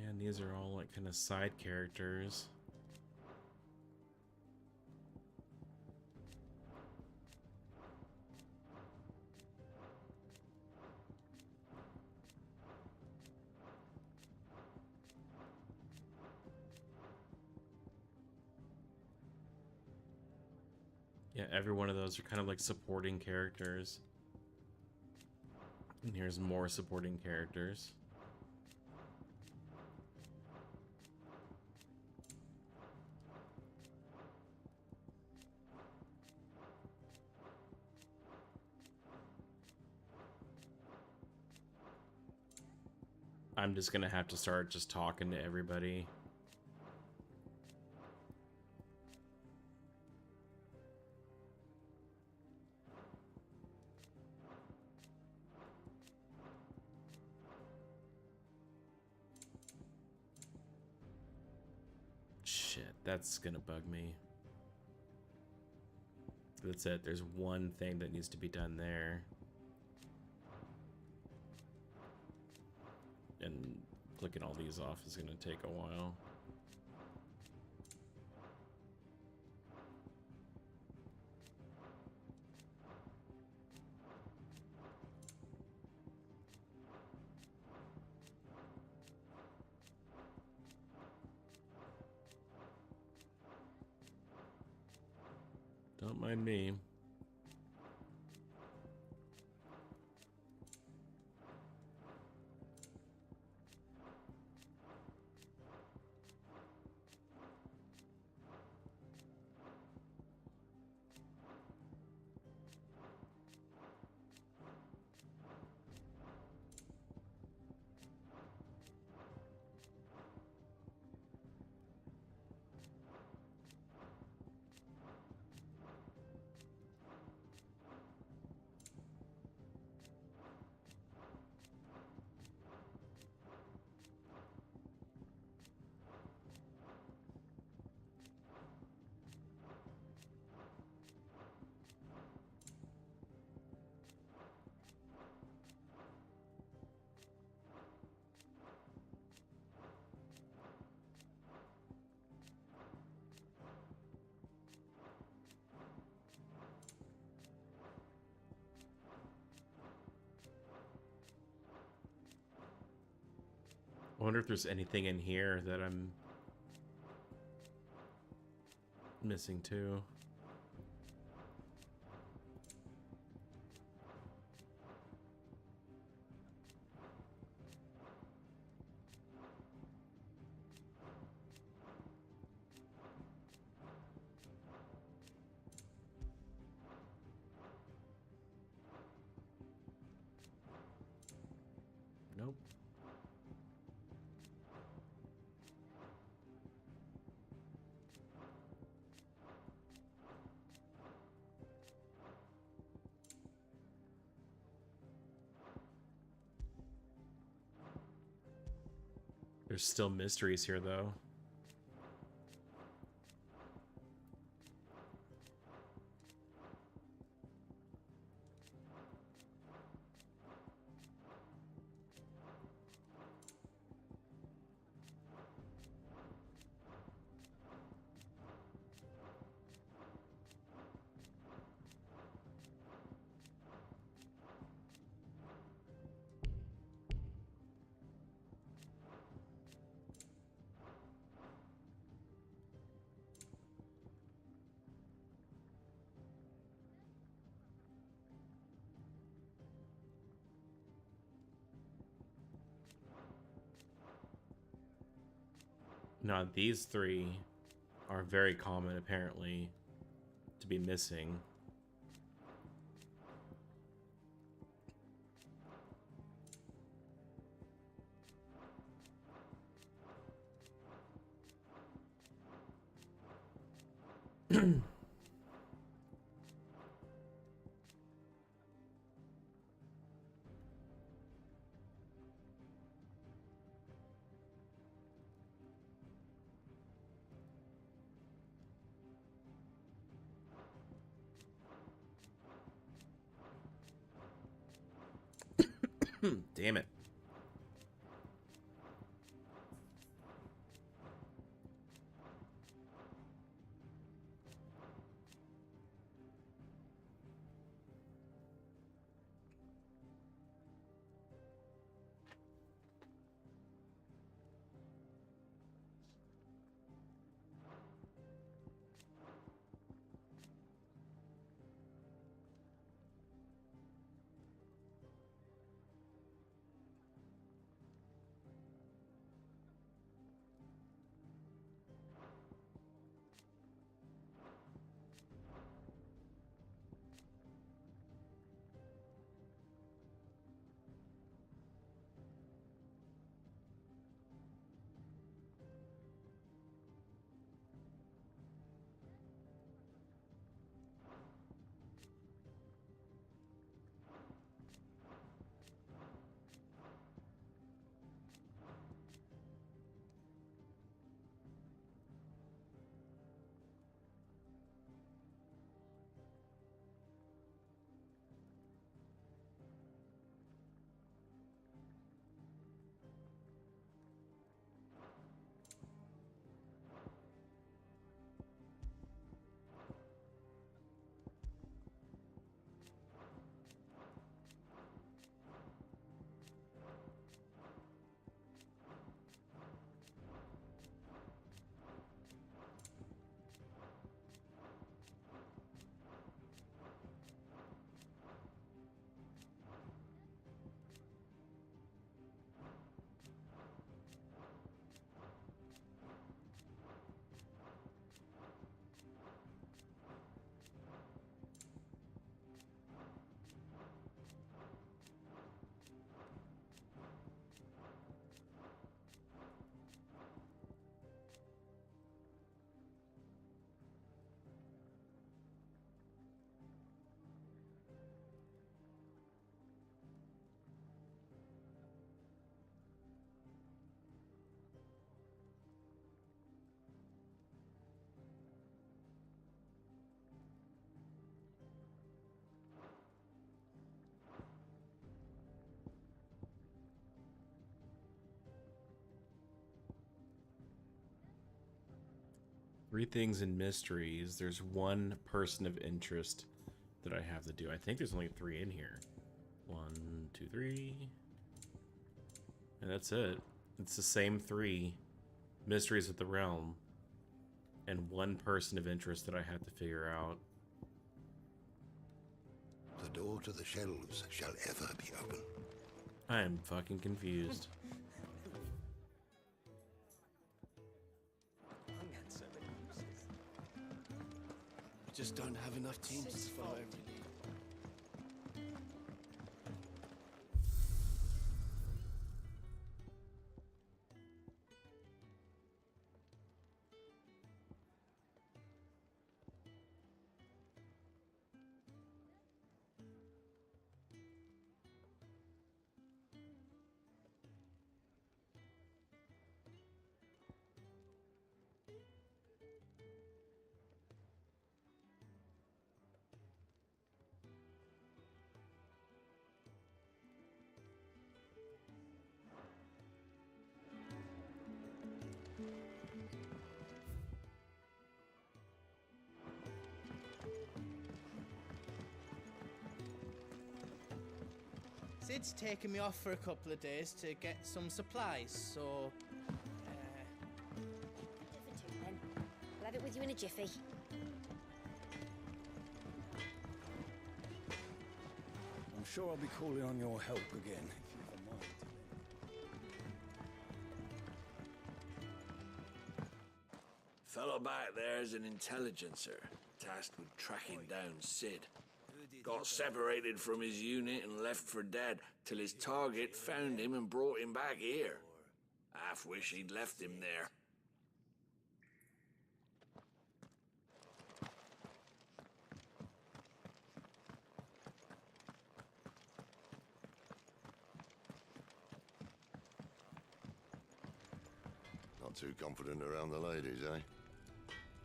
And these are all like kind of side characters. Yeah, every one of those are kind of like supporting characters. And here's more supporting characters. I'm just gonna have to start just talking to everybody. That's gonna bug me. That's it. There's one thing that needs to be done there. And clicking all these off is gonna take a while. Don't mind me. I wonder if there's anything in here that I'm missing too. Nope. There's still mysteries here, though. Now, these three are very common, apparently, to be missing. Damn it. 3 things in mysteries. There's 1 person of interest that I have to do. I think there's only 3 in here. 1, 2, 3. And that's it. It's the same 3 mysteries of the realm. And 1 person of interest that I had to figure out. The door to the shelves shall ever be open. I am fucking confused. We just don't have enough teams to follow every lead. Sid's taken me off for a couple of days to get some supplies, so... I'll have it with you in a jiffy. I'm sure I'll be calling on your help again, if you have a mind. Fellow back there's an intelligencer, tasked with tracking down Sid. Got separated from his unit and left for dead, till his target found him and brought him back here. Half wish he'd left him there. Not too confident around the ladies, eh?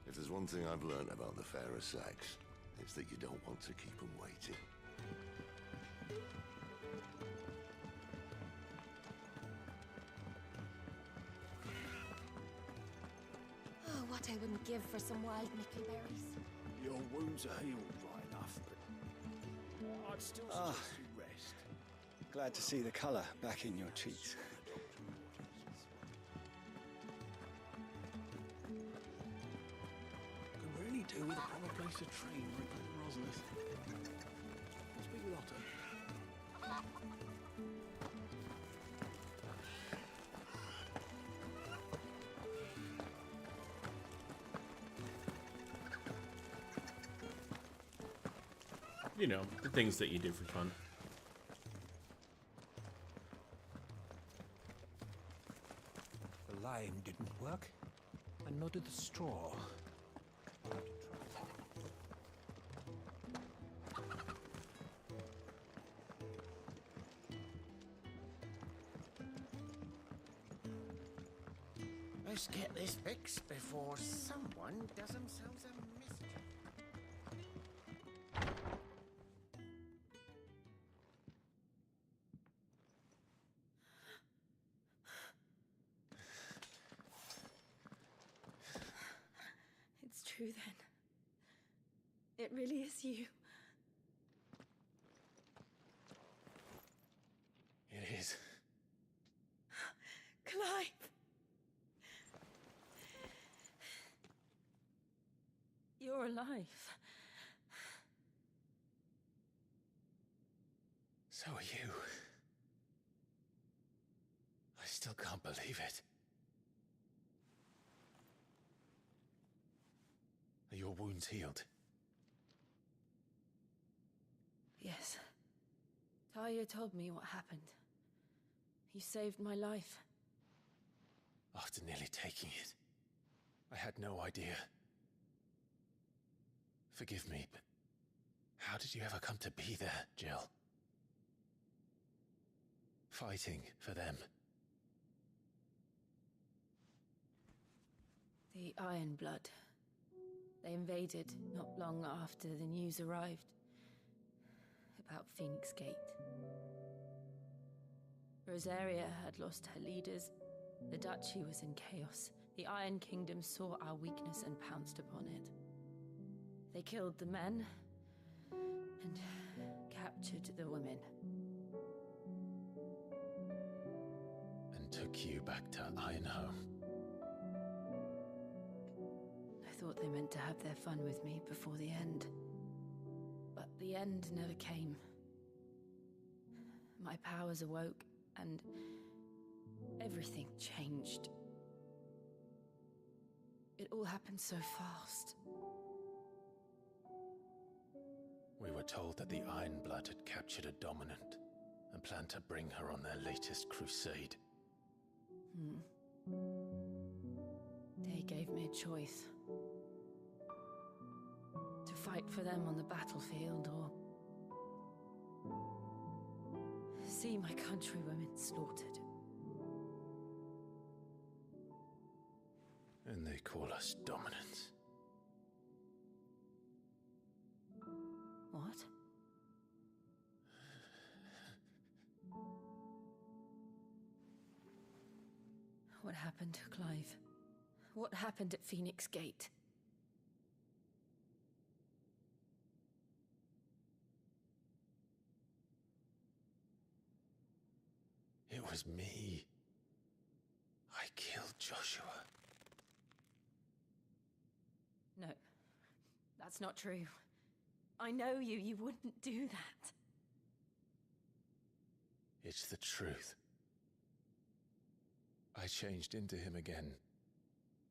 If there's one thing I've learned about the fairer sex, it's that you don't want to keep them waiting. Oh, what I wouldn't give for some wild mickleberries. Your wounds are healed right enough, but I'd still suggest you rest. Glad to see the colour back in your cheeks. Could really do with a proper place to train right back in Rosales. I'll speak with Otto. You know, the things that you do for fun. The lime didn't work, and nor did the straw. Let's get this fixed before someone does themselves a mischief. It's true then. It really is you. It is. Clive! You're alive. So are you. I still can't believe it. Are your wounds healed? Yes. Talia told me what happened. You saved my life. After nearly taking it, I had no idea. Forgive me, but how did you ever come to be there, Jill? Fighting for them. The Iron Blood. They invaded not long after the news arrived about Phoenix Gate. Rosaria had lost her leaders. The duchy was in chaos. the Iron Kingdom saw our weakness and pounced upon it. They killed the men and captured the women. And took you back to Ironhome. I thought they meant to have their fun with me before the end. But the end never came. My powers awoke, and everything changed. It all happened so fast. We were told that the Ironblood had captured a dominant and planned to bring her on their latest crusade. They gave me a choice. To fight for them on the battlefield, or see my countrywomen slaughtered. And they call us dominants. What? What happened, Clive? What happened at Phoenix Gate? It was me. I killed Joshua. No, that's not true. I know you. You wouldn't do that. It's the truth. I changed into him again,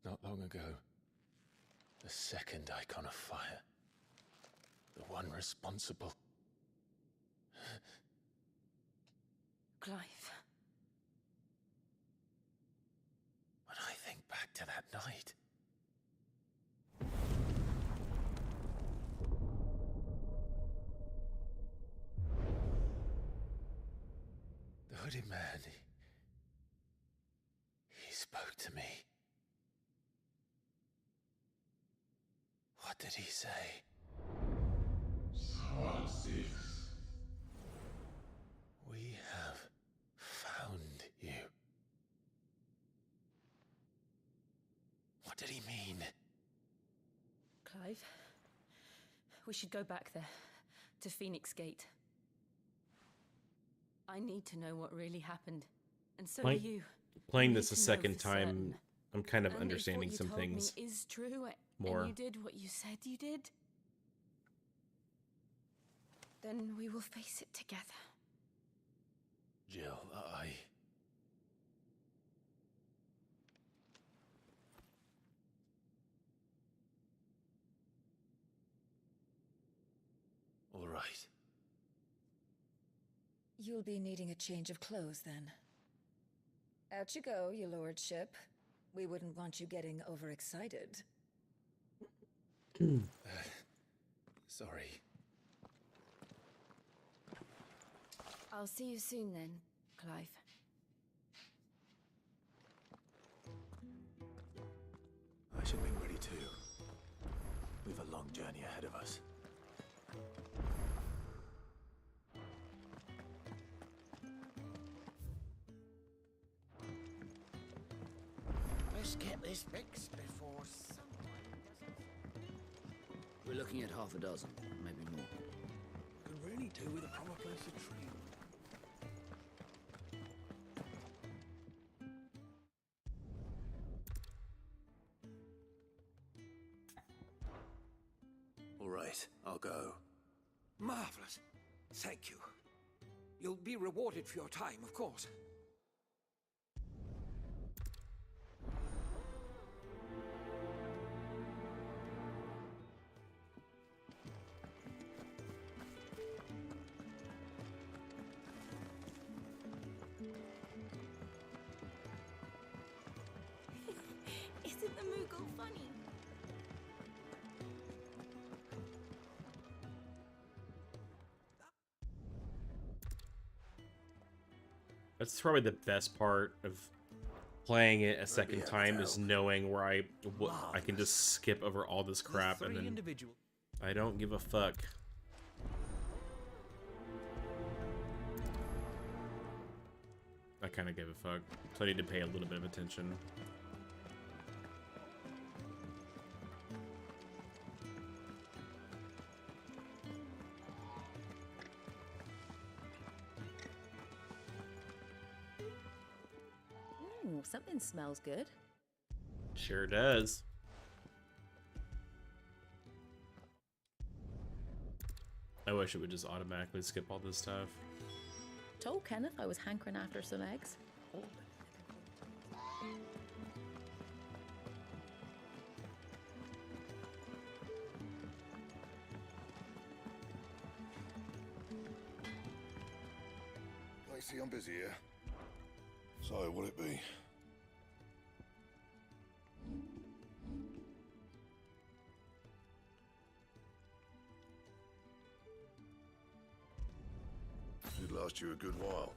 not long ago. The second icon of fire. The one responsible. Clive. When I think back to that night... The hooded man, he spoke to me. What did he say? We have found you. What did he mean? Clive, we should go back there, to Phoenix Gate. I need to know what really happened, and so do you. Playing You this need a to know second for time, certain. I'm kind of And understanding if some what you told things me is true, more. and you did what you said you did, then we will face it together. Jill, All right. You'll be needing a change of clothes, then. Out you go, your lordship. We wouldn't want you getting overexcited. Sorry. I'll see you soon then, Clive. I should be ready too. We've a long journey ahead of us. Let's get this fixed before someone doesn't. We're looking at half a dozen, maybe more. Could really do with a proper place to train. All right, I'll go. Marvelous. Thank you. You'll be rewarded for your time, of course. Isn't the Moogle funny? That's probably the best part of playing it a second time, is knowing where I can just skip over all this crap and then I don't give a fuck. I kind of give a fuck, so I need to pay a little bit of attention. Oh, something smells good. Sure does. I wish it would just automatically skip all this stuff. Told Kenneth I was hankering after some eggs. See, I'm busy here. So, what'll it be? Should last you a good while.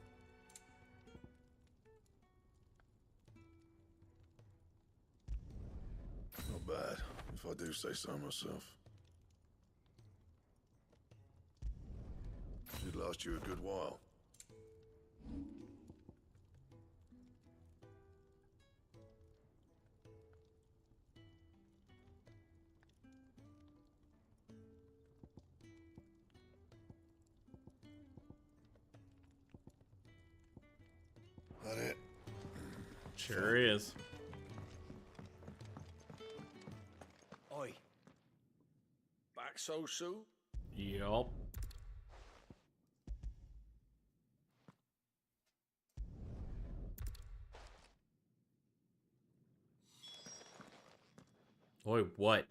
Not bad, if I do say so myself. Should last you a good while. That it? Sure is. Oi. Back so soon? Yup. Oi, what?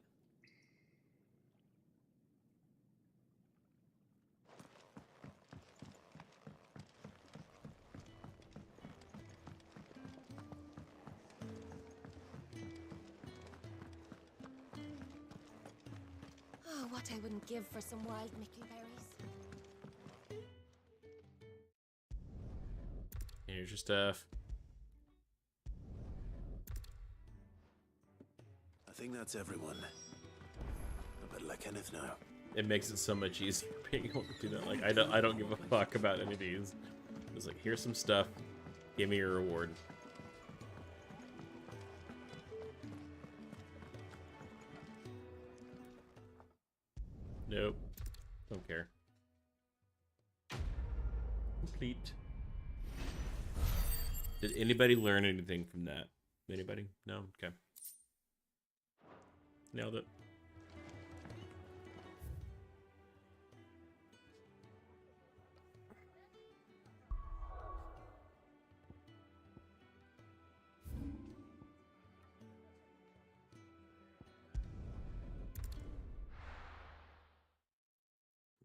Oh, what I wouldn't give for some wild mickleberries. Here's your stuff. I think that's everyone. I better let Kenneth know. It makes it so much easier being able to do that. Like, I don't give a fuck about any of these. It's like, here's some stuff. Give me your reward. Nope. Don't care. Complete. Did anybody learn anything from that? Anybody? No? Okay. Nailed it.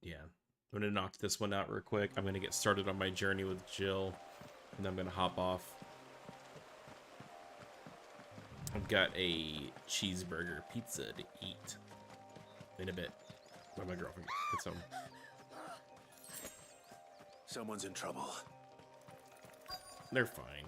Yeah. I'm gonna knock this one out real quick. I'm gonna get started on my journey with Jill, and then I'm gonna hop off. I've got a cheeseburger pizza to eat in a bit when my girlfriend gets home. Someone's in trouble. They're fine.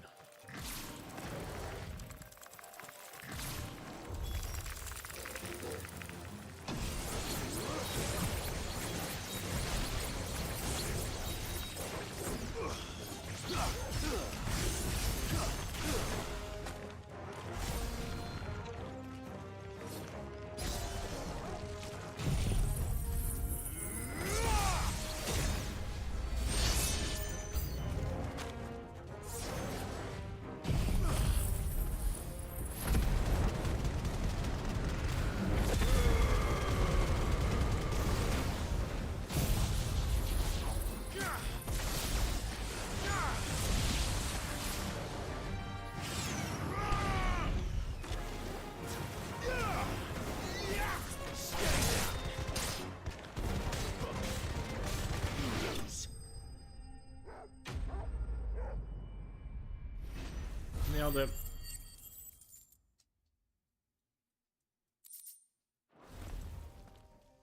Nailed it.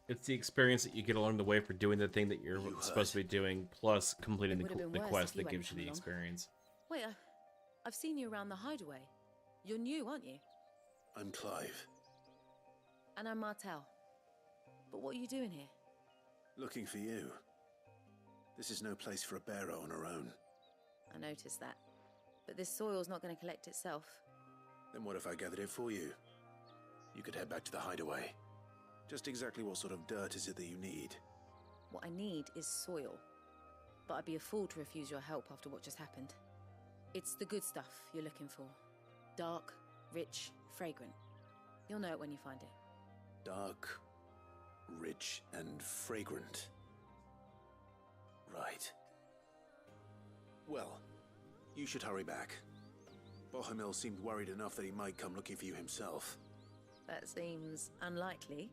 It's the experience that you get along the way for doing the thing that you're supposed to be doing, plus completing the quest that gives you the experience. Wait, I've seen you around the hideaway. You're new, aren't you? I'm Clive. And I'm Martel. But what are you doing here? Looking for you. This is no place for a bearer on her own. I noticed that. But this soil's not going to collect itself. Then what if I gathered it for you? You could head back to the hideaway. Just exactly what sort of dirt is it that you need? What I need is soil. But I'd be a fool to refuse your help after what just happened. It's the good stuff you're looking for. Dark, rich, fragrant. You'll know it when you find it. Dark, rich, and fragrant. Right. Well, you should hurry back. Bohemil seemed worried enough that he might come looking for you himself. That seems unlikely,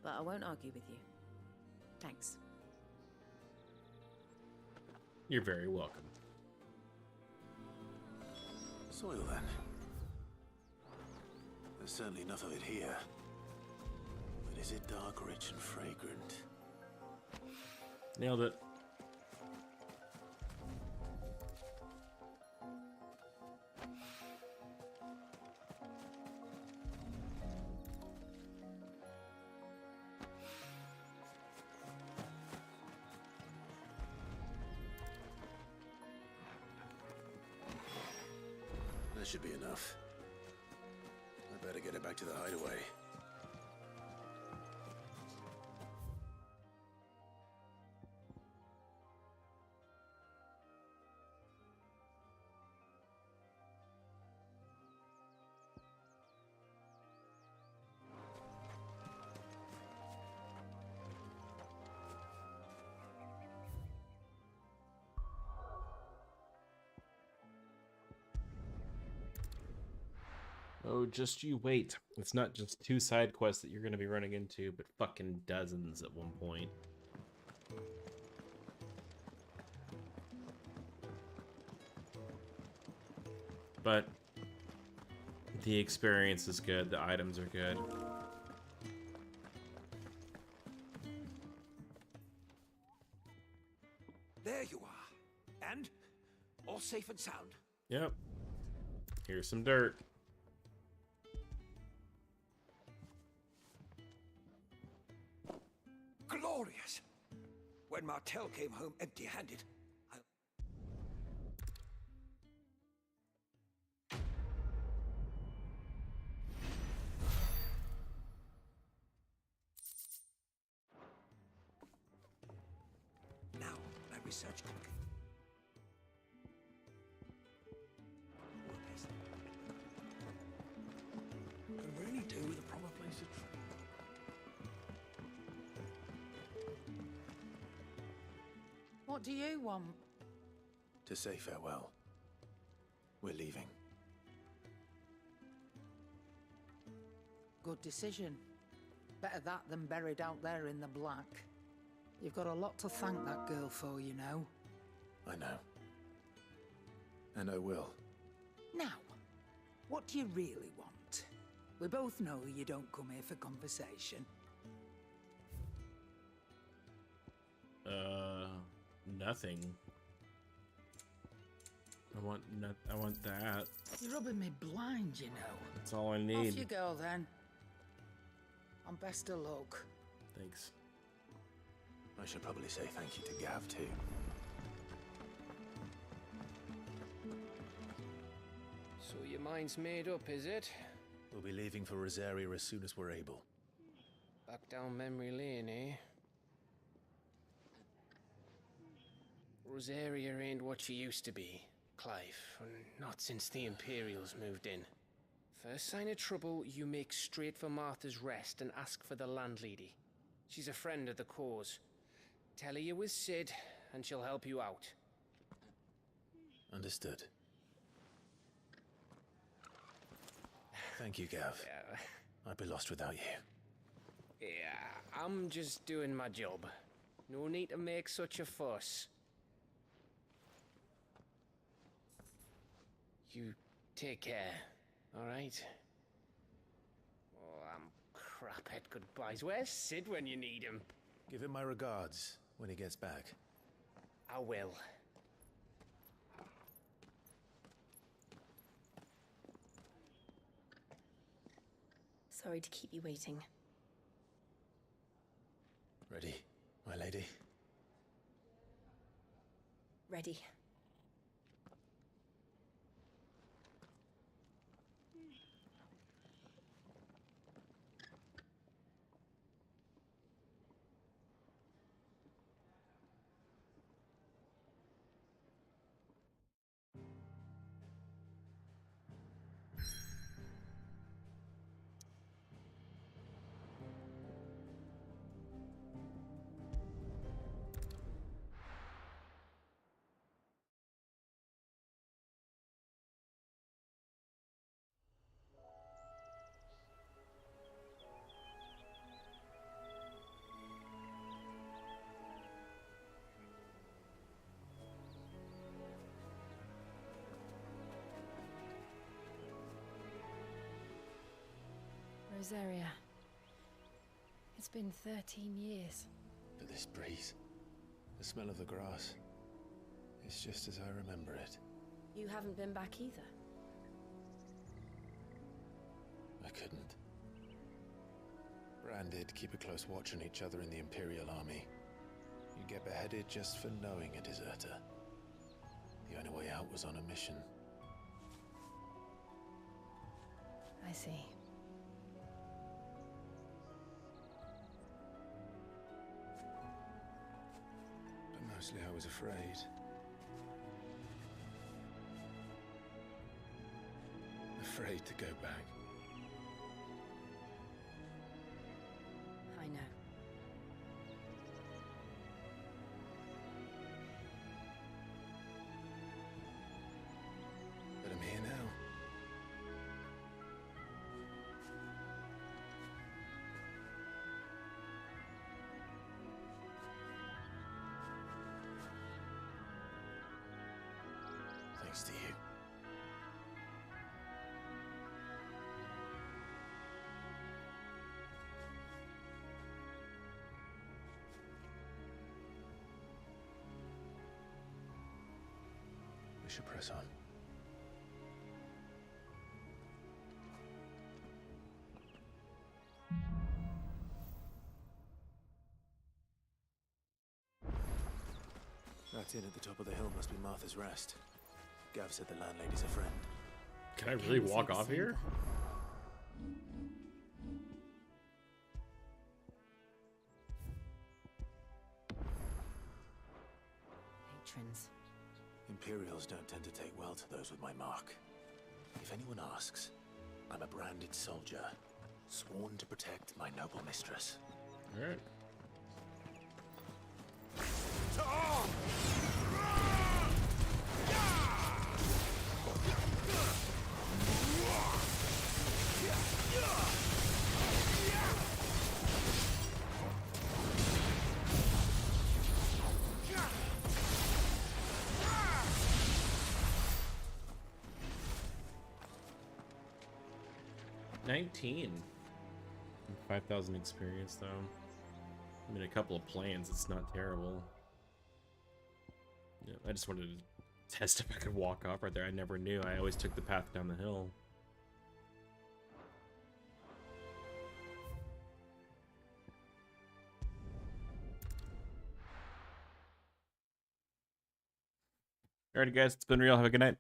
but I won't argue with you. Thanks. You're very welcome. Soil, then. There's certainly enough of it here. But is it dark, rich, and fragrant? Nailed it. That should be enough. I better get it back to the hideaway. Oh, just you wait. It's not just 2 side quests that you're going to be running into, but fucking dozens at one point. But the experience is good, the items are good. There you are. And all safe and sound. Yep. Here's some dirt. Glorious! When Martel came home empty-handed, now, my research complete. Could really do with a proper place to train. What do you want? To say farewell. We're leaving. Good decision. Better that than buried out there in the black. You've got a lot to thank that girl for, you know. I know. And I will. Now, what do you really want? We both know you don't come here for conversation. Nothing. I want that. You're rubbing me blind, you know. That's all I Off need. you go, then. And best of luck. Thanks. I should probably say thank you to Gav, too. So your mind's made up, is it? We'll be leaving for Rosaria as soon as we're able. Back down memory lane, eh? Rosaria ain't what she used to be, Clive. Not since the Imperials moved in. First sign of trouble, you make straight for Martha's Rest and ask for the landlady. She's a friend of the cause. Tell her you're with Sid, and she'll help you out. Understood. Thank you, Gav. I'd be lost without you. Yeah, I'm just doing my job. No need to make such a fuss. You take care, alright? Oh, I'm crap at goodbyes. Where's Sid when you need him? Give him my regards when he gets back. I will. Sorry to keep you waiting. Ready, my lady? Ready. Rosaria. It's been 13 years. But this breeze, the smell of the grass, it's just as I remember it. You haven't been back either. I couldn't. Branded, keep a close watch on each other in the Imperial Army. You get beheaded just for knowing a deserter. The only way out was on a mission. I see. But mostly I was afraid. Afraid to go back. I know. But I'm here now. Thanks to you. We should press on. That inn at the top of the hill must be Martha's Rest. Gav said the landlady's a friend. Can I really walk off here? Patrons. Imperials don't tend to take well to those with my mark. If anyone asks, I'm a branded soldier, sworn to protect my noble mistress. All right. $19. 5,000 experience though. I mean, a couple of plans. It's not terrible. Yeah, I just wanted to test if I could walk off right there. I never knew. I always took the path down the hill. Alrighty, guys. It's been real. Have a good night.